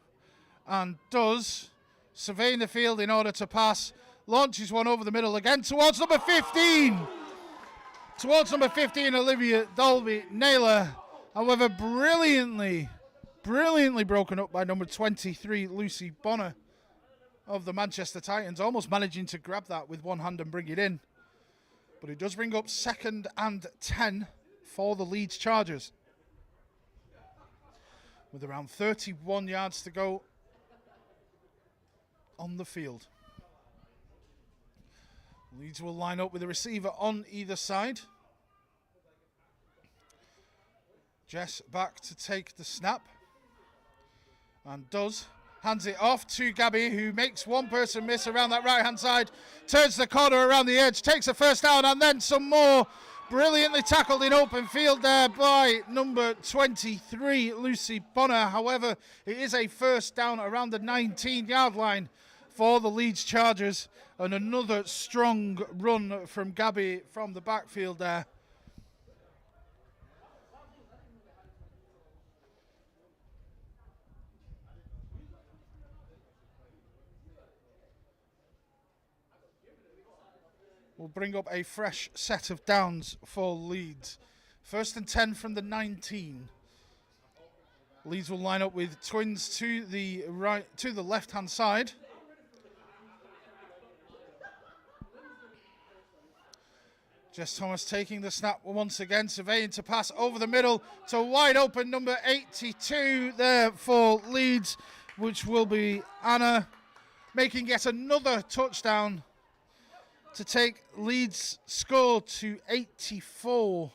Speaker 1: and does, surveying the field in order to pass, launches one over the middle again towards number 15. Towards number 15, Olivia Dolby Naylor. However, brilliantly broken up by number 23, Lucy Bonner of the Manchester Titans, almost managing to grab that with one hand and bring it in. But it does bring up 2nd and 10 for the Leeds Chargers. With around 31 yards to go on the field. Leeds will line up with a receiver on either side. Jess back to take the snap. And does. Hands it off to Gabby, who makes one person miss around that right-hand side. Turns the corner around the edge, takes a first down, and then some more. Brilliantly tackled in open field there by number 23, Lucy Bonner. However, it is a first down around the 19-yard line for the Leeds Chargers. And another strong run from Gabby from the backfield there. Will bring up a fresh set of downs for Leeds. 1st and 10 from the 19. Leeds will line up with twins to the left-hand side. Jess Thomas taking the snap once again, surveying to pass over the middle to wide open number 82 there for Leeds, which will be Anna, making yet another touchdown to take Leeds' score to 84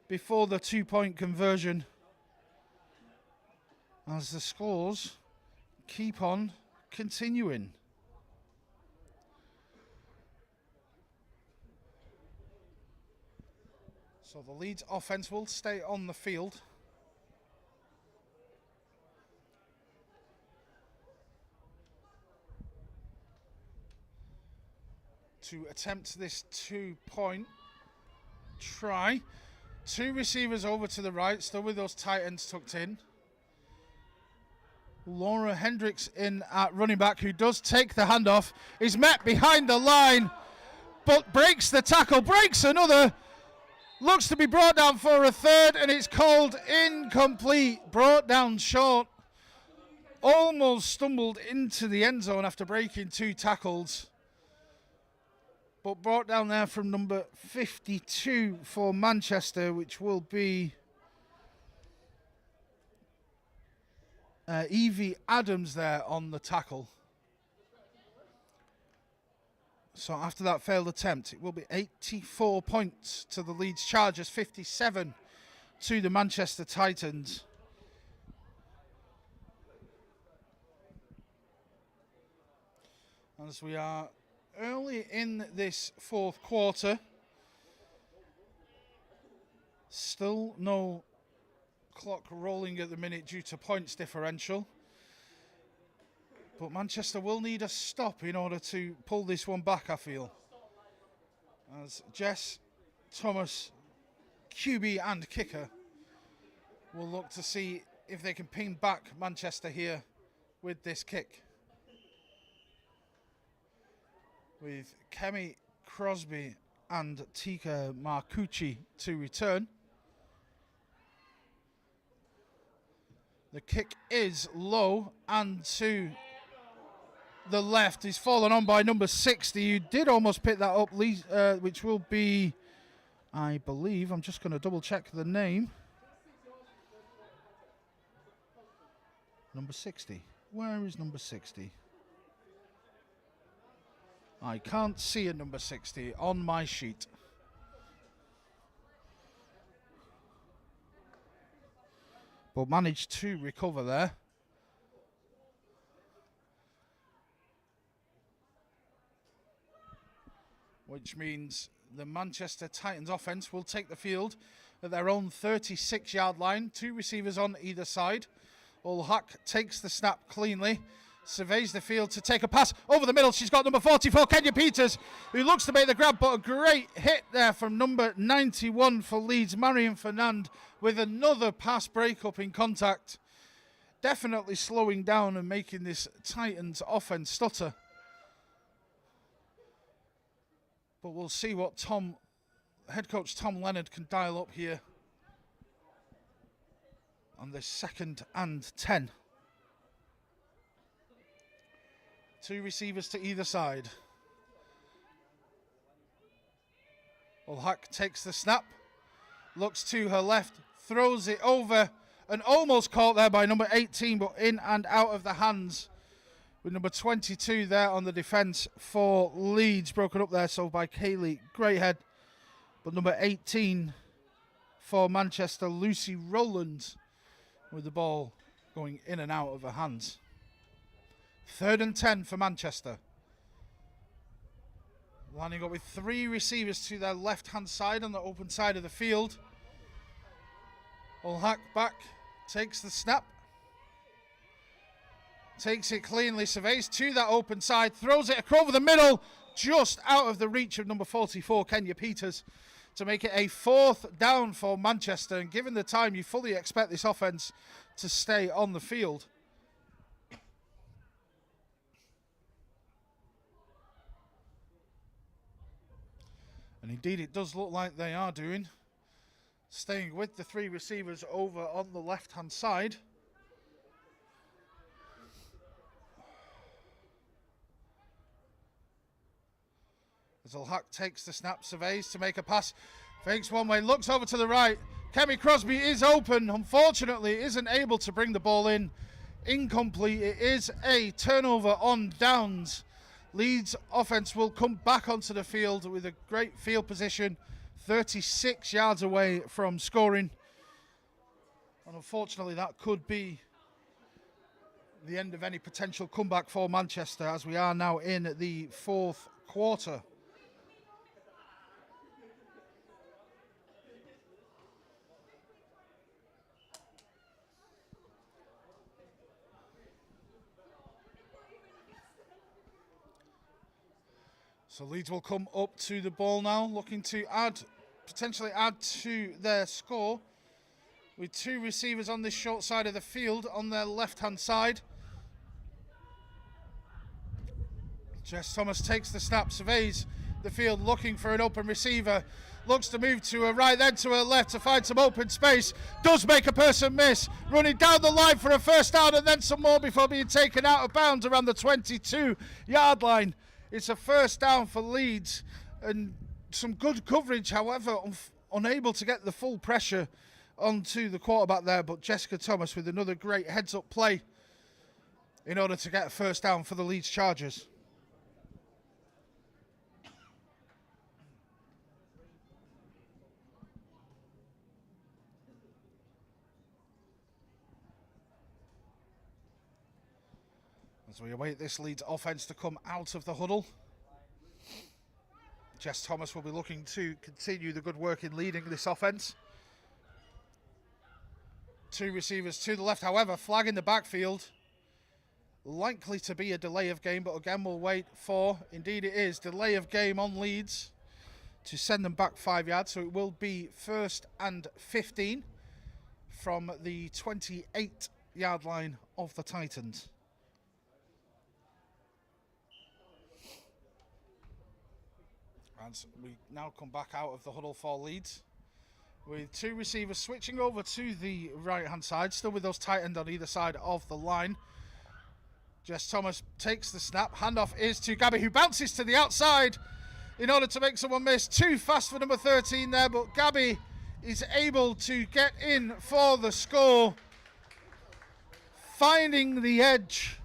Speaker 1: before the 2-point conversion. As the scores keep on continuing. So the Leeds offense will stay on the field. To attempt this 2-point try. 2 receivers over to the right, still with those Titans tucked in. Laura Hendricks in at running back, who does take the handoff, is met behind the line, but breaks the tackle, breaks another, looks to be brought down for a third, and it's called incomplete, brought down short. Almost stumbled into the end zone after breaking 2 tackles. But brought down there from number 52 for Manchester, which will be Evie Adams there on the tackle. So after that failed attempt, it will be 84 points to the Leeds Chargers, 57 to the Manchester Titans. As we are early in this fourth quarter, still no clock rolling at the minute due to points differential. But Manchester will need a stop in order to pull this one back, I feel. As Jess Thomas, QB and kicker, will look to see if they can ping back Manchester here with this kick. With Kemi Crosby and Tika Marcucci to return. The kick is low and to the left. He's fallen on by number 60. You did almost pick that up, which will be, I believe, I'm just going to double check the name. Number 60. Where is number 60? I can't see a number 60 on my sheet. But managed to recover there. Which means the Manchester Titans offense will take the field at their own 36-yard line. 2 receivers on either side. Ulhak takes the snap cleanly. Surveys the field to take a pass over the middle. She's got number 44, Kenya Peters, who looks to make the grab, but a great hit there from number 91 for Leeds, Marion Fernand, with another pass breakup in contact. Definitely slowing down and making this Titans offense stutter. But we'll see what head coach Tom Leonard can dial up here on this 2nd and 10. 2 receivers to either side. Ulhak takes the snap, looks to her left, throws it over, and almost caught there by number 18, but in and out of the hands. With number 22 there on the defence for Leeds, broken up there so by Kaylee Greathead. But number 18 for Manchester, Lucy Rowland, with the ball going in and out of her hands. 3rd and 10 for Manchester. Lining up with 3 receivers to their left-hand side on the open side of the field. Ulhak back, takes the snap. Takes it cleanly, surveys to that open side, throws it over the middle, just out of the reach of number 44, Kenya Peters, to make it a 4th down for Manchester. And given the time, you fully expect this offense to stay on the field. And indeed, it does look like they are doing. Staying with the 3 receivers over on the left-hand side. As Ulhak takes the snap, surveys to make a pass. Fakes one way, looks over to the right. Kemi Crosby is open. Unfortunately, isn't able to bring the ball in. Incomplete. It is a turnover on downs. Leeds offense will come back onto the field with a great field position, 36 yards away from scoring. And unfortunately, that could be the end of any potential comeback for Manchester, as we are now in the 4th quarter. So Leeds will come up to the ball now, looking to potentially add to their score, with 2 receivers on this short side of the field on their left-hand side. Jess Thomas takes the snap, surveys the field, looking for an open receiver, looks to move to her right, then to her left to find some open space, does make a person miss, running down the line for a 1st down and then some more before being taken out of bounds around the 22-yard line. It's a 1st down for Leeds, and some good coverage, however, unable to get the full pressure onto the quarterback there, but Jessica Thomas with another great heads-up play in order to get a 1st down for the Leeds Chargers. As we await this Leeds offense to come out of the huddle. Jess Thomas will be looking to continue the good work in leading this offense. 2 receivers to the left, however, flag in the backfield. Likely to be a delay of game, but again we'll wait for, indeed it is, delay of game on Leeds to send them back 5 yards. So it will be 1st and 15 from the 28-yard line of the Titans. As we now come back out of the huddle for Leeds, with 2 receivers switching over to the right-hand side, still with those tight end on either side of the line. Jess Thomas takes the snap, handoff is to Gabby, who bounces to the outside in order to make someone miss. Too fast for number 13 there, but Gabby is able to get in for the score, finding the edge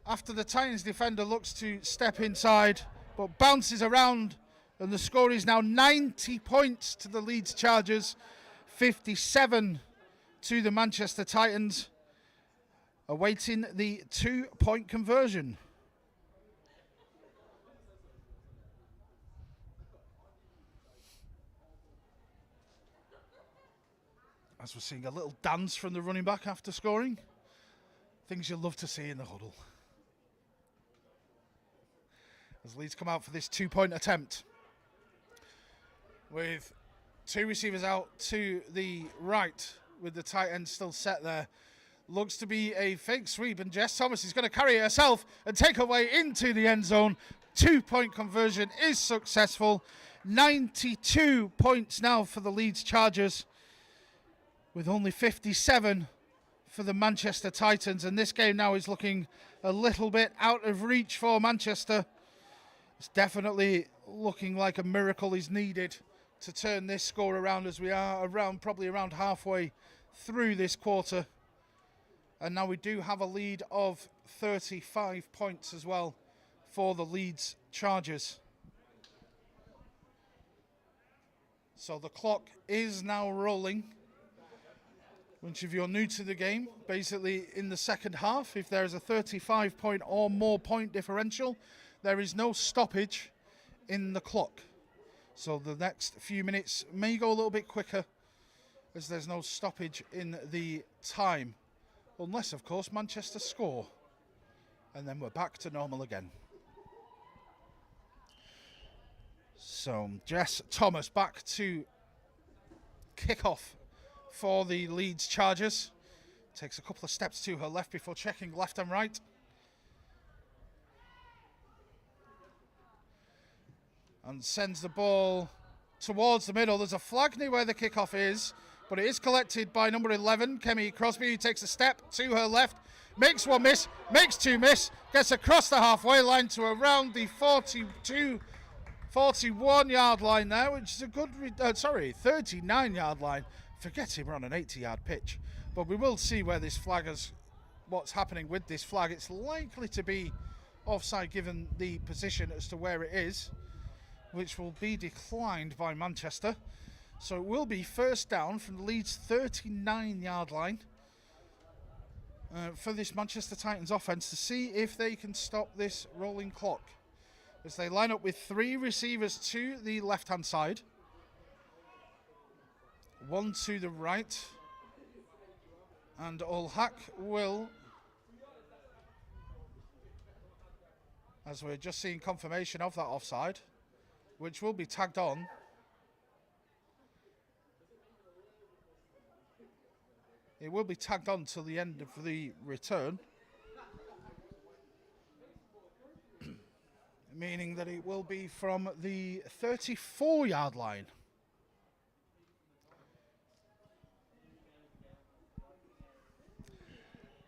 Speaker 1: after the Titans defender looks to step inside, but bounces around, and the score is now 90 points to the Leeds Chargers, 57 to the Manchester Titans, awaiting the 2-point conversion. As we're seeing a little dance from the running back after scoring. Things you love to see in the huddle. As Leeds come out for this 2-point attempt. With 2 receivers out to the right, with the tight end still set there. Looks to be a fake sweep, and Jess Thomas is going to carry it herself and take her way into the end zone. 2-point conversion is successful. 92 points now for the Leeds Chargers, with only 57 for the Manchester Titans, and this game now is looking a little bit out of reach for Manchester. It's definitely looking like a miracle is needed to turn this score around, as we are probably around halfway through this quarter. And now we do have a lead of 35 points as well for the Leeds Chargers. So the clock is now rolling. Which, if you're new to the game, basically in the second half, if there is a 35-point or more point differential, there is no stoppage in the clock. So the next few minutes may go a little bit quicker, as there's no stoppage in the time. Unless, of course, Manchester score. And then we're back to normal again. So Jess Thomas back to kick off for the Leeds Chargers. Takes a couple of steps to her left before checking left and right. And sends the ball towards the middle. There's a flag near where the kickoff is, but it is collected by number 11, Kemi Crosby, who takes a step to her left, makes one miss, makes 2 miss, gets across the halfway line to around the 41-yard line there, which is a good, 39-yard line. Forgetting we're on an 80-yard pitch, but we will see where this flag is, what's happening with this flag. It's likely to be offside given the position as to where it is, which will be declined by Manchester. So it will be first down from the Leeds 39-yard line for this Manchester Titans offense to see if they can stop this rolling clock, as they line up with 3 receivers to the left-hand side. 1 to the right, and Ulhak will, as we're just seeing confirmation of that offside, which will be tagged on. It will be tagged on till the end of the return, meaning that it will be from the 34-yard line.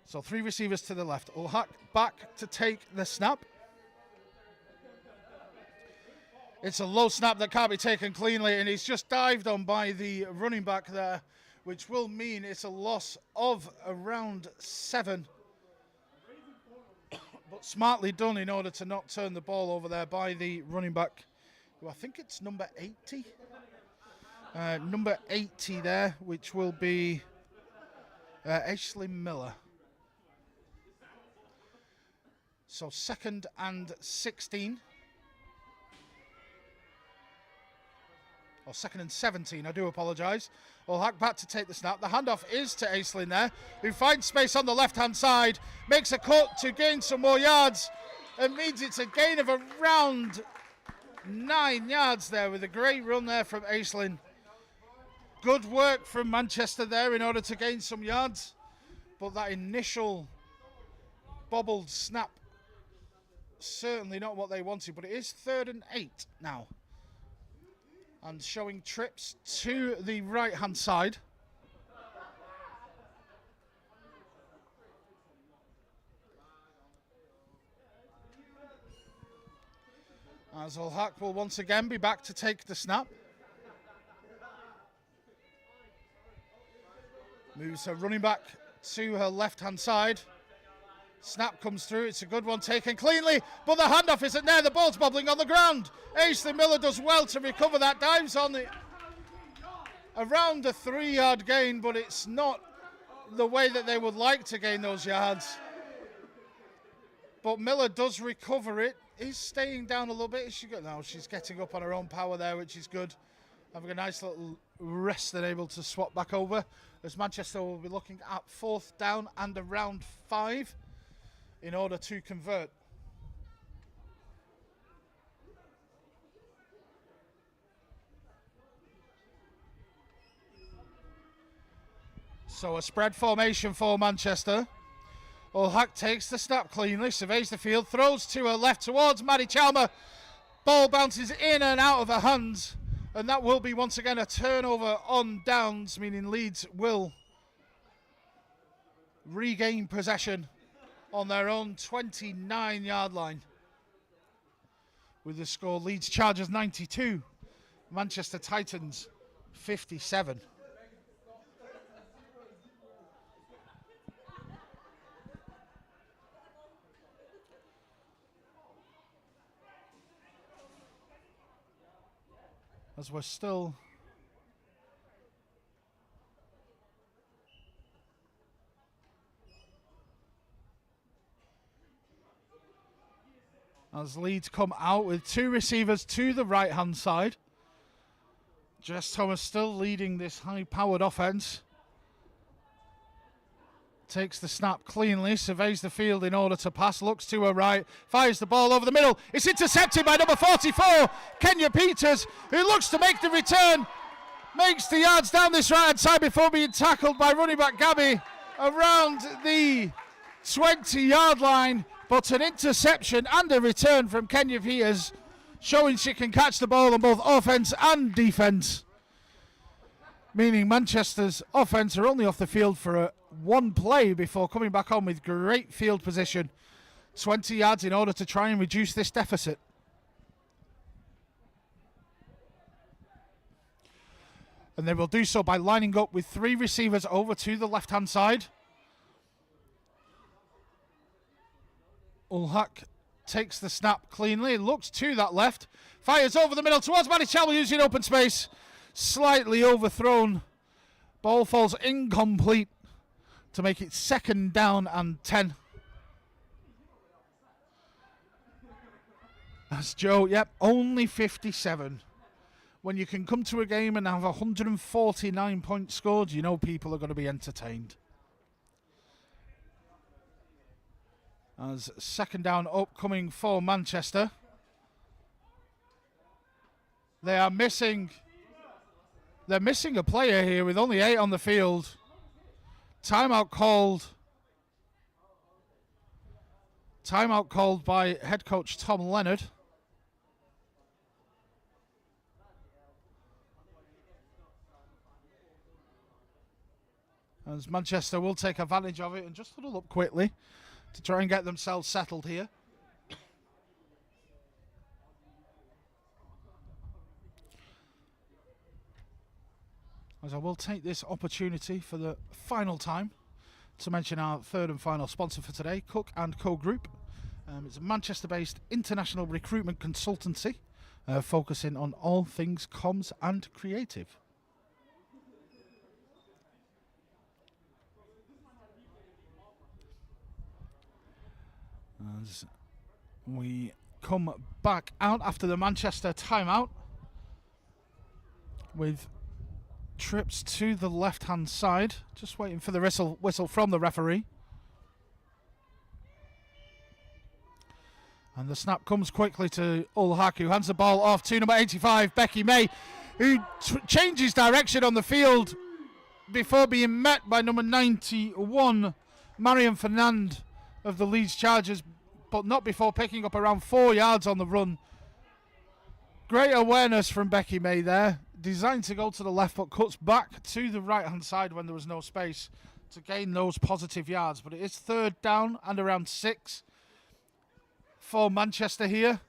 Speaker 1: So 3 receivers to the left. Ulhak back to take the snap. It's a low snap that can't be taken cleanly, and he's just dived on by the running back there, which will mean it's a loss of around 7. But smartly done in order to not turn the ball over there by the running back, who I think it's number 80. Number 80 there, which will be Ashley Miller. So 2nd and 16. Or 2nd and 17, I do apologise. Ulhak back to take the snap. The handoff is to Aislinn there, who finds space on the left-hand side, makes a cut to gain some more yards, and means it's a gain of around 9 yards there, with a great run there from Aislinn. Good work from Manchester there in order to gain some yards, but that initial bobbled snap, certainly not what they wanted, but it is 3rd and 8 now. And showing trips to the right-hand side. As Ulhak will once again be back to take the snap. Moves her running back to her left-hand side. Snap comes through. It's a good one, taken cleanly, but the handoff isn't there. The ball's bobbling on the ground. Aisley Miller does well to recover that. Dives on the around a 3-yard gain, but it's not the way that they would like to gain those yards. But Miller does recover it. Is staying down a little bit. She's getting up on her own power there, which is good. Having a nice little rest and able to swap back over. As Manchester will be looking at 4th down and around 5 in order to convert. So a spread formation for Manchester. Ulhak takes the snap cleanly, surveys the field, throws to her left towards Maddie Chalmer. Ball bounces in and out of her hands, and that will be once again a turnover on downs, meaning Leeds will regain possession on their own 29-yard line. With the score, Leeds Chargers 92, Manchester Titans 57. As we're still as Leeds come out with 2 receivers to the right hand side. Jess Thomas still leading this high powered offense. Takes the snap cleanly, surveys the field in order to pass, looks to her right, fires the ball over the middle. It's intercepted by number 44, Kenya Peters, who looks to make the return. Makes the yards down this right-hand side before being tackled by running back Gabby around the 20-yard line. But an interception and a return from Kenya Peters, showing she can catch the ball on both offense and defense. Meaning Manchester's offense are only off the field for one play before coming back on with great field position. 20 yards in order to try and reduce this deficit. And they will do so by lining up with 3 receivers over to the left-hand side. Ulhak takes the snap cleanly, looks to that left, fires over the middle towards Maddie Chalmer using open space. Slightly overthrown. Ball falls incomplete to make it 2nd down and 10. That's Joe, only 57. When you can come to a game and have 149 points scored, you know people are going to be entertained. As 2nd down upcoming for Manchester. They're missing a player here with only 8 on the field. Timeout called by head coach Tom Leonard. As Manchester will take advantage of it and just huddle up quickly to try and get themselves settled here. As I will take this opportunity for the final time to mention our 3rd and final sponsor for today, Cook & Co Group. It's a Manchester-based international recruitment consultancy focusing on all things comms and creative. As we come back out after the Manchester timeout with trips to the left-hand side, just waiting for the whistle from the referee. And the snap comes quickly to Ulhak, who hands the ball off to number 85, Becky May, who changes direction on the field before being met by number 91, Marion Fernand of the Leeds Chargers, but not before picking up around 4 yards on the run. Great awareness from Becky May there. Designed to go to the left, but cuts back to the right-hand side when there was no space to gain those positive yards. But it is 3rd down and around 6 for Manchester here.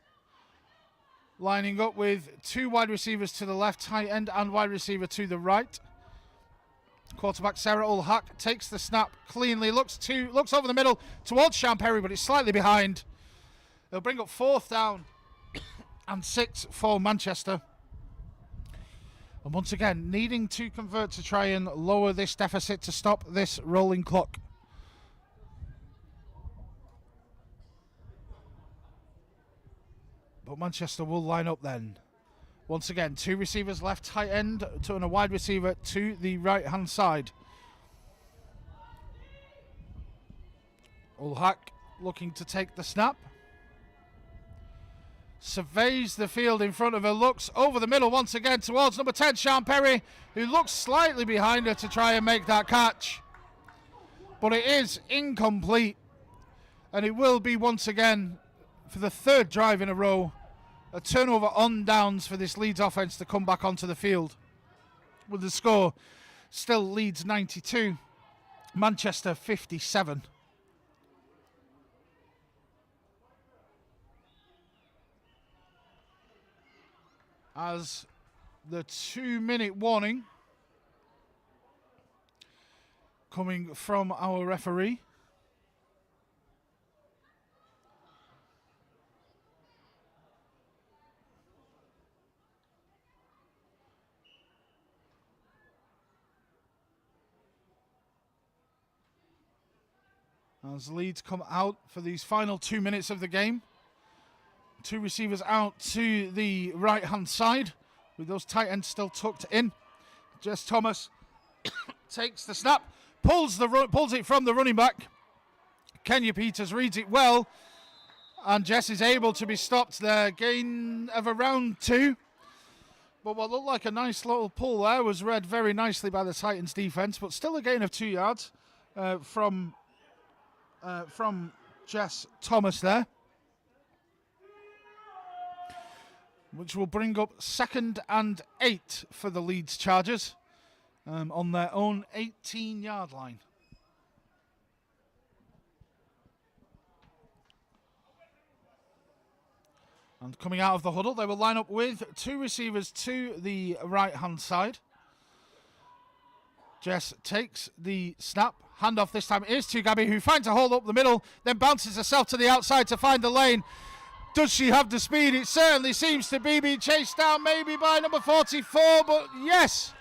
Speaker 1: Lining up with 2 wide receivers to the left, tight end and wide receiver to the right. Quarterback Sarah Ulhack takes the snap cleanly, looks over the middle towards Champerry, but it's slightly behind. They'll bring up 4th down and 6 for Manchester. And once again, needing to convert to try and lower this deficit to stop this rolling clock. But Manchester will line up then. Once again, 2 receivers left, tight end and a wide receiver to the right-hand side. Ulhack looking to take the snap. Surveys the field in front of her, looks over the middle once again towards number 10, Champerry, who looks slightly behind her to try and make that catch. But it is incomplete. And it will be once again, for the 3rd drive in a row, a turnover on downs for this Leeds offence to come back onto the field. With the score still Leeds 92, Manchester 57. As the 2-minute warning coming from our referee. As Leeds come out for these final 2 minutes of the game. 2 receivers out to the right-hand side with those tight ends still tucked in. Jess Thomas takes the snap, pulls it from the running back. Kenya Peters reads it well, and Jess is able to be stopped there. Gain of around 2. But what looked like a nice little pull there was read very nicely by the Titans defence, but still a gain of 2 yards from Jess Thomas there, which will bring up 2nd and 8 for the Leeds Chargers on their own 18-yard line. And coming out of the huddle, they will line up with 2 receivers to the right-hand side. Jess takes the snap. Handoff this time is to Gabby, who finds a hole up the middle, then bounces herself to the outside to find the lane. Does she have the speed? It certainly seems to be being chased down maybe by number 44, but yes,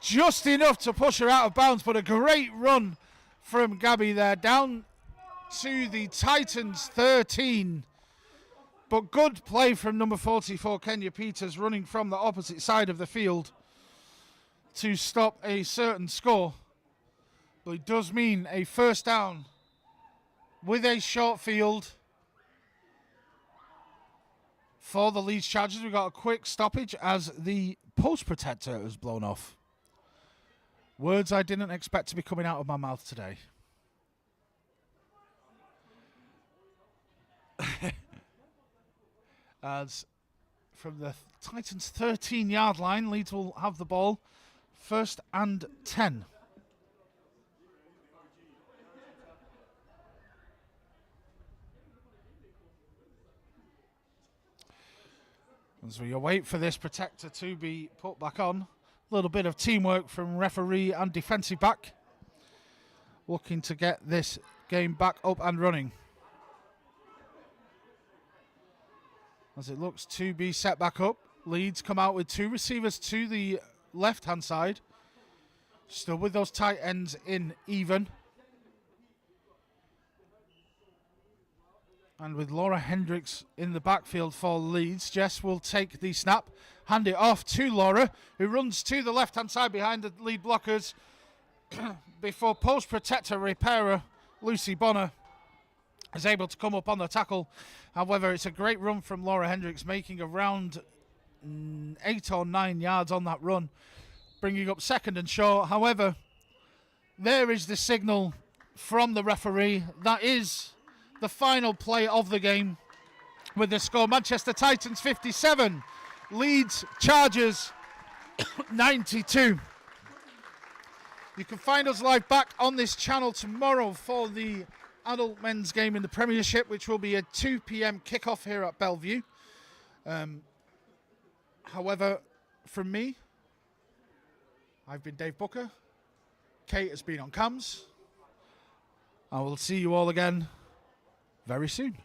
Speaker 1: just enough to push her out of bounds. But a great run from Gabby there, down to the Titans 13. But good play from number 44, Kenya Peters, running from the opposite side of the field to stop a certain score. But it does mean a 1st down with a short field for the Leeds Chargers. We've got a quick stoppage as the post protector is blown off. Words I didn't expect to be coming out of my mouth today. As from the Titans' 13-yard line, Leeds will have the ball, 1st and 10. As we await for this protector to be put back on, a little bit of teamwork from referee and defensive back, looking to get this game back up and running. As it looks to be set back up, Leeds come out with 2 receivers to the left-hand side, still with those tight ends in even. And with Laura Hendricks in the backfield for Leeds, Jess will take the snap, hand it off to Laura, who runs to the left-hand side behind the lead blockers before post-protector repairer Lucy Bonner is able to come up on the tackle. However, it's a great run from Laura Hendricks, making around 8 or 9 yards on that run, bringing up 2nd and short. However, there is the signal from the referee. That is the final play of the game, with the score Manchester Titans 57, Leeds Chargers 92. You can find us live back on this channel tomorrow for the adult men's game in the Premiership, which will be a 2 p.m. kickoff here at Bellevue. However, from me, I've been Dave Booker. Kate has been on cams. I will see you all again very soon.